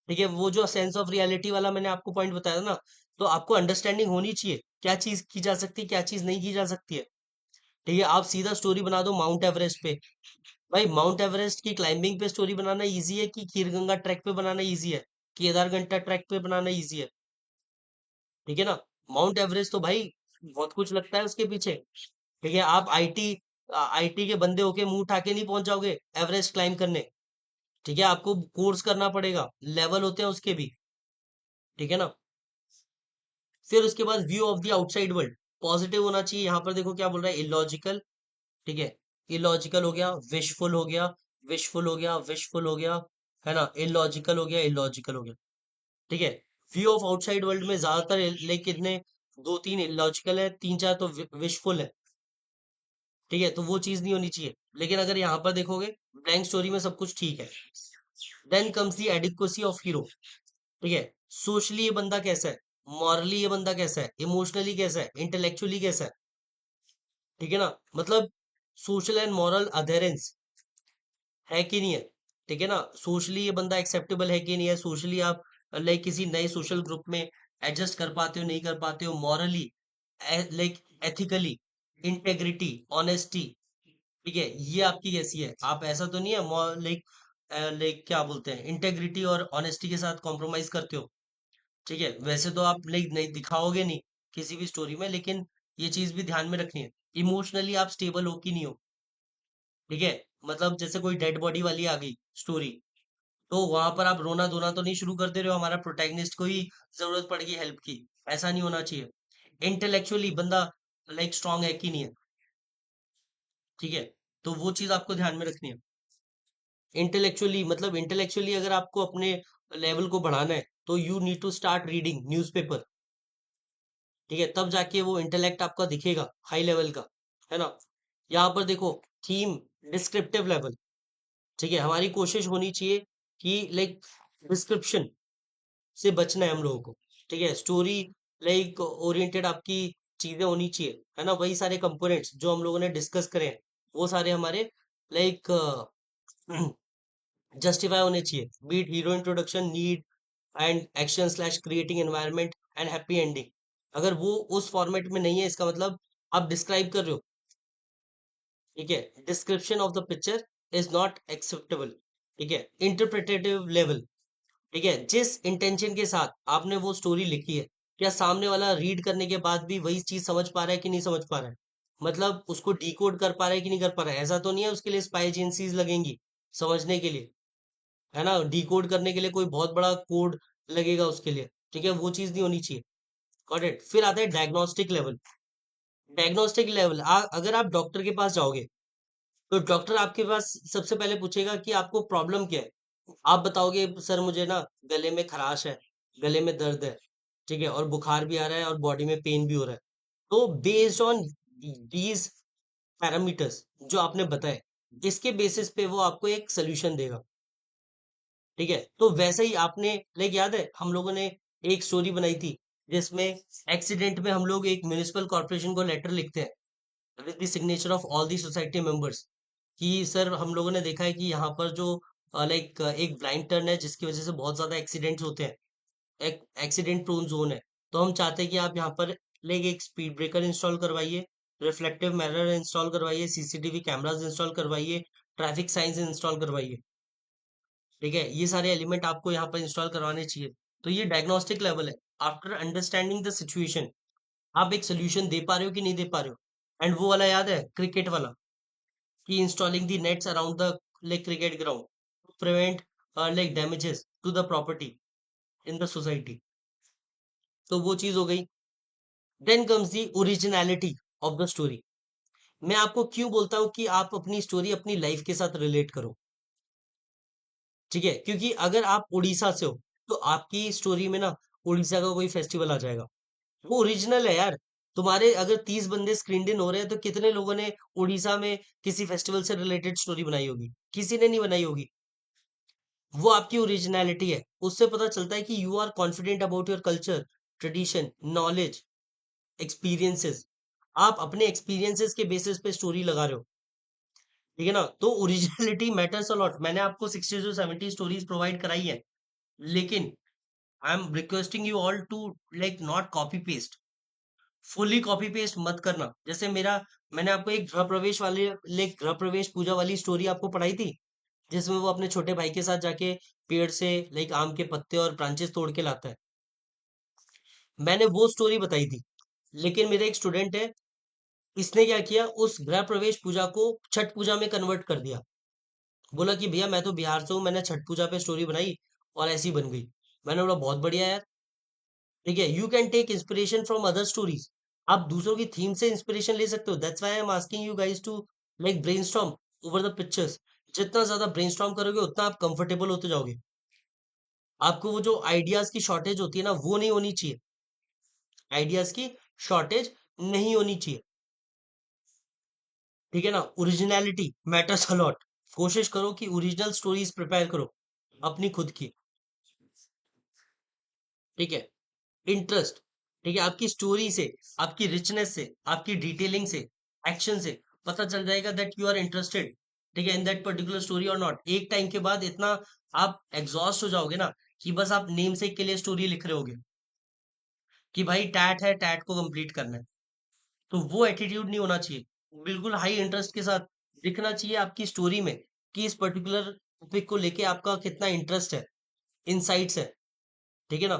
ठीक है, वो जो सेंस ऑफ रियलिटी वाला मैंने आपको पॉइंट बताया था ना, तो आपको अंडरस्टैंडिंग होनी चाहिए क्या चीज की जा सकती है, क्या चीज नहीं की जा सकती है। ठीक है, आप सीधा स्टोरी बना दो माउंट एवरेस्ट पे। भाई माउंट एवरेस्ट की क्लाइंबिंग पे स्टोरी बनाना इजी है कि खीरगंगा ट्रैक पे बनाना इजी है, केदारघंटा ट्रैक पे बनाना इजी है? ठीक है ना, माउंट एवरेस्ट तो भाई बहुत कुछ लगता है उसके पीछे। ठीक है, आप आईटी आईटी के बंदे होके मुंह उठा के नहीं पहुंच जाओगे एवरेस्ट क्लाइंब करने। ठीक है, आपको कोर्स करना पड़ेगा, लेवल होते हैं उसके भी। ठीक है ना, फिर उसके बाद view of the outside world positive होना चाहिए। यहाँ पर देखो क्या बोल रहा है, इलॉजिकल। ठीक है, इलॉजिकल हो गया, विशफुल हो गया, विशफुल हो गया, विशफुल हो गया, है ना, इलॉजिकल हो गया, इलॉजिकल हो गया। ठीक है, व्यू ऑफ आउटसाइड वर्ल्ड में ज्यादातर लाइक कितने, 2-3 इलॉजिकल है, 3-4 तो विशफुल है। ठीक है, तो वो चीज नहीं होनी चाहिए। लेकिन अगर यहाँ पर देखोगे ब्लैंक स्टोरी में सब कुछ ठीक है। Then comes the adequacy of hero. ठीक है, सोशली ये बंदा कैसा है, मॉरली ये बंदा कैसा है, इमोशनली कैसा है, इंटेलेक्चुअली कैसा है। ठीक है ना, मतलब सोशल एंड मॉरल अधेरेंस है कि नहीं है। ठीक है ना, सोशली ये बंदा एक्सेप्टेबल है कि नहीं है, सोशली आप लाइक किसी नए सोशल ग्रुप में एडजस्ट कर पाते हो नहीं कर पाते हो, morally like ethically, integrity, honesty. ठीक है, ये आपकी कैसी है, आप ऐसा तो नहीं है लाइक लाइक क्या बोलते हैं, इंटेग्रिटी और ऑनेस्टी के साथ कॉम्प्रोमाइज करते हो। ठीक है, वैसे तो आप लाइक नहीं दिखाओगे नहीं किसी भी स्टोरी में, लेकिन ये चीज भी ध्यान में रखनी है, इमोशनली आप स्टेबल हो कि नहीं हो। ठीक है, मतलब जैसे कोई डेड बॉडी वाली आ गई स्टोरी, तो वहां पर आप रोना धोना तो नहीं शुरू कर दे रहे हो, हमारा प्रोटैगनिस्ट को ही जरूरत पड़ गई हेल्प की, ऐसा नहीं होना चाहिए। इंटेलेक्चुअली बंदा लाइक स्ट्रांग है कि नहीं है। ठीक है, तो वो चीज आपको ध्यान में रखनी है। इंटेलेक्चुअली मतलब इंटेलेक्चुअली अगर आपको अपने लेवल को बढ़ाना है, तो you need to start reading newspaper. ठीक है, तब जाके वो इंटेलेक्ट आपका दिखेगा हाई लेवल का, है ना। यहाँ पर देखो, थीम, डिस्क्रिप्टिव लेवल। ठीक है, हमारी कोशिश होनी चाहिए कि लाइक डिस्क्रिप्शन से बचना है हम लोगों को। ठीक है, स्टोरी लाइक ओरिएंटेड आपकी चीजें होनी चाहिए, है ना, वही सारे कंपोनेंट्स जो हम लोगों ने डिस्कस करे हैं, वो सारे हमारे लाइक जस्टिफाई होने चाहिए, beat hero introduction, need and action slash creating environment and happy ending. अगर वो उस फॉर्मेट में नहीं है, इसका मतलब आप डिस्क्राइब कर रहे हो। ठीक है, description of the picture is not acceptable. ठीक है, इंटरप्रिटेटिव लेवल। ठीक है, जिस इंटेंशन के साथ आपने वो स्टोरी लिखी है, क्या सामने वाला रीड करने के बाद भी वही चीज समझ पा रहा है कि नहीं समझ पा रहा है, मतलब उसको डिकोड कर पा रहा है कि नहीं कर पा रहा है। ऐसा तो नहीं है उसके लिए स्पाई एजेंसीज लगेंगी समझने के लिए, है ना, डिकोड करने के लिए कोई बहुत बड़ा कोड लगेगा उसके लिए। ठीक है, वो चीज नहीं होनी चाहिए। Got it. फिर आता है डायग्नोस्टिक लेवल। डायग्नोस्टिक लेवल, अगर आप डॉक्टर के पास जाओगे, तो डॉक्टर आपके पास सबसे पहले पूछेगा कि आपको प्रॉब्लम क्या है। आप बताओगे सर मुझे ना गले में खराश है, गले में दर्द है, ठीक है, और बुखार भी आ रहा है और बॉडी में पेन भी हो रहा है। तो बेस्ड ऑन दीज पैरामीटर्स जो आपने बताए, इसके बेसिस पे वो आपको एक सोल्यूशन देगा। ठीक है, तो वैसे ही आपने लाइक याद है हम लोगों ने एक स्टोरी बनाई थी, जिसमें एक्सीडेंट में हम लोग एक म्युनिसिपल कॉर्पोरेशन को लेटर लिखते हैं with the signature of all the society members, कि सर हम लोगों ने देखा है कि यहाँ पर जो लाइक एक ब्लाइंड टर्न है जिसकी वजह से बहुत ज्यादा एक्सीडेंट्स होते हैं, एक एक्सीडेंट प्रोन जोन है। तो हम चाहते हैं कि आप यहाँ पर लाइक एक स्पीड ब्रेकर इंस्टॉल करवाइए, रिफ्लेक्टिव मिरर इंस्टॉल करवाइए, सीसीटीवी कैमरास इंस्टॉल करवाइए, ट्रैफिक साइंस इंस्टॉल करवाइए। ठीक है, ये सारे एलिमेंट आपको यहाँ पर इंस्टॉल करवाने चाहिए। तो ये डायग्नोस्टिक लेवल है। आफ्टर अंडरस्टैंडिंग द सिचुएशन, आप एक सोल्यूशन दे पा रहे हो कि नहीं दे पा रहे हो। एंड वो वाला याद है क्रिकेट वाला, कि installing the nets around the like cricket ground to prevent like damages to the property in the society. तो वो चीज हो गई। Then comes the originality of the story. मैं आपको क्यों बोलता हूँ कि आप अपनी स्टोरी अपनी लाइफ के साथ रिलेट करो। ठीक है, क्योंकि अगर आप उड़ीसा से हो, तो आपकी स्टोरी में ना उड़ीसा का कोई फेस्टिवल आ जाएगा, वो ओरिजिनल है यार। तुम्हारे अगर 30 बंदे स्क्रीनड इन हो रहे हैं, तो कितने लोगों ने उड़ीसा में किसी फेस्टिवल से रिलेटेड स्टोरी बनाई होगी, किसी ने नहीं बनाई होगी। वो आपकी ओरिजिनलिटी है, उससे पता चलता है कि you are confident about your culture, tradition, knowledge, experiences. आप अपने एक्सपीरियंसेस के बेसिस पे स्टोरी लगा रहे हो। ठीक है ना, तो ओरिजिनलिटी मैटर्स अ लॉट। मैंने आपको 60 से 70 स्टोरीज प्रोवाइड कराई है, लेकिन I am requesting you all to like not copy paste. Fully copy paste मत करना। जैसे मेरा, मैंने आपको एक गृह प्रवेश वाले लाइक गृह प्रवेश पूजा वाली स्टोरी आपको पढ़ाई थी, जिसमें वो अपने छोटे भाई के साथ जाके पेड़ से लाइक आम के पत्ते और ब्रांचेस तोड़ के लाता है। मैंने वो स्टोरी बताई थी, लेकिन मेरा एक स्टूडेंट है, इसने क्या किया, उस गृह प्रवेश पूजा को छठ पूजा में कन्वर्ट कर दिया। बोला कि भैया मैं तो बिहार से हूँ, मैंने छठ पूजा पे स्टोरी बनाई और ऐसी बन गई। मैंने बोला बहुत बढ़िया यार। ठीक है, you can take inspiration from other stories. आप दूसरों की थीम से इंस्पिरेशन ले सकते हो। That's why I am asking you guys to like brainstorm over the pictures. जितना ज्यादा ब्रेनस्टॉर्म करोगे, उतना आप कंफर्टेबल होते जाओगे। आपको वो जो आइडियाज की शॉर्टेज होती है ना, वो नहीं होनी चाहिए। आइडियाज की शॉर्टेज नहीं होनी चाहिए। ठीक है ना, ओरिजिनलिटी मैटर्स अ लॉट। कोशिश करो कि ओरिजिनल स्टोरीज प्रिपेयर करो अपनी खुद की। ठीक है, इंटरेस्ट, ठीक है, आपकी स्टोरी से, आपकी रिचनेस से, आपकी डिटेलिंग से, एक्शन से पता चल जाएगा दैट यू आर इंटरेस्टेड, ठीक है, इन दैट पर्टिकुलर स्टोरी और नॉट। एक टाइम के बाद इतना आप एग्जॉस्ट हो जाओगे ना कि बस आप नेम से के लिए स्टोरी लिख रहे होगे कि भाई टैट है, टैट को कंप्लीट करना है। तो वो एटीट्यूड नहीं होना चाहिए। बिल्कुल हाई इंटरेस्ट के साथ दिखना चाहिए आपकी स्टोरी में कि इस पर्टिकुलर टॉपिक को लेके आपका कितना इंटरेस्ट है, इनसाइट्स है, ठीक है ना।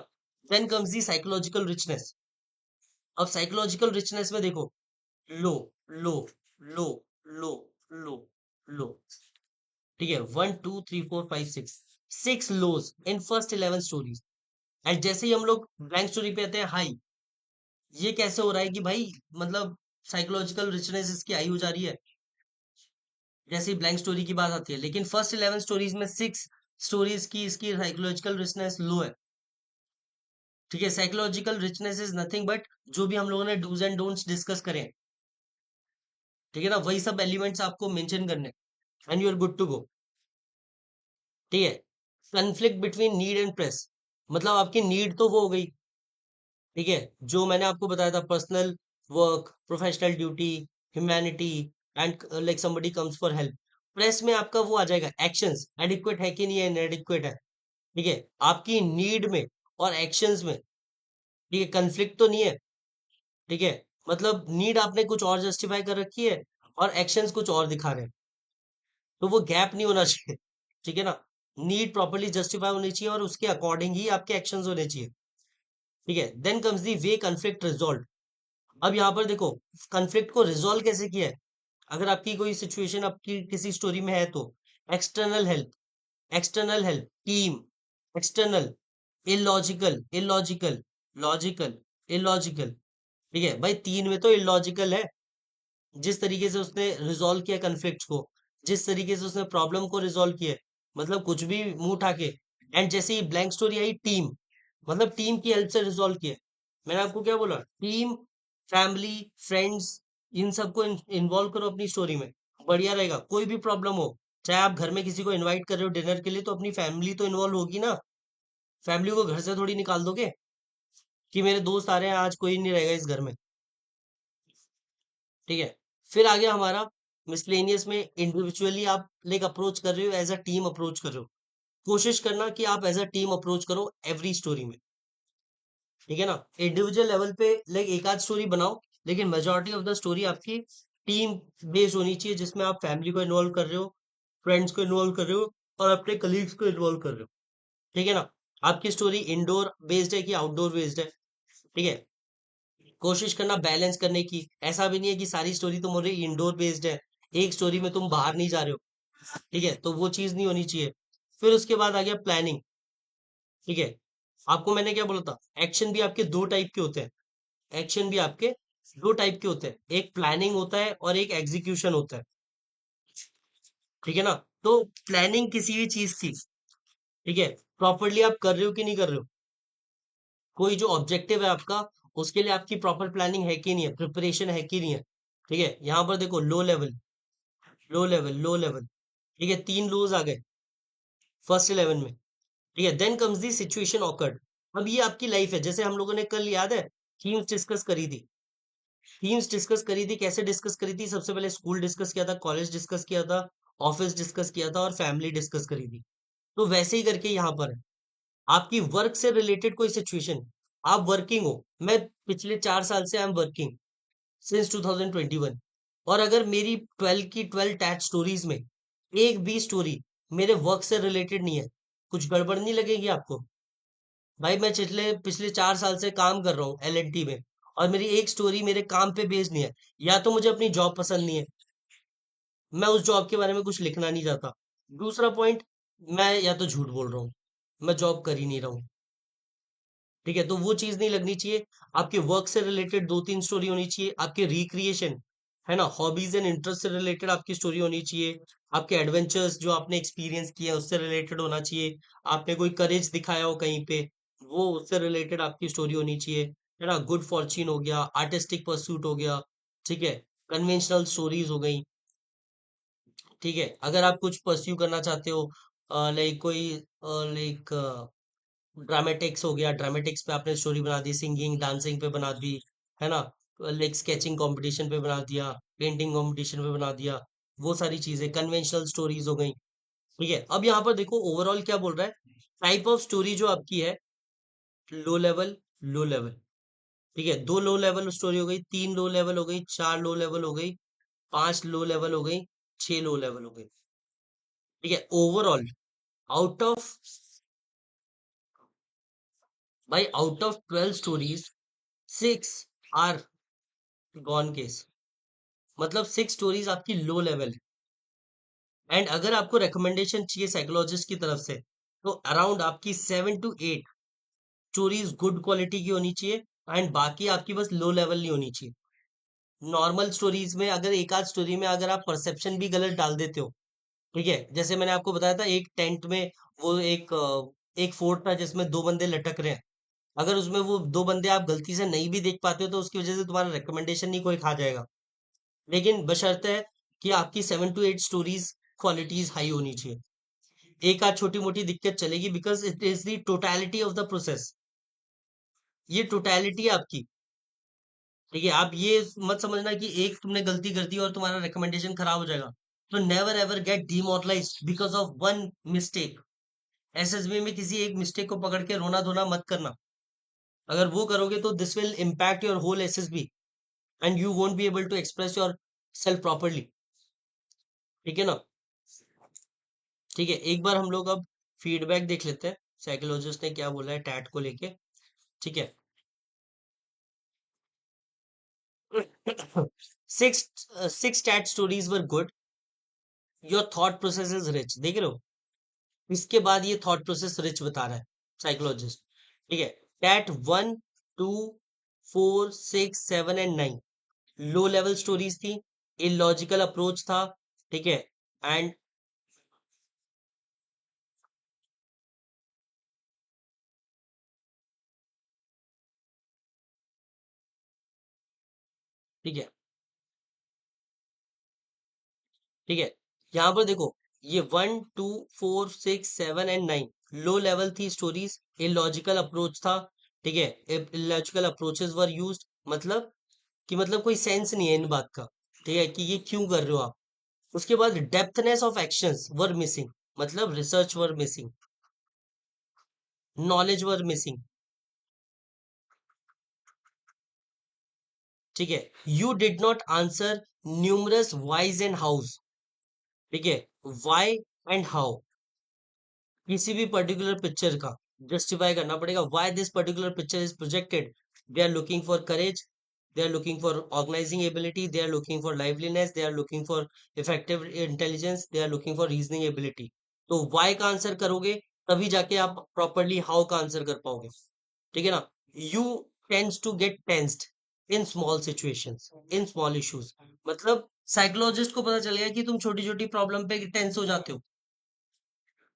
Then comes the psychological richness. अब साइकोलॉजिकल रिचनेस में देखो, लो, लो, लो, लो, लो, लो, ठीक है, 1 2 3 4 5 6, 6 lows in first 11 stories. And जैसे ही हम लोग ब्लैंक स्टोरी पे आते हैं हाई, ये कैसे हो रहा है कि भाई मतलब साइकोलॉजिकल रिचनेस इसकी हाई हो जा रही है जैसे ही ब्लैंक स्टोरी की बात आती है, लेकिन फर्स्ट 11 स्टोरीज में 6 स्टोरीज की इसकी साइकोलॉजिकल रिचनेस लो है, ठीक है। Psychological richness is nothing but जो भी हम लोगों ने डूज एंड डोंट्स डिस्कस करें, ठीक है ना, वही सब एलिमेंट्स आपको मेंशन करने, and you are good to go, ठीक है। Conflict between need and press, मतलब आपकी नीड तो वो हो गई, ठीक है, जो मैंने आपको बताया था, personal work, professional duty, humanity, and like somebody comes for help. Press में आपका वो आ जाएगा एक्शंस, एडिक्वेट है कि नहीं है, इनएडिक्वेट है, ठीक है। आपकी नीड में और एक्शंस में, ठीक है, कन्फ्लिक्ट तो नहीं है, ठीक है, मतलब नीड आपने कुछ और जस्टिफाई कर रखी है और एक्शंस कुछ और दिखा रहे हैं, तो वो गैप नहीं होना चाहिए, ठीक है ना। नीड प्रॉपर्ली जस्टिफाई होनी चाहिए और उसके अकॉर्डिंग ही आपके एक्शंस होने चाहिए, ठीक है। Then comes the way conflict resolve. अब यहाँ पर देखो, कन्फ्लिक्ट को रिजॉल्व कैसे किया है। अगर आपकी कोई सिचुएशन आपकी किसी स्टोरी में है तो external help, external help, team, external, illogical, illogical, logical, illogical, ठीक है भाई, तीन में तो इलॉजिकल है। जिस तरीके से उसने रिजॉल्व किया कन्फ्लिक्ट को, जिस तरीके से उसने प्रॉब्लम को रिजॉल्व किया, मतलब कुछ भी मुंह उठा के। एंड जैसे ही ब्लैंक स्टोरी आई, टीम, मतलब टीम की हेल्प से रिजॉल्व किया। मैंने आपको क्या बोला, टीम, फैमिली, फ्रेंड्स, इन सबको इन्वॉल्व करो अपनी स्टोरी में, बढ़िया रहेगा। कोई भी प्रॉब्लम हो, चाहे आप घर में किसी को इनवाइट कर रहे हो डिनर के लिए, तो अपनी फैमिली तो इन्वॉल्व होगी ना। फैमिली को घर से थोड़ी निकाल दोगे कि मेरे दोस्त आ रहे हैं आज कोई नहीं रहेगा इस घर में, ठीक है। फिर आ गया हमारा मिसलेनियस में, इंडिविजुअली आप लाइक अप्रोच कर रहे हो, एज अ टीम अप्रोच कर रहे हो। कोशिश करना कि आप एज अ टीम अप्रोच करो एवरी स्टोरी में, ठीक है ना। इंडिविजुअल लेवल पे लाइक एक आध स्टोरी बनाओ, लेकिन मेजोरिटी ऑफ द स्टोरी आपकी टीम बेस्ड होनी चाहिए, जिसमें आप फैमिली को इन्वॉल्व कर रहे हो, फ्रेंड्स को इन्वॉल्व कर रहे हो और अपने कलीग्स को इन्वॉल्व कर रहे हो, ठीक है ना। आपकी स्टोरी इंडोर बेस्ड है कि आउटडोर बेस्ड है, ठीक है। कोशिश करना बैलेंस करने की। ऐसा भी नहीं है कि सारी स्टोरी तुम्हारी इंडोर बेस्ड है, एक स्टोरी में तुम बाहर नहीं जा रहे हो, ठीक है, तो वो चीज नहीं होनी चाहिए। फिर उसके बाद आ गया प्लानिंग, ठीक है। आपको मैंने क्या बोला था, एक्शन भी आपके दो टाइप के होते हैं, एक्शन भी आपके दो टाइप के होते हैं, एक प्लानिंग होता है और एक एग्जीक्यूशन होता है, ठीक है ना। तो प्लानिंग किसी भी चीज की, ठीक है, प्रॉपरली आप कर रहे हो कि नहीं कर रहे हो, कोई जो ऑब्जेक्टिव है आपका, उसके लिए आपकी प्रॉपर प्लानिंग है कि नहीं है, प्रिपरेशन है कि नहीं है, ठीक है। यहाँ पर देखो, low level, low level, low level, ठीक है, 3 लोज आ गए फर्स्ट 11 में, ठीक है। Then comes the situation awkward. अब ये आपकी लाइफ है, जैसे हम लोगों ने कल, याद है, थीम्स डिस्कस करी थी, थीम्स डिस्कस करी थी, कैसे डिस्कस करी थी, सबसे पहले स्कूल डिस्कस किया था, कॉलेज डिस्कस किया था, ऑफिस डिस्कस किया था और फैमिली डिस्कस करी थी। तो वैसे ही करके यहाँ पर है, आपकी वर्क से रिलेटेड कोई सिचुएशन, आप वर्किंग हो, मैं पिछले 4 साल से आई एम वर्किंग सिंस 2021, और अगर मेरी 12 की 12 टैच स्टोरीज में एक भी स्टोरी मेरे वर्क से रिलेटेड नहीं है, कुछ गड़बड़ नहीं लगेगी आपको। भाई मैं पिछले पिछले 4 साल से काम कर रहा हूँ एलएनटी में, और मेरी एक स्टोरी मेरे काम पे बेस्ड नहीं है, या तो मुझे अपनी जॉब पसंद नहीं है, मैं उस जॉब के बारे में कुछ लिखना नहीं चाहता। दूसरा पॉइंट, मैं या तो झूठ बोल रहा हूँ, मैं जॉब कर ही नहीं रहा हूँ, ठीक है, तो वो चीज नहीं लगनी चाहिए। आपके वर्क से रिलेटेड 2 3 स्टोरी होनी चाहिए, आपके रिक्रिएशन, है ना, हॉबीज एंड इंटरेस्ट से रिलेटेड आपकी स्टोरी होनी चाहिए, आपके एडवेंचर्स जो आपने एक्सपीरियंस किया उससे रिलेटेड होना चाहिए, आपने कोई करेज दिखाया हो कहीं पे, वो उससे रिलेटेड आपकी स्टोरी होनी चाहिए, है ना। गुड फॉर्च्यून हो गया, आर्टिस्टिक परस्यूट हो गया, ठीक है, कन्वेंशनल स्टोरीज हो गई, ठीक है। अगर आप कुछ परस्यू करना चाहते हो, लाइक कोई, लाइक ड्रामेटिक्स हो गया, ड्रामेटिक्स पे आपने स्टोरी बना दी, सिंगिंग डांसिंग पे बना दी, है ना, लाइक स्केचिंग कंपटीशन पे बना दिया, पेंटिंग कंपटीशन पे बना दिया, वो सारी चीजें कन्वेंशनल स्टोरीज हो गई। ठीक है, अब यहाँ पर देखो ओवरऑल क्या बोल रहा है, टाइप ऑफ स्टोरी जो आपकी है, लो लेवल, लो लेवल। ठीक है, दो लो लेवल स्टोरी हो गई, तीन लो लेवल हो गई, चार लो लेवल हो गई, पांच लो लेवल हो गई, छह लो लेवल हो गई। ठीक है, ओवरऑल आउट ऑफ, भाई out of 12 stories, six are gone case, मतलब सिक्स स्टोरीज आपकी लो लेवल है। एंड अगर आपको रिकमेंडेशन चाहिए साइकोलॉजिस्ट की तरफ से, तो अराउंड आपकी 7 to 8 स्टोरीज गुड क्वालिटी की होनी चाहिए, एंड बाकी आपकी बस लो लेवल नहीं होनी चाहिए। नॉर्मल स्टोरीज में अगर एक आध स्टोरी में अगर आप परसेप्शन भी गलत डाल देते हो, ठीक है, जैसे मैंने आपको बताया था एक टेंट में, वो एक फोर्ट था जिसमें दो बंदे लटक रहे हैं, अगर उसमें वो दो बंदे आप गलती से नहीं भी देख पाते हो तो उसकी वजह से तुम्हारा रिकमेंडेशन नहीं कोई खा जाएगा। लेकिन बशर्ते है कि आपकी 7 to 8 स्टोरीज क्वालिटीज हाई होनी चाहिए। एक आध छोटी मोटी दिक्कत चलेगी, because it is the totality of the process, ये टोटलिटी है आपकी। ठीक है, आप ये मत समझना कि एक तुमने गलती कर दी और तुम्हारा रिकमेंडेशन खराब हो जाएगा। तो never ever get demoralize because of one mistake. SSB में किसी एक मिस्टेक को पकड़ के रोना धोना मत करना। अगर वो करोगे तो this will impact your whole SSB, and you won't be able to express yourself properly. ठीक है ना। ठीक है, एक बार हम लोग अब फीडबैक देख लेते हैं, साइकोलॉजिस्ट ने क्या बोला है टैट को लेके। ठीक है। Six six TAT stories were good, your thought process is rich, देख रहे हो। इसके बाद ये थॉट प्रोसेस रिच बता रहा है साइकोलॉजिस्ट। ठीक है, TAT 1, 2, 4, 6, 7 and 9 low level stories थी, इलॉजिकल अप्रोच था। ठीक है, एंड ठीक है, ठीक है, यहाँ पर देखो, ये 1, 2, 4, 6, 7 एंड 9 लो लेवल थी स्टोरीज, इलॉजिकल अप्रोच था। ठीक है, इलॉजिकल अप्रोचेस वर यूज्ड, मतलब कि मतलब कोई सेंस नहीं है इन बात का। ठीक है, कि ये क्यों कर रहे हो आप। उसके बाद डेप्थनेस ऑफ एक्शंस वर मिसिंग, मतलब research were missing, knowledge were missing. ठीक है, you did not answer numerous wise and house. ठीक है, वाई एंड हाउ किसी भी पर्टिकुलर पिक्चर का जस्टिफाई करना पड़ेगा, why this particular picture is projected. They are looking for courage, they are looking for organizing ability, they are looking for liveliness, they are looking for effective intelligence, they are looking for reasoning ability. तो why का answer करोगे तभी जाके आप properly how का answer कर पाओगे। ठीक है ना। You tense to get tensed in small situations, in small issues, मतलब साइकोलॉजिस्ट को पता चल गया कि तुम छोटी छोटी प्रॉब्लम पे टेंस हो जाते हो,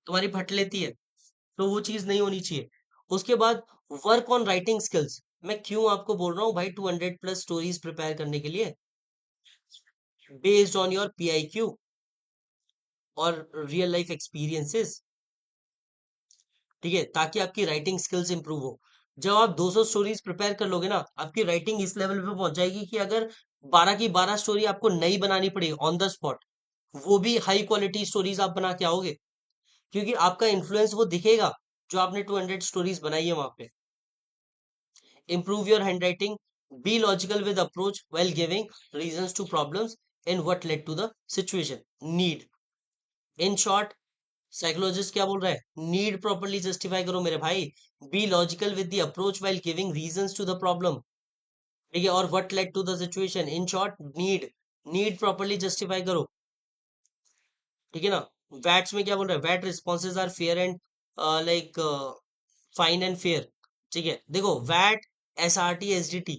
तुम्हारी फट लेती है। तो वो चीज नहीं होनी चाहिए। उसके बाद वर्क ऑन राइटिंग स्किल्स। मैं क्यों आपको बोल रहा हूँ भाई 200+ स्टोरीज प्रिपेयर करने के लिए, बेस्ड ऑन योर पीआईक्यू और रियल लाइफ एक्सपीरियंसेस। ठीक है, ताकि आपकी राइटिंग स्किल्स इंप्रूव हो। जब आप 200 स्टोरीज प्रिपेयर कर लोगे ना, आपकी राइटिंग इस लेवल पे पहुंच जाएगी कि अगर 12 की 12 स्टोरी आपको नई बनानी पड़े ऑन द स्पॉट, वो भी हाई क्वालिटी स्टोरीज आप बना के आओगे, क्योंकि आपका इन्फ्लुएंस वो दिखेगा जो आपने 200 स्टोरीज बनाई है वहां पे। Improve your handwriting. Be logical with approach while giving reasons to problems and what led to the situation. Need. In short, psychologist क्या बोल रहा है, नीड प्रॉपरली जस्टिफाई करो मेरे भाई। Be logical with the approach while giving reasons to the problem. ठीक है, और what led to the situation. In short, need, need properly justify करो। ठीक है ना। वैट्स में क्या बोल रहा है, वैट responses are fair and like fine and fair. ठीक है, देखो वैट, एसआरटी, एसडीटी,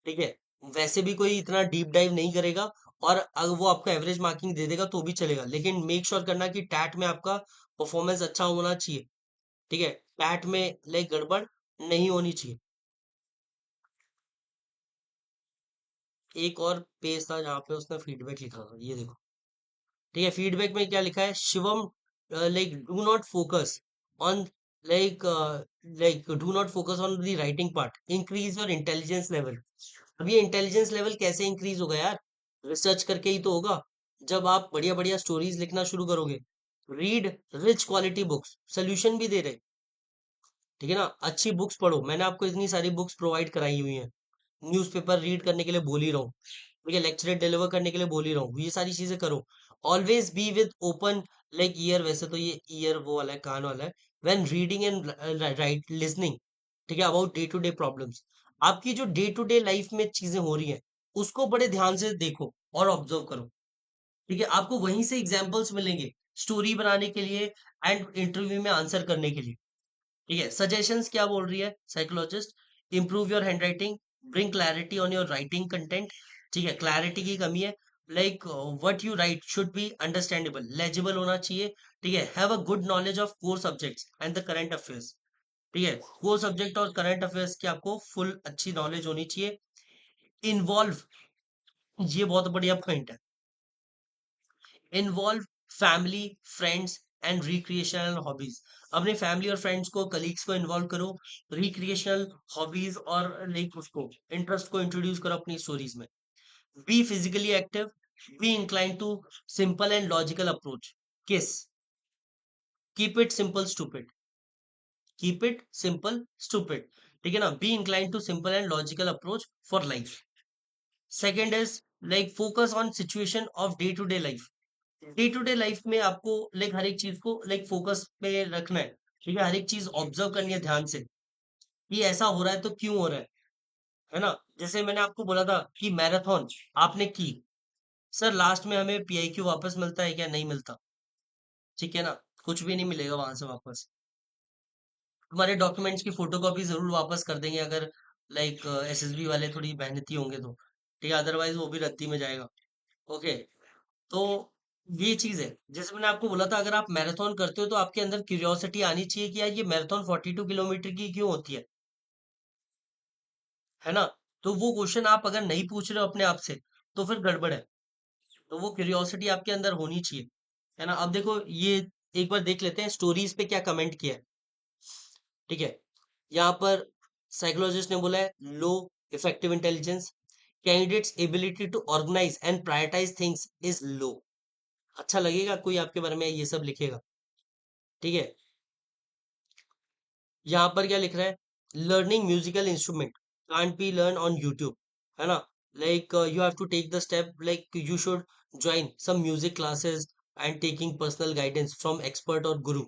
ठीक है, वैसे भी कोई इतना डीप डाइव नहीं करेगा, और अगर वो आपको एवरेज मार्किंग दे देगा तो भी चलेगा, लेकिन मेक श्योर करना कि टैट में आपका परफॉर्मेंस अच्छा होना चाहिए। ठीक है, टैट में लाइक गड़बड़ नहीं होनी चाहिए। एक और पेज था जहाँ पे उसने फीडबैक लिखा था, ये देखो। ठीक है, फीडबैक में क्या लिखा है, Shivam, like do not focus on like do not focus on the writing part, increase your intelligence level. अब ये इंटेलिजेंस लेवल कैसे इंक्रीज होगा यार? रिसर्च करके ही तो होगा। जब आप बढ़िया बढ़िया स्टोरीज लिखना शुरू करोगे, read rich quality books, solution भी दे रहे, ठीक है ना? अच्छी बुक्स पढ़ो, मैंने आपको इतनी सारी बुक्स प्रोवाइड कराई हुई हैं। न्यूज़पेपर रीड करने के लिए बोल ही रहा हूँ, ठीक है, लेक्चर डिलीवर करने के लिए बोल ही रहा हूँ, ये सारी चीजें करो। Always be with open like year, वैसे तो ये ईयर वो वाला है, कान वाला है। When reading and right listening, ठीक है, about day to day problems, आपकी जो डे टू डे लाइफ में चीजें हो रही हैं, उसको बड़े ध्यान से देखो और ऑब्जर्व करो, ठीक है? आपको वहीं से एग्जाम्पल्स मिलेंगे स्टोरी बनाने के लिए एंड इंटरव्यू में आंसर करने के लिए, ठीक है? सजेशंस क्या बोल रही है psychologist? Improve your handwriting, bring clarity on your writing content, ठीक है, क्लैरिटी की कमी है। Like what you right should be understandable, legible होना चाहिए, ठीक है? Have a good knowledge of core subjects and the current affairs, ठीक है? कोर सब्जेक्ट और करंट अफेयर्स की आपको फुल अच्छी नॉलेज होनी चाहिए। इन्वॉल्व, ये बहुत बढ़िया पॉइंट है, involve family, friends and recreational hobbies. अपने फैमिली और फ्रेंड्स को, कलीग्स को इन्वॉल्व करो, रिक्रिएशनल हॉबीज और लाइक उसको इंटरेस्ट को इंट्रोड्यूस करो अपनी स्टोरीज में। Be physically active, be incline to simple and logical approach, KISS, keep it simple stupid, keep it simple stupid, ठीक है ना? Be incline to simple and logical approach for life. Second is like focus on situation of day to day life. Day to day life में आपको like हर एक चीज को like focus पे रखना है, ठीक है? हर एक चीज ऑब्जर्व करनी है ध्यान से, ये ऐसा हो रहा है तो क्यों हो रहा है ना? जैसे मैंने आपको बोला था कि मैराथन आपने की, सर लास्ट में हमें पीआईक्यू वापस मिलता है क्या? नहीं मिलता, ठीक है ना? कुछ भी नहीं मिलेगा वहां से वापस। तुम्हारे डॉक्यूमेंट्स की फोटोकॉपी जरूर वापस कर देंगे अगर लाइक एसएसबी वाले थोड़ी मेहनती होंगे तो, ठीक है, अदरवाइज वो भी रद्दी में जाएगा। ओके, तो ये चीज है, जैसे मैंने आपको बोला था, अगर आप मैराथन करते हो तो आपके अंदर क्यूरियोसिटी आनी चाहिए कि यार ये मैराथन 42 किलोमीटर की क्यों होती है ना? तो वो क्वेश्चन आप अगर नहीं पूछ रहे हो अपने आप से, तो फिर गड़बड़ है। तो वो क्यूरियोसिटी आपके अंदर होनी चाहिए, है ना? अब देखो ये, एक बार देख लेते हैं स्टोरीज पे क्या कमेंट किया है, ठीक है? यहाँ पर साइकोलॉजिस्ट ने बोला है low effective intelligence, candidates ability to organise and prioritise things is low. अच्छा लगेगा कोई आपके बारे में ये सब लिखेगा, ठीक है? यहाँ पर क्या लिख रहा है? Learning musical instrument can't be learn on YouTube, है ना? Like you have to take the step, like you should join some music classes and taking personal guidance from expert और गुरु,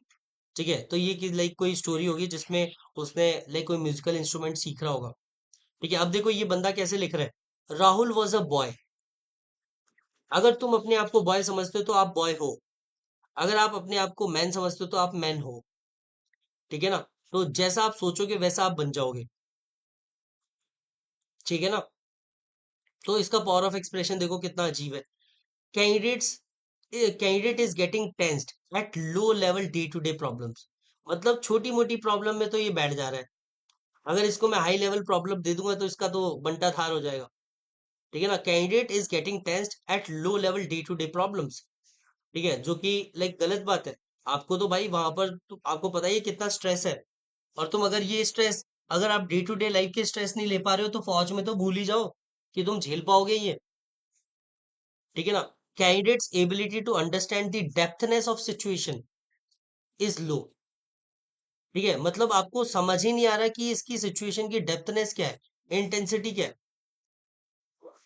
ठीक है? तो ये कि लाइक कोई स्टोरी होगी जिसमें उसने लाइक कोई म्यूजिकल इंस्ट्रूमेंट सीख रहा होगा, ठीक है? अब देखो ये बंदा कैसे लिख रहा है, राहुल वॉज अ बॉय। अगर तुम अपने आप को बॉय समझते हो तो आप बॉय हो, अगर आप अपने आप को मैन समझते हो तो आप मैन हो, ठीक है ना? तो जैसा आप सोचोगे वैसा आप बन जाओगे, ठीक है ना? तो इसका पावर ऑफ एक्सप्रेशन देखो कितना अजीब है। Candidates candidate is getting tensed at low level day to day problems, मतलब छोटी मोटी प्रॉब्लम में तो ये बैठ जा रहा है, अगर इसको मैं हाई लेवल प्रॉब्लम दे दूंगा तो इसका तो बंटा थार हो जाएगा, ठीक है ना? Candidate is getting tensed at low level day to day problems, ठीक है, जो कि लाइक गलत बात है। आपको तो भाई वहां पर तो आपको पता ही है कितना स्ट्रेस है, और तुम अगर ये स्ट्रेस, अगर आप डे टू डे लाइफ के स्ट्रेस नहीं ले पा रहे हो तो फौज में तो भूल ही जाओ कि तुम झेल पाओगे ये, ठीक है ना? Candidates ability to understand the depthness of situation is low, ठीक है, मतलब आपको समझ ही नहीं आ रहा कि इसकी सिचुएशन की डेप्थनेस क्या है, इंटेंसिटी क्या है,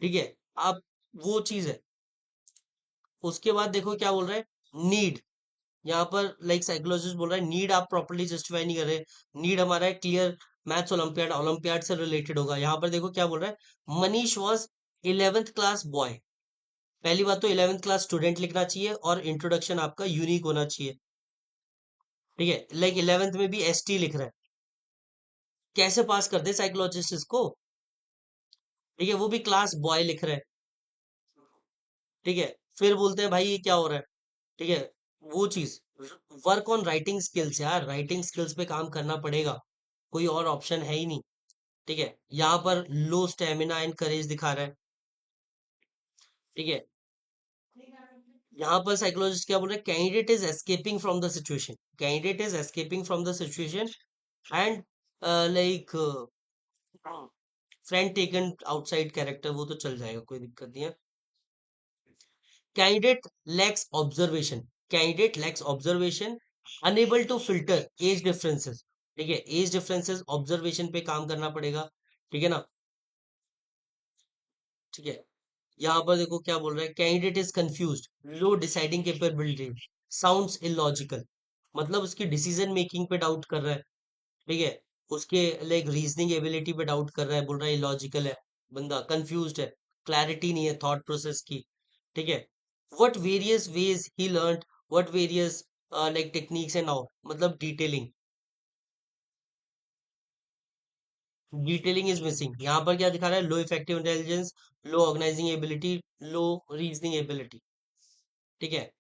ठीक है? आप, वो चीज है। उसके बाद देखो क्या बोल रहा है, नीड, यहाँ पर लाइक साइकोलॉजिस्ट बोल रहा है नीड आप प्रॉपर्ली जस्टिफाई नहीं कर रहे। नीड हमारा है क्लियर मैथ्स ओलंपियाड, ओलंपियाड से रिलेटेड होगा। यहाँ पर देखो क्या बोल रहा है, Manish was 11th class boy. पहली बात तो 11th क्लास स्टूडेंट लिखना चाहिए और इंट्रोडक्शन आपका यूनिक होना चाहिए, ठीक है? लाइक 11th में भी ST लिख रहा है, कैसे पास कर दे साइकोलॉजिस्ट इसको, ठीक है? वो भी क्लास बॉय लिख रहा है, ठीक है? फिर बोलते हैं भाई ये क्या हो रहा है, ठीक है? वो चीज, वर्क ऑन राइटिंग स्किल्स, यार राइटिंग स्किल्स पे काम करना पड़ेगा, कोई और ऑप्शन है ही नहीं, ठीक है? यहाँ पर लो स्टेमिना एंड करेज दिखा रहा है, ठीक है? यहाँ पर साइकोलॉजिस्ट क्या बोल रहे हैं, candidate is escaping from the situation, candidate is escaping from the situation and like friend taken outside character, वो तो चल जाएगा, कोई दिक्कत नहीं है। Candidate lacks observation, candidate lacks observation, unable to filter age differences, ठीक है, एज डिफरेंसेस ऑब्जर्वेशन पे काम करना पड़ेगा, ठीक है ना, ठीक है। यहाँ पर देखो क्या बोल रहा है, candidate is confused, low deciding capability, sounds illogical, मतलब उसकी डिसीजन मेकिंग पे डाउट कर रहा है, ठीक है, उसके लाइक रीजनिंग एबिलिटी पे डाउट कर रहा है, बोल रहा है इलॉजिकल है, बंदा कंफ्यूज्ड है, क्लैरिटी नहीं है थॉट प्रोसेस की, ठीक है। What various ways he learn, what various like techniques and all, मतलब डिटेलिंग, डिटेलिंग इज मिसिंग। यहाँ पर क्या दिखा रहा है, low effective intelligence, low organising ability, low reasoning ability, ठीक है।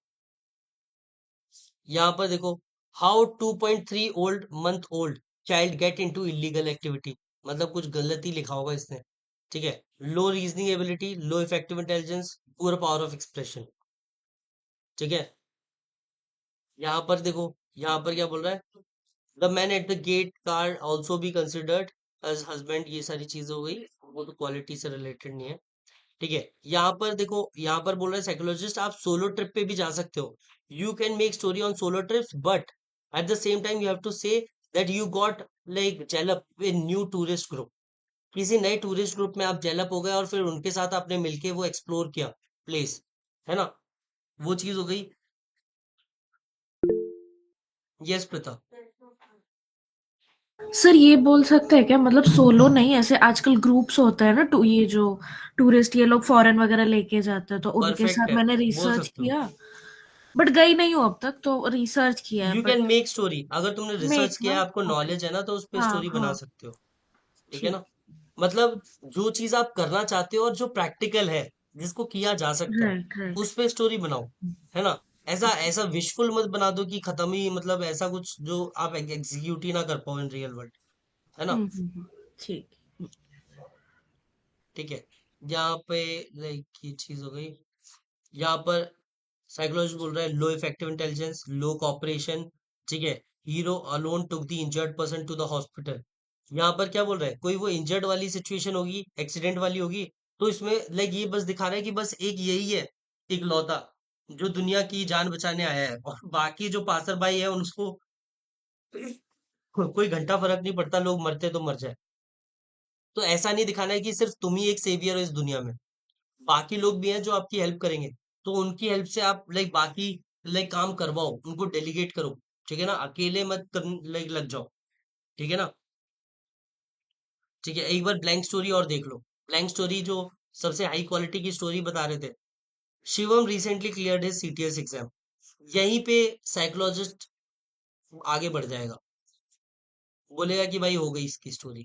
यहाँ पर देखो, how 2.3 old month old child get into illegal activity, मतलब कुछ गलत ही लिखा होगा इसने, ठीक है। Low reasoning ability, low effective intelligence, poor power of expression, ठीक है। यहाँ पर देखो, यहाँ पर क्या बोल रहा है, the man at the gate car also be considered as husband, ये सारी चीजें हो गई, वो तो क्वालिटी से रिलेटेड नहीं है, ठीक है। यहाँ पर देखो, यहाँ पर बोल रहे हैं साइकोलॉजिस्ट, आप सोलो ट्रिप पे भी जा सकते हो, you can make story on solo trips, but at the same time you have to say that you got like gelled up with new tourist group, किसी नए टूरिस्ट ग्रुप में आप जेलअप हो गए और फिर उनके साथ आपने मिलके वो एक्सप्लोर किया प्लेस, है ना, वो चीज हो गई। यस प्रताप। सर ये बोल सकते हैं क्या, मतलब सोलो नहीं, ऐसे आजकल ग्रुप्स होते हैं ना, ये जो टूरिस्ट ये लोग फॉरेन वगैरह लेके जाते हैं, तो उनके परफेक्ट साथ है, मैंने बोल रिसर्च सकते हो। किया, बट गई नहीं हूँ अब तक, तो रिसर्च किया है you but. Can make story, अगर तुमने रिसर्च मेक किया ना। है, आपको ओके। नॉलेज है ना, तो उस पे हाँ स्टोरी बना हाँ। सकते हो, ठीक है ठीक। ना। मतलब जो चीज आप करना चाहते हो और जो प्रैक्टिकल है, जिसको किया जा सकता है, राइट राइट। उस पे स्टोरी बनाओ, है ना। ऐसा ऐसा विशफुल मत बना दो कि खत्म ही, मतलब ऐसा कुछ जो आप एग्जीक्यूट ही ना कर पाओ इन रियल वर्ल्ड, है ना, ठीक। ठीक है। यहाँ पे लाइक ये चीज हो गई। यहाँ पर साइकोलॉजिस्ट बोल रहा है, low effective intelligence, low cooperation, ठीक है। Hero alone took the injured person to the hospital, यहाँ पर क्या बोल रहा है, कोई वो इंजर्ड वाली सिचुएशन होगी, एक्सीडेंट वाली होगी, तो इसमें लाइक ये बस दिखा रहा है कि बस एक यही है, एक लौता जो दुनिया की जान बचाने आया है, और बाकी जो पासर भाई है उनको कोई घंटा फर्क नहीं पड़ता, लोग मरते तो मर जाए। तो ऐसा नहीं दिखाना है कि सिर्फ तुम ही एक सेवियर हो इस दुनिया में, बाकी लोग भी हैं जो आपकी हेल्प करेंगे, तो उनकी हेल्प से आप लाइक बाकी लाइक काम करवाओ, उनको डेलीगेट करो, ठीक है ना, अकेले मत कर लाइक लग जाओ, ठीक है ना, ठीक है। एक बार ब्लैंक स्टोरी और देख लो, ब्लैंक स्टोरी जो सबसे हाई क्वालिटी की स्टोरी बता रहे थे, Shivam recently cleared his CTS exam, यहीं पे साइकोलॉजिस्ट आगे बढ़ जाएगा, बोलेगा कि भाई हो गई इसकी story,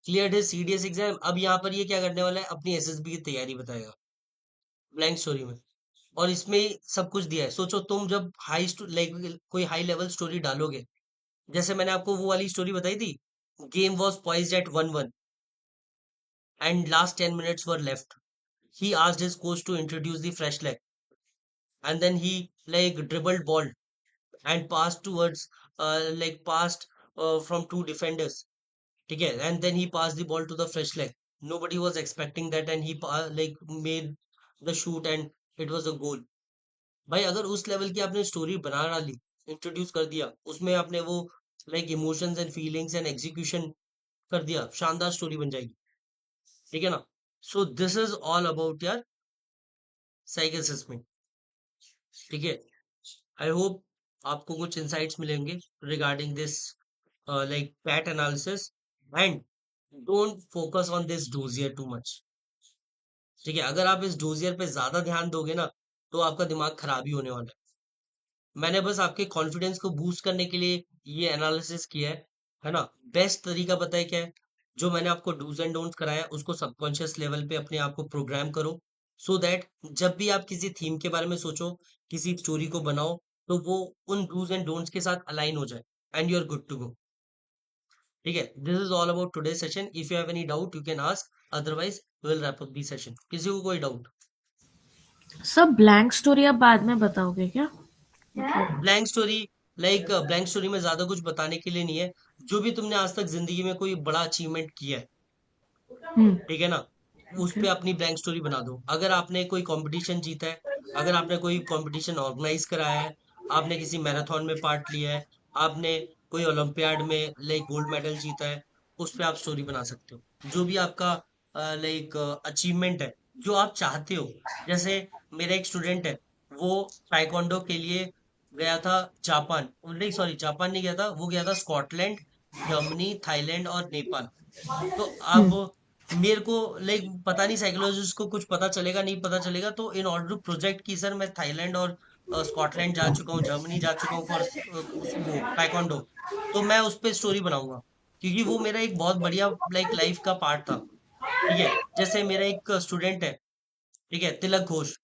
cleared his CTS exam, अब यहाँ पर ये क्या करने वाला है, अपनी एसएसबी की तैयारी बताएगा ब्लैंक स्टोरी में, और इसमें सब कुछ दिया है। सोचो तुम जब लाइक कोई हाई लेवल स्टोरी डालोगे, जैसे मैंने आपको वो वाली स्टोरी बताई थी, game was poised at 1-1 and last 10 minutes were left, he asked his coach to introduce the fresh leg, and then he like dribbled ball and passed towards like passed from two defenders, ठीक है, and then he passed the ball to the fresh leg, nobody was expecting that, and he like made the shoot and it was a goal। भाई अगर उस level की आपने story बना डाली, introduce कर दिया, उसमें आपने वो like emotions and feelings and execution कर दिया, शानदार स्टोरी बन जाएगी, ठीक है ना। So this is all about यार साइक असेसमेंट, ठीक है। आई होप आपको कुछ इंसाइट्स मिलेंगे regarding this like PAT analysis, and don't focus on this dossier too much, ठीक है। अगर आप इस डोजियर पे ज्यादा ध्यान दोगे ना, तो आपका दिमाग खराब ही होने वाला है। मैंने बस आपके कॉन्फिडेंस को बूस्ट करने के लिए ये एनालिसिस किया है ना। बेस्ट तरीका पता है क्या है, जो मैंने आपको डूज एंड डोंट्स कराया उसको सबकॉन्शियस लेवल पे अपने आप को प्रोग्राम करो, सो दैट जब भी आप किसी थीम के बारे में सोचो, किसी स्टोरी को बनाओ, तो वो उन डूज एंड डोंट्स के साथ अलाइन हो जाए, and you are good to go, ठीक है। This is all about today session, if you have any doubt you can ask, otherwise we will wrap up the session. किसी को कोई doubt? सब ब्लैंक स्टोरी आप बाद में बताओगे क्या? मतलब ब्लैंक स्टोरी, ब्लैंक स्टोरी में ज्यादा कुछ बताने के लिए नहीं है। जो भी तुमने आज तक जिंदगी में कोई बड़ा अचीवमेंट किया है, हम्म। ठीक है ना, उस ओके। पे अपनी ब्लैंक स्टोरी बना दो। अगर आपने कोई कंपटीशन जीता है, अगर आपने कोई कंपटीशन ऑर्गेनाइज कराया है, आपने किसी मैराथन में पार्ट लिया है, आपने कोई ओलंपियाड में गोल्ड मेडल जीता है, उस पे आप स्टोरी बना सकते हो। जो भी आपका अचीवमेंट है, जो आप चाहते हो। जैसे मेरा एक स्टूडेंट है, वो ताइक्वांडो के लिए गया था जापान, नहीं सॉरी, जापान नहीं गया था, वो गया था स्कॉटलैंड, जर्मनी, थाईलैंड और नेपाल। तो अब हम्म। मेरे को पता नहीं साइकोलॉजिस्ट को कुछ पता चलेगा नहीं पता चलेगा, तो इन ऑर्डर टू प्रोजेक्ट की सर मैं थाईलैंड और स्कॉटलैंड जा चुका हूँ, जर्मनी जा चुका हूँ फॉर वो ताइक्वांडो। तो मैं उस पे स्टोरी बनाऊंगा, क्योंकि वो मेरा एक बहुत बढ़िया लाइफ का पार्ट था। ठीक है, जैसे मेरा एक स्टूडेंट है, ठीक है, Tilak Ghosh,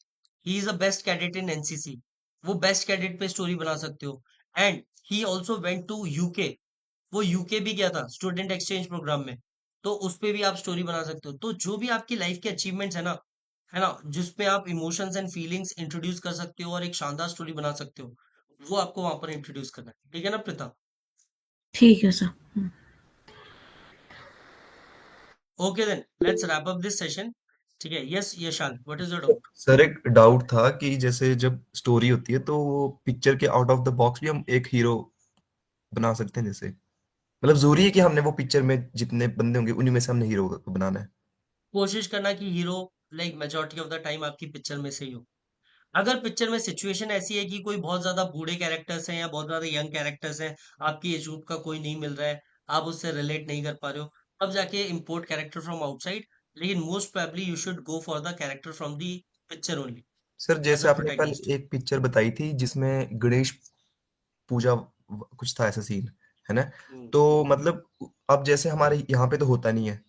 he is a best cadet in NCC. वो बेस्ट कैडेट पे स्टोरी बना सकते हो। And he also went to UK, वो यूके भी गया था स्टूडेंट एक्सचेंज प्रोग्राम में। तो उस पे भी आप स्टोरी बना सकते हो। तो जो भी आपकी लाइफ के अचीवमेंट्स है ना, जिसपे आप इमोशंस एंड फीलिंग्स इंट्रोड्यूस कर सकते हो और एक शानदार स्टोरी बना सकते हो, वो आपको वहां पर इंट्रोड्यूस करना है। ठीक है ना प्रीता? ठीक है sir. Okay then let's wrap up this session. ठीक है, yes Yashank, what is your doubt? Sir एक डाउट था कि जैसे जब स्टोरी होती है तो वो पिक्चर के आउट ऑफ द बॉक्स भी हम एक हीरो बना सकते हैं। जैसे मतलब जरूरी है कि हमने वो पिक्चर में जितने बंदे होंगे उन्हीं में से हमने हीरो को बनाना है। कोशिश करना कि hero majority of the time आपकी पिक्चर में से ही हो। अगर पिक्चर में सिचुएशन ऐसी है कि कोई बहुत ज्यादा बूढ़े कैरेक्टर्स हैं या बहुत ज्यादा यंग कैरेक्टर्स हैं, आपकी एज ग्रुप का कोई नहीं मिल रहा है, आप उससे रिलेट नहीं कर पा रहे हो, तब जाके इम्पोर्ट कैरेक्टर फ्रॉम आउटसाइड। लेकिन most probably you should go for the character from the picture only, sir as जैसे अ आपने कल प्रोटैगनिस्ट। एक पिक्चर बताई थी जिसमें गणेश पूजा कुछ था ऐसा सीन, है ना? हम्म। तो मतलब अब जैसे हमारे यहाँ पे तो होता नहीं है,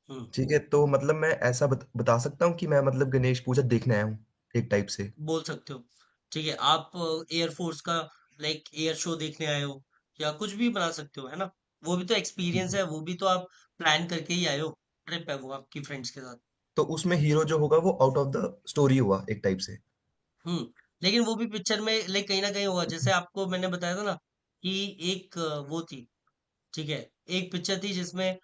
हम्म। ठीक है? तो मतलब मैं ऐसा बता सकता हूँ कि मैं मतलब गणेश पूजा देखने आया हूँ एक टाइप से। बोल सकते हो। ठीक है, आप एयरफोर्स का एयर शो देखने आए हो, या कुछ भी बना सकते हो, है ना। वो भी तो एक्सपीरियंस है, वो भी तो आप प्लान करके ही आए हो। ट्रिप है वो आपकी फ्रेंड्स के साथ। तो उसमें हीरो जो होगा वो आउट ऑफ द स्टोरी हुआ एक टाइप से। हुँ, लेकिन वो भी पिक्चर में कहीं न कहीं होगा। जैसे आपको मैंने बताया था ना कि एक वो थी, ठीक है? एक पिक्चर थी जिसमें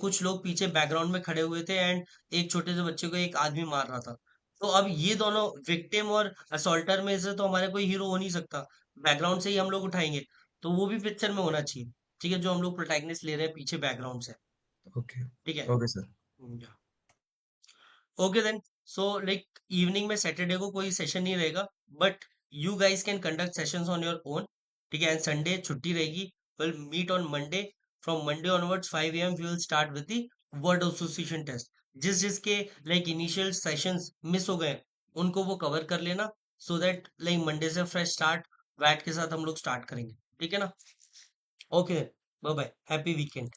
कुछ लोग पीछे बैकग्राउंड में खड़े हुए थे एंड एक छोटे से बच्चे को एक आदमी मार रहा था। तो अब ये दोनों विक्टिम और असॉल्टर में से तो हमारे कोई हीरो हो नहीं सकता। बैकग्राउंड से ही हम लोग उठाएँगे। तो वो भी पिक्चर में होना चाहिए। ठीक है? जो हम लोग प्रोटैगनिस्ट ले रहे हैं पीछे बैकग्राउंड से। ओके। ठीक है? Okay sir. या ओके देन, सो इवनिंग में सैटरडे को कोई सेशन नहीं रहेगा, but you guys can conduct sessions on your own. ठीक है, एंड संडे छुट्टी रहेगी। Will meet on Monday. From Monday onwards 5 AM we will start with the word association test. जिस जिसके इनिशियल सेशंस मिस हो गए, उनको वो कवर कर लेना, सो दैट मंडे से फ्रेश स्टार्ट वैट के साथ हम लोग स्टार्ट करेंगे। ठीक है ना? Okay, bye bye, happy weekend.